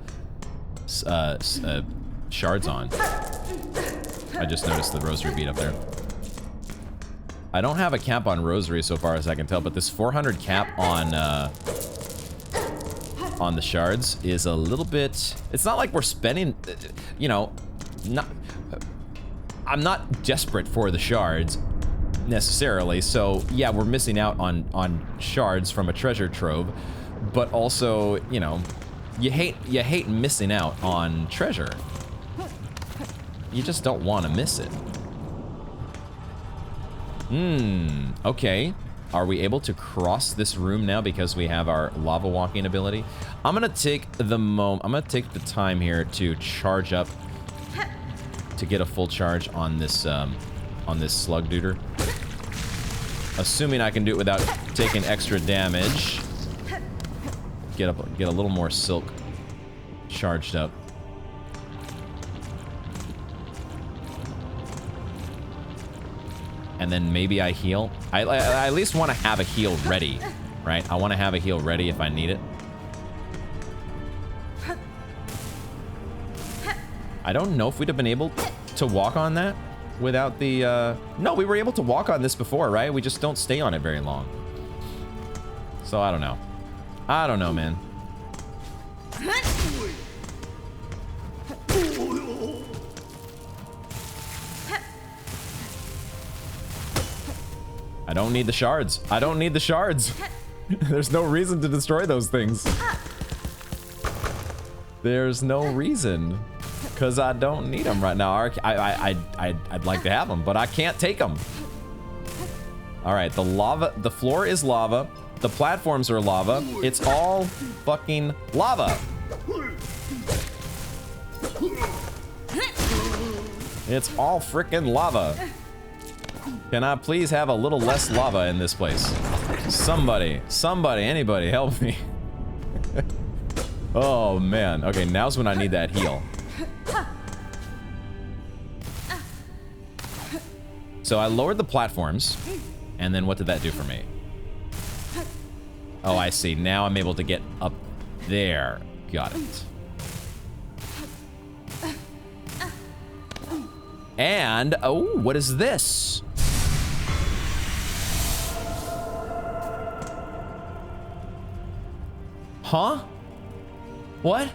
shards on. I just noticed the rosary bead up there. I don't have a cap on rosary so far as I can tell, but this 400 cap on the shards is a little bit... It's not like we're spending, you know, I'm not desperate for the shards necessarily, so yeah, we're missing out on shards from a treasure trove, but also, you know, you hate missing out on treasure. You just don't want to miss it. Okay. Are we able to cross this room now because we have our lava walking ability? I'm gonna take the time here to charge up to get a full charge on this slug duder. Assuming I can do it without taking extra damage. Get a little more silk charged up. And then maybe I heal. I at least want to have a heal ready, right? I want to have a heal ready if I need it. I don't know if we'd have been able to walk on that without the... No, we were able to walk on this before, right? We just don't stay on it very long. So I don't know. I don't know, man. I don't need the shards. I don't need the shards. There's no reason to destroy those things. There's no reason. Because I don't need them right now. I'd like to have them, but I can't take them. All right, the floor is lava. The platforms are lava. It's all fucking lava. It's all freaking lava. Can I please have a little less lava in this place? Somebody, anybody, help me. Oh, man. Okay, now's when I need that heal. So I lowered the platforms, and then what did that do for me? Oh, I see. Now I'm able to get up there. Got it. And, oh, what is this? Huh? What?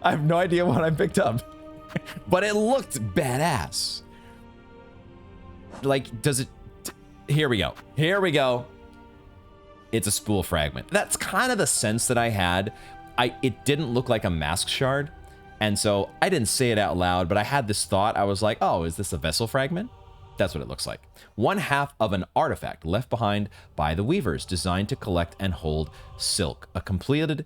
I have no idea what I picked up. But it looked badass. Like, does it... Here we go. Here we go. It's a spool fragment. That's kind of the sense that I had. It didn't look like a mask shard. And so I didn't say it out loud, but I had this thought. I was like, oh, is this a vessel fragment? That's what it looks like. One half of an artifact left behind by the weavers, designed to collect and hold silk. A completed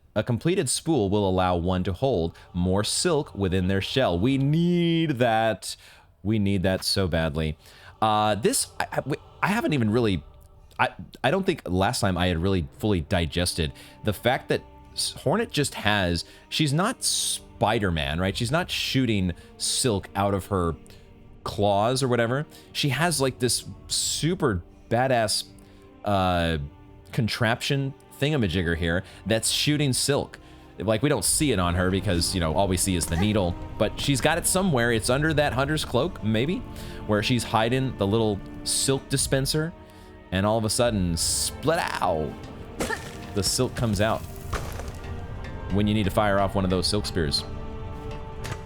spool will allow one to hold more silk within their shell. We need that. We need that so badly. I haven't even really... I don't think last time I had really fully digested the fact that Hornet just has... She's not Spider-Man, right? She's not shooting silk out of her claws or whatever. She has like this super badass contraption thingamajigger here that's shooting silk. Like, we don't see it on her because, you know, all we see is the needle, but she's got it somewhere. It's under that hunter's cloak, maybe, where she's hiding the little silk dispenser, and all of a sudden, split out, the silk comes out when you need to fire off one of those silk spears.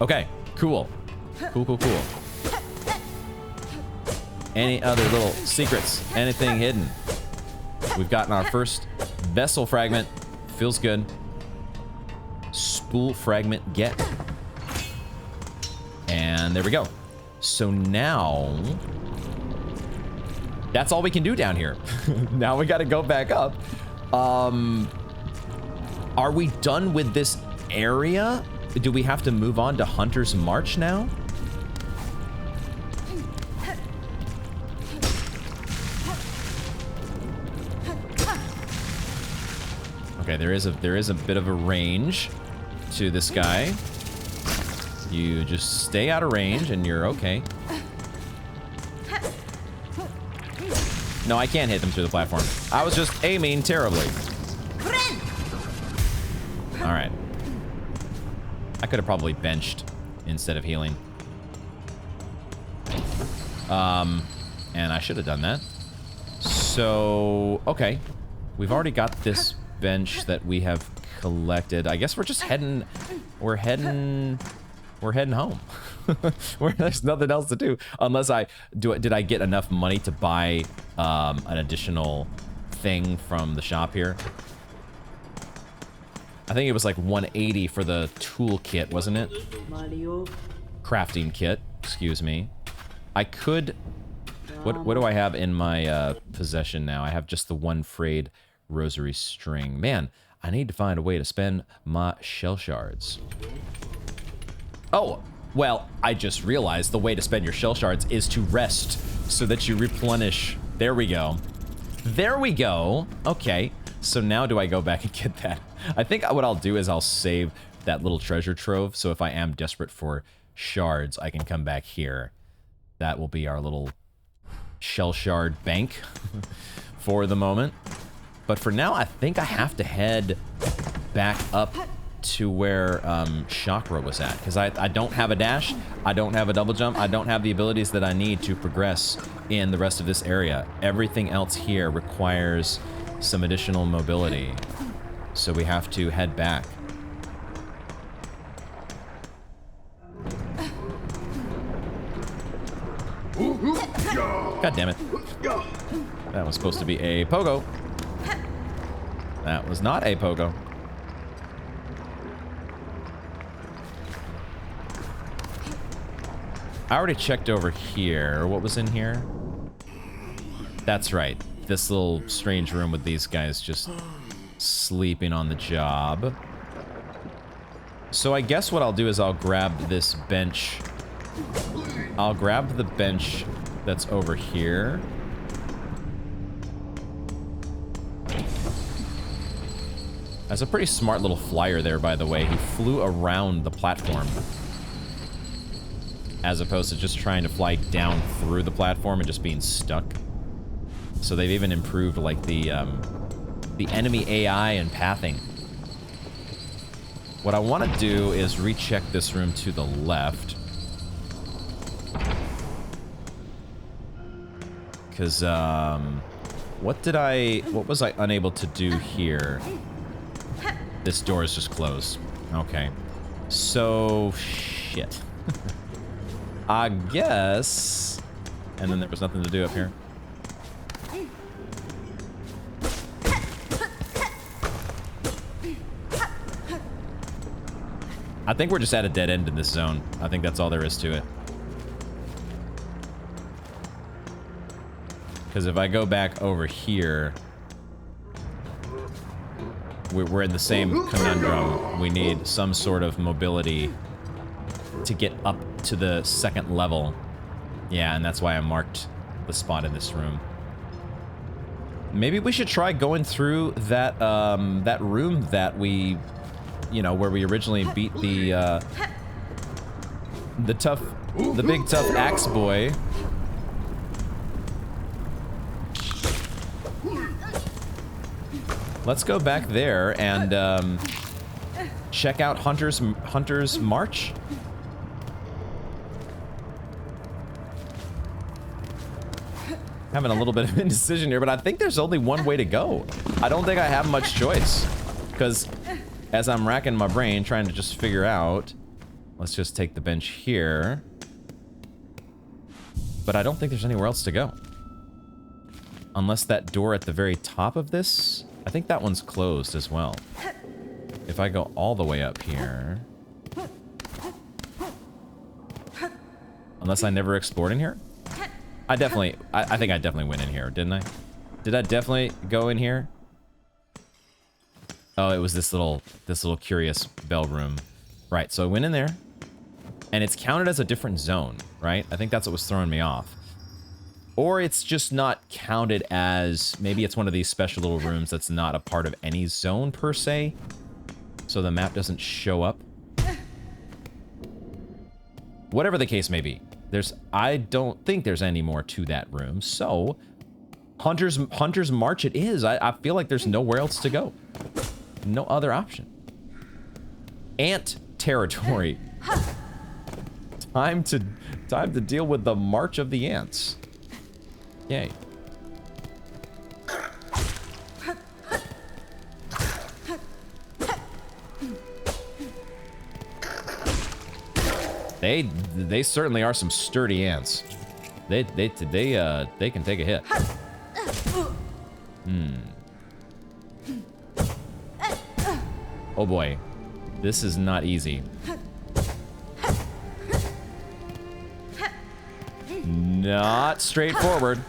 Okay, cool. Cool. Any other little secrets? Anything hidden? We've gotten our first vessel fragment. Feels good. Spool fragment get. And there we go. So now... That's all we can do down here. Now we gotta go back up. Are we done with this area? Do we have to move on to Hunter's March now? Okay, there is a bit of a range to this guy. You just stay out of range and you're okay. No, I can't hit them through the platform. I was just aiming terribly. All right. I could have probably benched instead of healing. And I should have done that. So, okay. We've already got this bench that we have collected. I guess we're just heading... We're heading home. There's nothing else to do. Unless did I get enough money to buy an additional thing from the shop here? I think it was like 180 for the tool kit, wasn't it? Crafting kit, excuse me. I could What do I have in my possession now? I have just the one frayed rosary string. Man, I need to find a way to spend my shell shards. Oh, well, I just realized the way to spend your shell shards is to rest so that you replenish. There we go. There we go. Okay, so now do I go back and get that? I think what I'll do is I'll save that little treasure trove, so if I am desperate for shards, I can come back here. That will be our little shell shard bank for the moment. But for now, I think I have to head back up to where Chakra was at, because I don't have a dash, I don't have a double jump, I don't have the abilities that I need to progress in the rest of this area. Everything else here requires some additional mobility, so we have to head back. God damn it. That was supposed to be a pogo. That was not a pogo. I already checked over here. What was in here? That's right. This little strange room with these guys just sleeping on the job. So I guess what I'll do is I'll grab this bench. I'll grab the bench that's over here. That's a pretty smart little flyer there, by the way. He flew around the platform, as opposed to just trying to fly down through the platform and just being stuck. So they've even improved, like, the enemy AI and pathing. What I want to do is recheck this room to the left. Because, what was I unable to do here? This door is just closed. Okay. So, shit. I guess... And then there was nothing to do up here. I think we're just at a dead end in this zone. I think that's all there is to it. Because if I go back over here, we're in the same conundrum. We need some sort of mobility to get up to the second level. Yeah, and that's why I marked the spot in this room. Maybe we should try going through that that room that we, you know, where we originally beat the big tough axe boy. Let's go back there and check out Hunter's March. Having a little bit of indecision here, but I think there's only one way to go. I don't think I have much choice, because as I'm racking my brain trying to just figure out, let's just take the bench here. But I don't think there's anywhere else to go. Unless that door at the very top of this, I think that one's closed as well. If I go all the way up here. Unless I never explored in here? I think I definitely went in here, didn't I? Did I definitely go in here? Oh, it was this little curious bell room. Right, so I went in there, and it's counted as a different zone, right? I think that's what was throwing me off. Or it's just not counted as, maybe it's one of these special little rooms that's not a part of any zone per se, so the map doesn't show up. Whatever the case may be, I don't think there's any more to that room, so Hunter's March it is. I feel like there's nowhere else to go. No other option. Ant territory. Time to deal with the March of the Ants. Yay. They certainly are some sturdy ants. They can take a hit. Oh boy. This is not easy. not straightforward.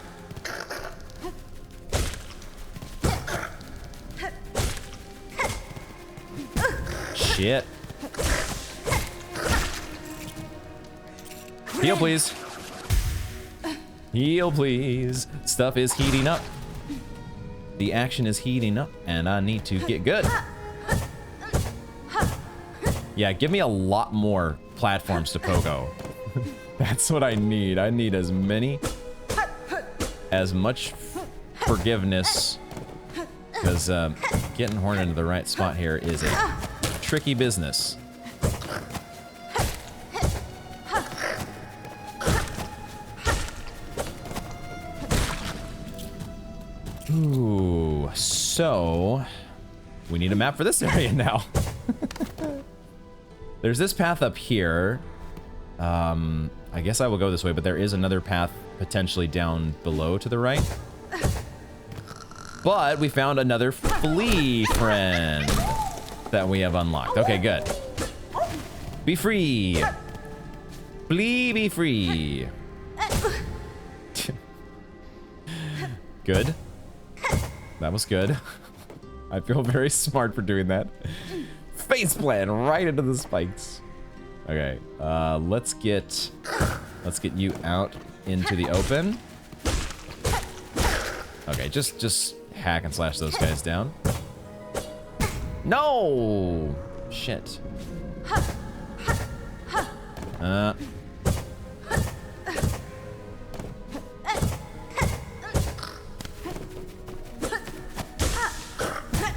Shit. Heal, please. Heal, please. Stuff is heating up. The action is heating up, and I need to get good. Yeah, give me a lot more platforms to pogo. That's what I need. I need as much forgiveness, because getting Horn into the right spot here is a tricky business. Ooh, so we need a map for this area now. There's this path up here. I guess I will go this way, but there is another path potentially down below to the right. But we found another flea friend that we have unlocked. Okay, good. Be free. Flea, be free. Good. That was good. I feel very smart for doing that. Faceplant right into the spikes. Okay, let's get you out into the open. Okay, just hack and slash those guys down. No! Shit.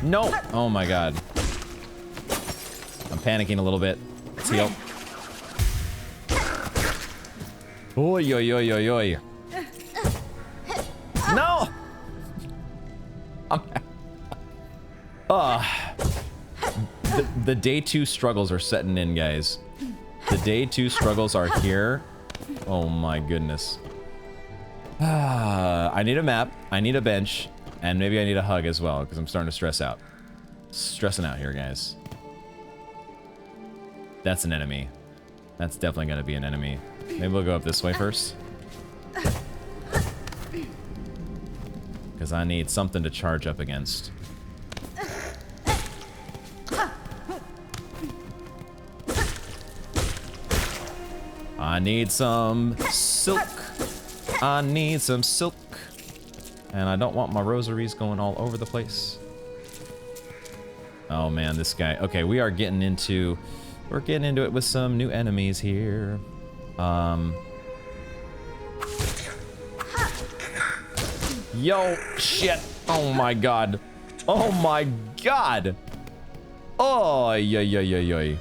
No! Oh my god. I'm panicking a little bit. Let's heal. Oi, oi, oi, oi, oi. No! The day 2 struggles are setting in, guys. The day 2 struggles are here. Oh my goodness. I need a map, I need a bench, and maybe I need a hug as well, because I'm starting to stress out. Stressing out here, guys. That's an enemy. That's definitely gonna be an enemy. Maybe we'll go up this way first. Because I need something to charge up against. I need some silk. I need some silk. And I don't want my rosaries going all over the place. Oh man, this guy. Okay, we're getting into it with some new enemies here. Yo, shit. Oh my god. Oh my god. Oh, yeah, yeah, yeah, yeah.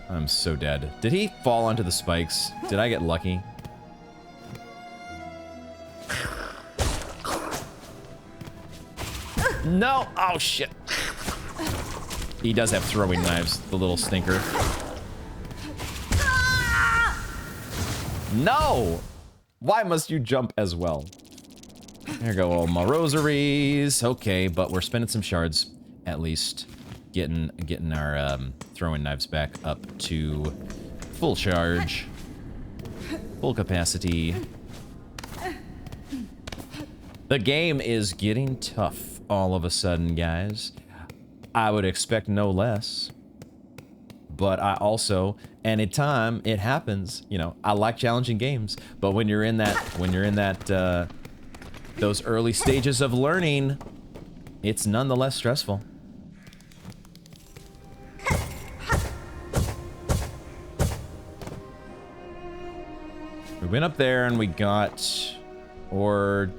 I'm so dead. Did he fall onto the spikes? Did I get lucky? No! Oh, shit. He does have throwing knives, the little stinker. No! Why must you jump as well? There go all my rosaries. Okay, but we're spending some shards, at least. Getting our throwing knives back up to full charge. Full capacity. The game is getting tough all of a sudden, guys. I would expect no less. But I also, anytime it happens, you know, I like challenging games. But when you're in that, those early stages of learning, it's nonetheless stressful. We went up there and we got, or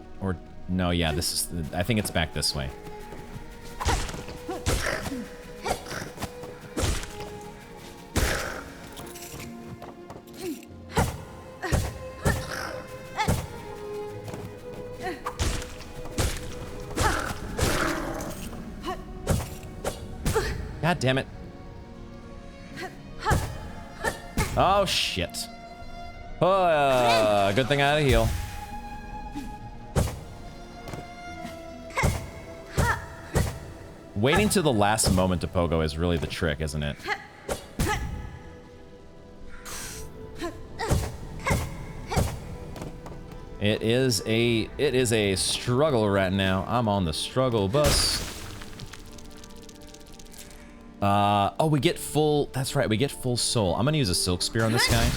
no, yeah, this is, I think it's back this way. God damn it. Oh, shit. Oh, good thing I had a heal. Waiting to the last moment to pogo is really the trick, isn't it? It is a struggle right now. I'm on the struggle bus. Oh, we get full, that's right, we get full soul. I'm gonna use a silk spear on this guy.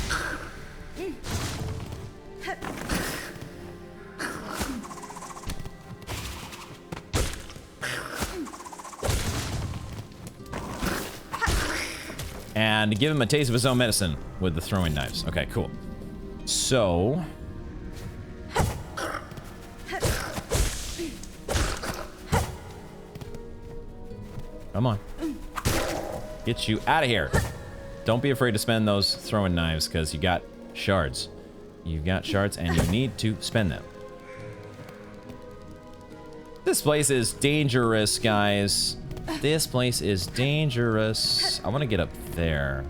And give him a taste of his own medicine with the throwing knives. Okay, cool. So... come on. Get you out of here. Don't be afraid to spend those throwing knives, because you got shards. You've got shards, and you need to spend them. This place is dangerous, guys. This place is dangerous. I want to get up there.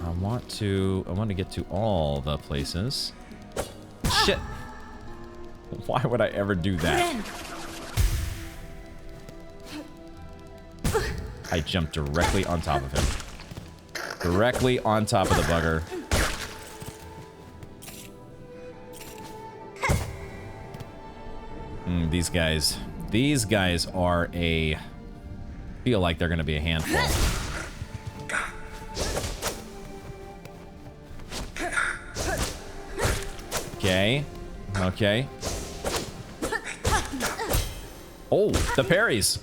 I want to get to all the places. Shit. Why would I ever do that? I jumped directly on top of him. Directly on top of the bugger. These guys are a... feel like they're gonna be a handful. Okay. Okay. Oh, the parries.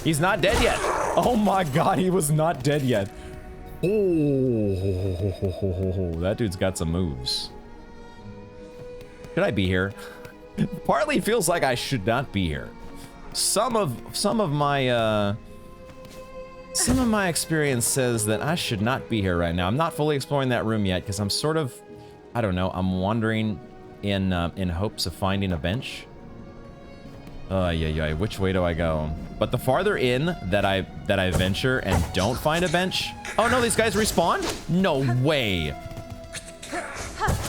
He's not dead yet. Oh my god, he was not dead yet. Oh, that dude's got some moves. Should I be here? Partly feels like I should not be here. Some of my experience says that I should not be here right now. I'm not fully exploring that room yet because I'm sort of, I don't know, I'm wandering in hopes of finding a bench. Yeah, which way do I go? But the farther in that I venture and don't find a bench... oh no, these guys respawn? No way.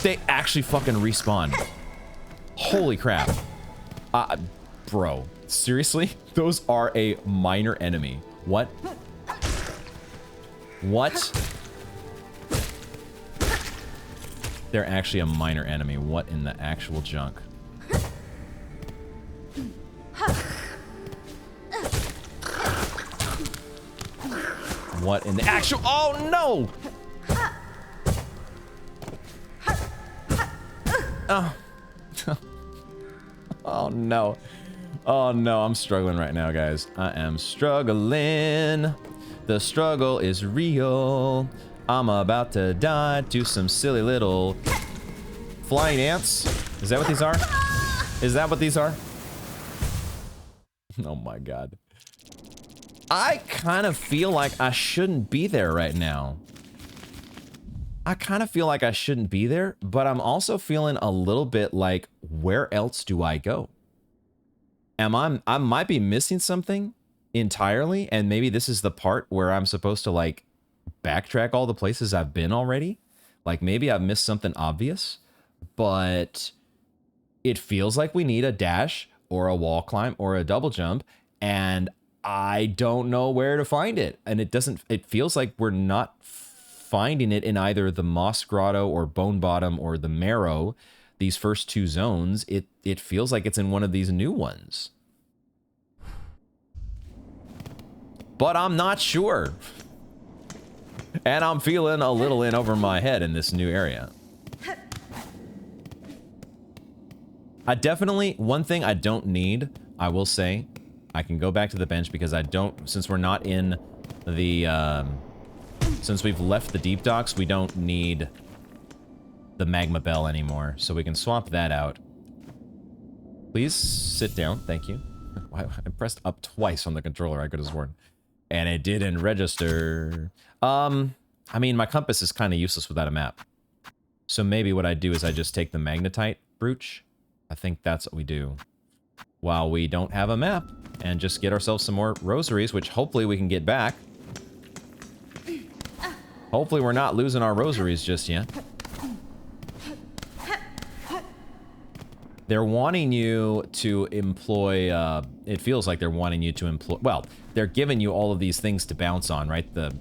They actually fucking respawn. Holy crap. Bro, seriously? Those are a minor enemy. What? What? They're actually a minor enemy. What in the actual junk? What in the actual... oh no! Oh. Oh no. Oh no, I'm struggling right now, guys. I am struggling. The struggle is real. I'm about to die to some silly little flying ants. Is that what these are? Is that what these are? Oh my god. I kind of feel like I shouldn't be there right now. I kind of feel like I shouldn't be there, but I'm also feeling a little bit like, where else do I go? I might be missing something entirely, and maybe this is the part where I'm supposed to like backtrack all the places I've been already. Like maybe I've missed something obvious, but it feels like we need a dash or a wall climb or a double jump, and I don't know where to find it. And it feels like we're not finding it in either the Moss Grotto or Bone Bottom or the Marrow, these first two zones. It feels like it's in one of these new ones. But I'm not sure. And I'm feeling a little in over my head in this new area. I definitely, one thing I don't need, I will say, I can go back to the bench because I don't, since we're not in the, since we've left the deep docks, we don't need the magma bell anymore. So we can swap that out. Please sit down. Thank you. I pressed up twice on the controller. I could have sworn. And it didn't register. I mean, my compass is kind of useless without a map. So maybe what I do is I just take the magnetite brooch. I think that's what we do. While we don't have a map. And just get ourselves some more rosaries, which hopefully we can get back. Hopefully we're not losing our rosaries just yet. they're wanting you to employ, it feels like they're wanting you to employ, well, they're giving you all of these things to bounce on, right? The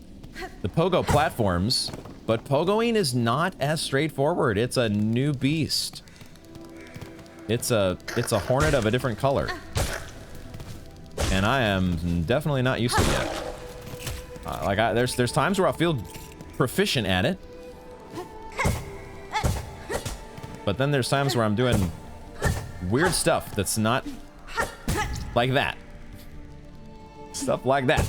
pogo platforms, but pogoing is not as straightforward. It's a new beast. It's a hornet of a different color. And I am definitely not used to it yet. There's times where I feel proficient at it. But then there's times where I'm doing weird stuff that's not like that. Stuff like that.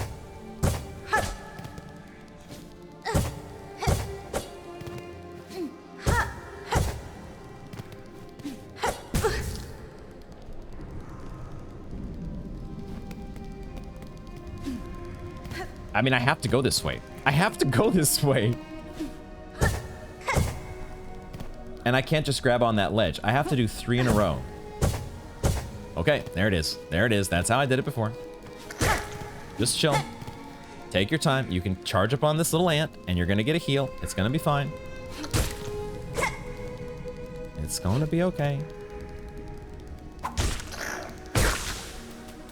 I mean, I have to go this way. I have to go this way. And I can't just grab on that ledge. I have to do 3 in a row. Okay, there it is. There it is. That's how I did it before. Just chill. Take your time. You can charge up on this little ant, and you're gonna get a heal. It's gonna be fine. It's gonna be okay.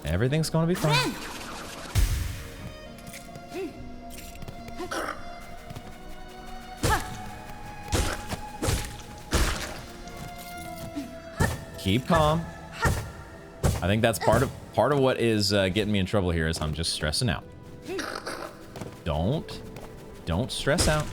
Everything's gonna be fine. Keep calm. I think that's part of what is getting me in trouble here is I'm just stressing out. Don't stress out.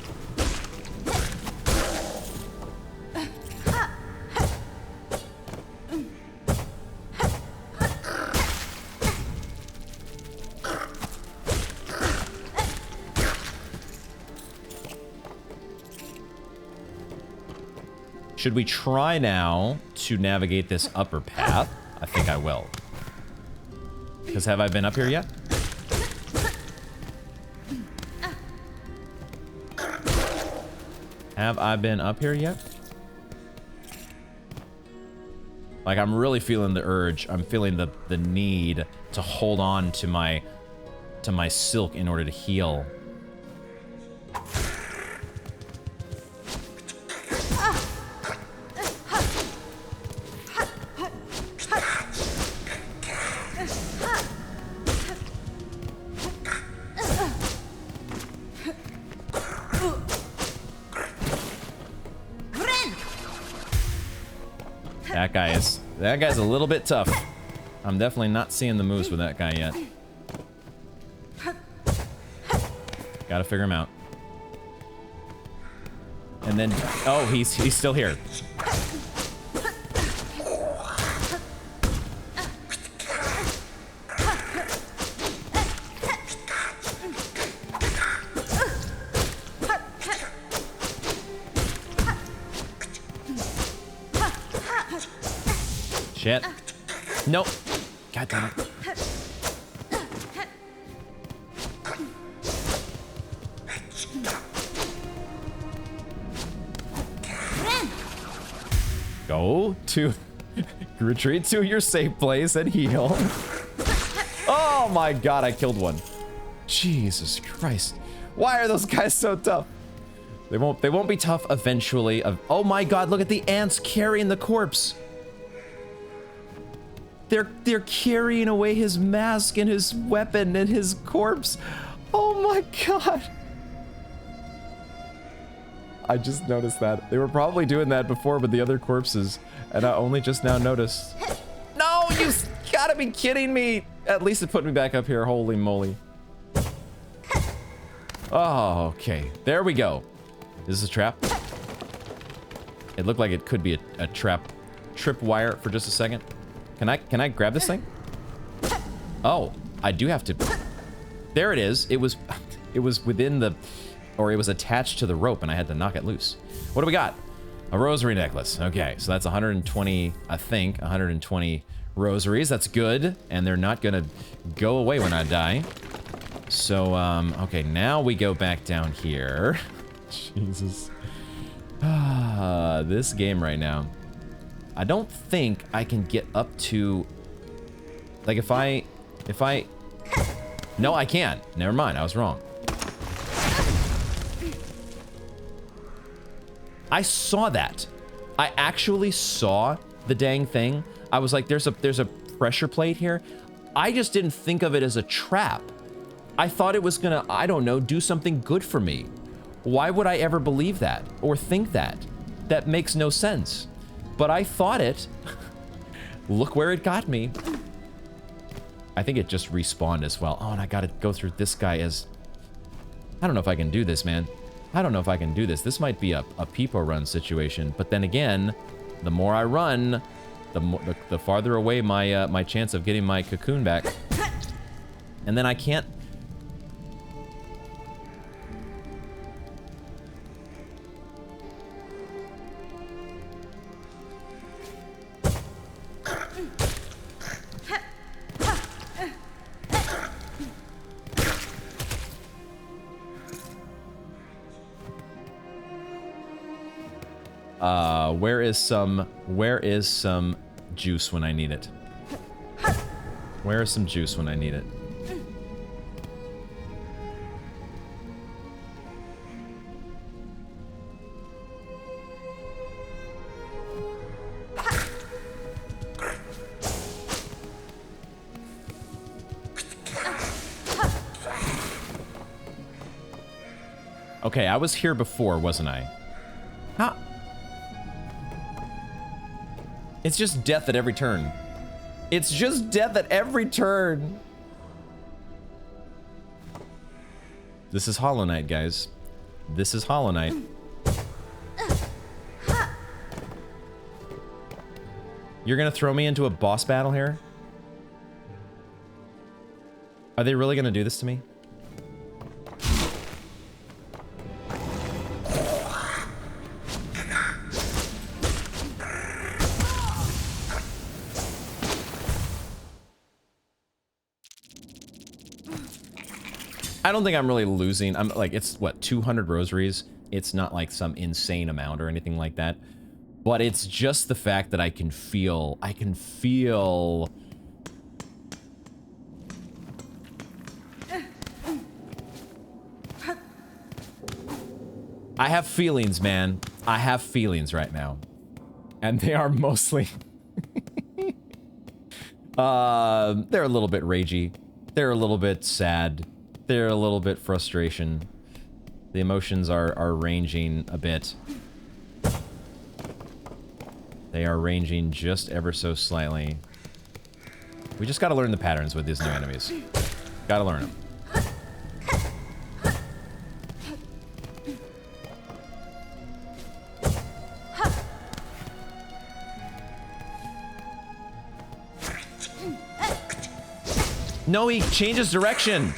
Should we try now to navigate this upper path? I think I will. Because have I been up here yet? Have I been up here yet? Like, I'm really feeling the urge. I'm feeling the need to hold on to my silk in order to heal. That guy's a little bit tough. I'm definitely not seeing the moves with that guy yet. Gotta figure him out. And then, oh, he's still here. Shit. Nope. God damn it. Go to retreat to your safe place and heal. Oh my god, I killed one. Jesus Christ. Why are those guys so tough? They won't be tough eventually. Oh my god, look at the ants carrying the corpse. They're carrying away his mask and his weapon and his corpse. Oh my god. I just noticed that. They were probably doing that before with the other corpses, and I only just now noticed. No, you gotta be kidding me. At least it put me back up here. Holy moly. Oh, okay. There we go. Is this a trap? It looked like it could be a trap. Tripwire for just a second. Can I grab this thing? Oh, I do have to. There it is. It was within the, or it was attached to the rope, and I had to knock it loose. What do we got? A rosary necklace. Okay, so that's 120, I think, 120 rosaries. That's good, and they're not gonna go away when I die. So, okay, now we go back down here. Jesus. This game right now. I don't think I can get up to, like, if I, no, I can't. Never mind, I was wrong. I saw that. I actually saw the dang thing. I was like, there's a pressure plate here. I just didn't think of it as a trap. I thought it was gonna, I don't know, do something good for me. Why would I ever believe that or think that? That makes no sense. But I thought it. Look where it got me. I think it just respawned as well. Oh, and I gotta go through this guy as... I don't know if I can do this, man. I don't know if I can do this. This might be a peepo run situation. But then again, the more I run, the farther away my my chance of getting my cocoon back. And then I can't... Where is some juice when I need it? Where is some juice when I need it? Okay, I was here before, wasn't I? Huh? It's just death at every turn. It's just death at every turn. This is Hollow Knight, guys. This is Hollow Knight. You're gonna throw me into a boss battle here? Are they really gonna do this to me? I don't think I'm really losing. I'm like, it's what, 200 rosaries? It's not like some insane amount or anything like that. But it's just the fact that I can feel I have feelings, man. I have feelings right now. And they are mostly they're a little bit ragey. They're a little bit sad. They're a little bit frustration. The emotions are ranging a bit. They are ranging just ever so slightly. We just gotta learn the patterns with these new enemies. Gotta learn them. No, he changes direction.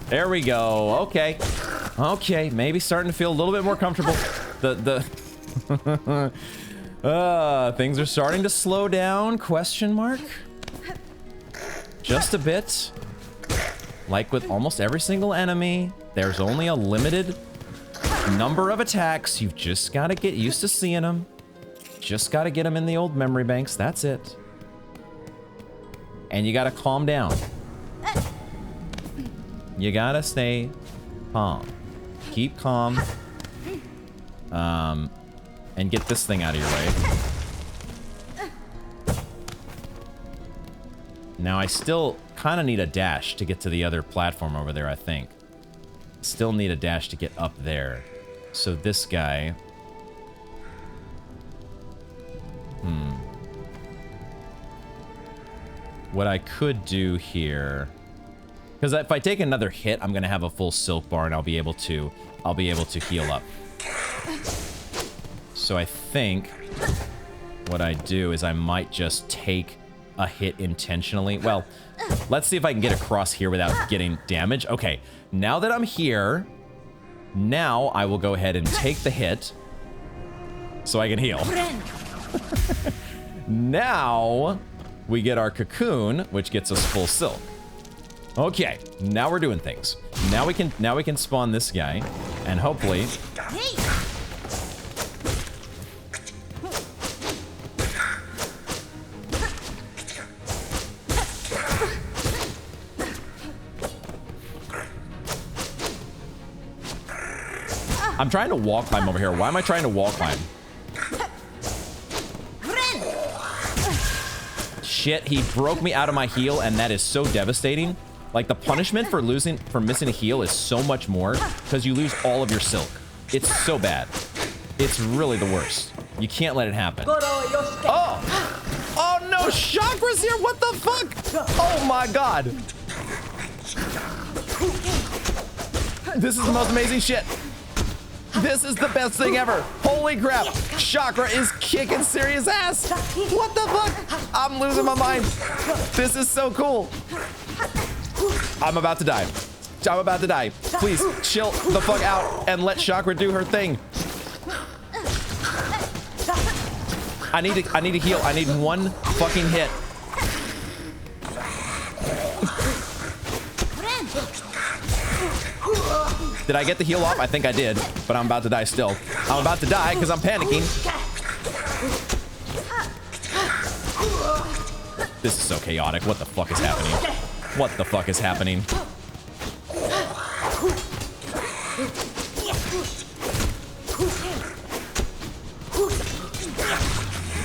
There we go. Okay. Okay, maybe starting to feel a little bit more comfortable. Things are starting to slow down, question mark? Just a bit. Like with almost every single enemy, there's only a limited number of attacks. You've just got to get used to seeing them. Just got to get them in the old memory banks. That's it. And you got to calm down. You gotta stay calm. Keep calm. And get this thing out of your way. Now I still kind of need a dash to get to the other platform over there, I think. Still need a dash to get up there. So this guy... What I could do here... Because if I take another hit, I'm gonna have a full silk bar, and I'll be able to heal up. So I think what I do is I might just take a hit intentionally. Well, let's see if I can get across here without getting damage. Okay, now that I'm here, now I will go ahead and take the hit so I can heal. Now we get our cocoon, which gets us full silk. Okay, now we're doing things. Now we can spawn this guy, and hopefully. Hey! I'm trying to wall climb over here. Why am I trying to wall climb? Shit, he broke me out of my heal, and that is so devastating. Like, the punishment for missing a heal is so much more because you lose all of your silk. It's so bad. It's really the worst. You can't let it happen. Oh! Oh no, Chakra's here! What the fuck? Oh my god! This is the most amazing shit. This is the best thing ever. Holy crap. Chakra is kicking serious ass. What the fuck? I'm losing my mind. This is so cool. I'm about to die. I'm about to die. Please chill the fuck out and let Chakra do her thing. I need to heal. I need one fucking hit. Did I get the heal off? I think I did, but I'm about to die still. I'm about to die because I'm panicking. This is so chaotic. What the fuck is happening? What the fuck is happening?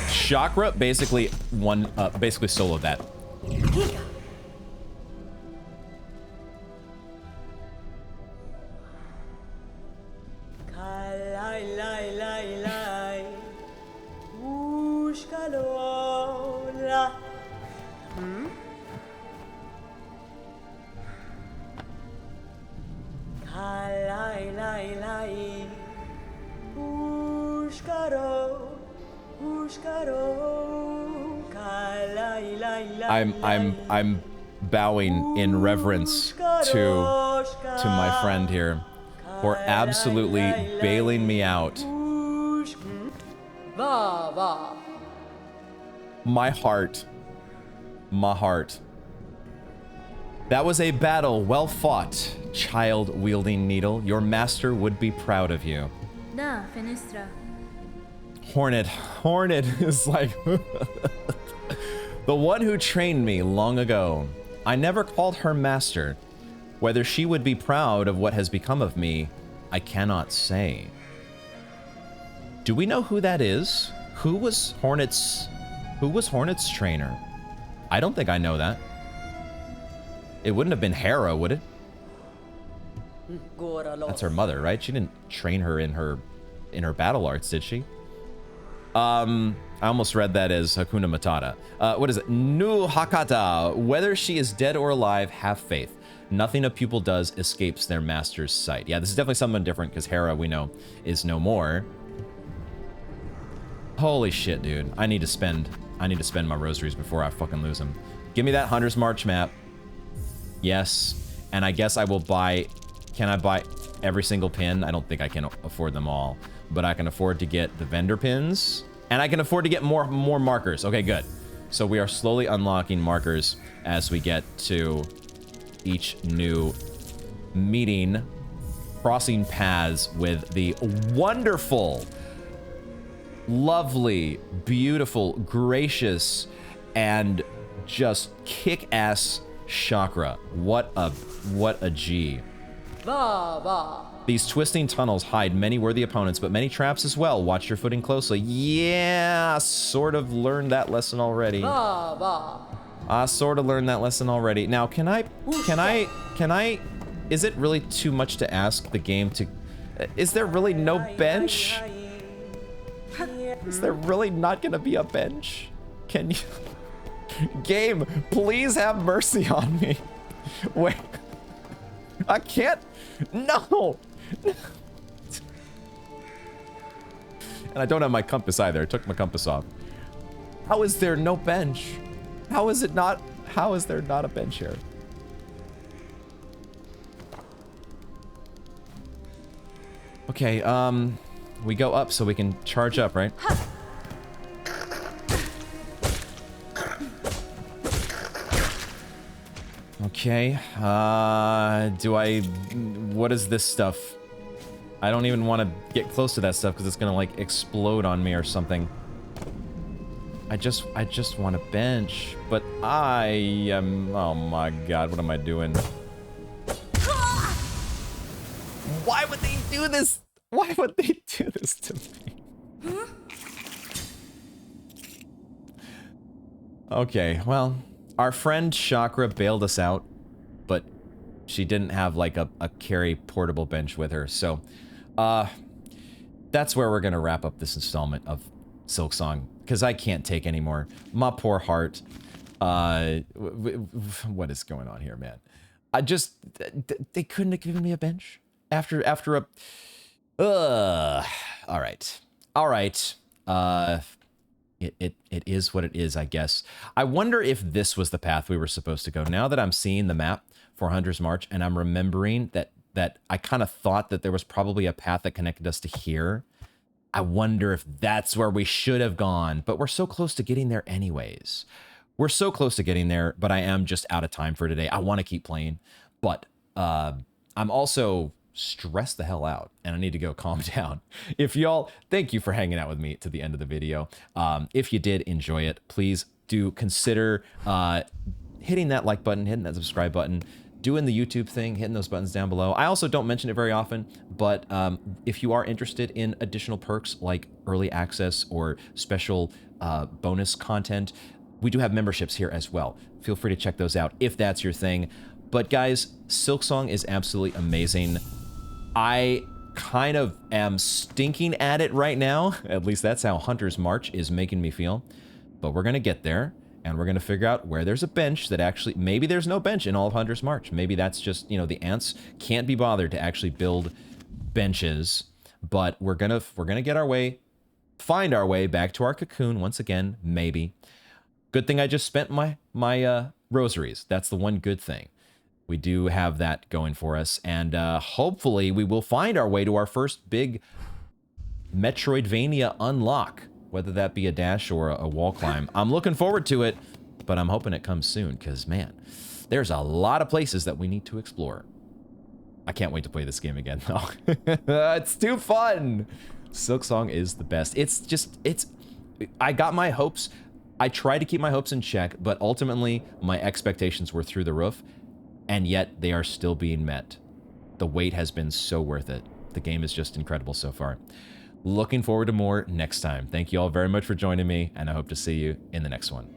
Chakra basically basically soloed that. I'm bowing in reverence to my friend here for absolutely bailing me out. My heart. That was a battle well fought, child-wielding needle. Your master would be proud of you. Da, fenestra. Hornet is like the one who trained me long ago. I never called her master. Whether she would be proud of what has become of me, I cannot say. Do we know who that is? Who was Hornet's trainer? I don't think I know that. It wouldn't have been Hera, would it? That's her mother, right? She didn't train her in her battle arts, did she? I almost read that as Hakuna Matata. What is it? Nu Hakata. Whether she is dead or alive, have faith. Nothing a pupil does escapes their master's sight. Yeah, this is definitely something different because Hera, we know, is no more. Holy shit, dude. I need to spend my rosaries before I fucking lose them. Give me that Hunter's March map. Yes. And I guess I will buy... Can I buy every single pin? I don't think I can afford them all. But I can afford to get the vendor pins. And I can afford to get more markers. Okay, good. So we are slowly unlocking markers as we get to each new meeting. Crossing paths with the wonderful, lovely, beautiful, gracious, and just kick-ass Chakra. What a G. These twisting tunnels hide many worthy opponents, but many traps as well. Watch your footing closely. Yeah, sort of learned that lesson already. I sort of learned that lesson already. Now, can I, is it really too much to ask the game to, is there really no bench? Is there really not gonna be a bench? Can you, game, please have mercy on me. Wait, I can't, no. And I don't have my compass either. I took my compass off. How is there no bench? How is it not? How is there not a bench here? Okay, we go up so we can charge up, right? Okay, what is this stuff? I don't even want to get close to that stuff because it's gonna like explode on me or something. I just want a bench, but I am, oh my god, what am I doing? Why would they do this? Why would they do this to me? Okay, well, our friend Chakra bailed us out, but she didn't have like a carry portable bench with her, so that's where we're gonna wrap up this installment of Silksong, because I can't take anymore. My poor heart. What is going on here, man? They couldn't have given me a bench after a. All right. It is what it is, I guess. I wonder if this was the path we were supposed to go. Now that I'm seeing the map for Hunter's March, and I'm remembering that I kind of thought that there was probably a path that connected us to here. I wonder if that's where we should have gone, but we're so close to getting there anyways. We're so close to getting there, but I am just out of time for today. I want to keep playing, but I'm also stressed the hell out, and I need to go calm down. If y'all, thank you for hanging out with me to the end of the video. If you did enjoy it, please do consider hitting that like button, hitting that subscribe button, doing the YouTube thing, hitting those buttons down below. I also don't mention it very often, but if you are interested in additional perks like early access or special bonus content, we do have memberships here as well. Feel free to check those out if that's your thing. But guys, Silksong is absolutely amazing. I kind of am stinking at it right now. At least that's how Hunter's March is making me feel. But we're going to get there. And we're going to figure out where there's a bench that actually, maybe there's no bench in all of Hunter's March. Maybe that's just, you know, the ants can't be bothered to actually build benches. But we're going to get our way, find our way back to our cocoon once again, maybe. Good thing I just spent my rosaries. That's the one good thing. We do have that going for us. And hopefully we will find our way to our first big metroidvania unlock. Whether that be a dash or a wall climb. I'm looking forward to it, but I'm hoping it comes soon, because, man, there's a lot of places that we need to explore. I can't wait to play this game again, though. It's too fun! Silksong is the best. I got my hopes. I tried to keep my hopes in check, but ultimately, my expectations were through the roof, and yet they are still being met. The wait has been so worth it. The game is just incredible so far. Looking forward to more next time. Thank you all very much for joining me, and I hope to see you in the next one.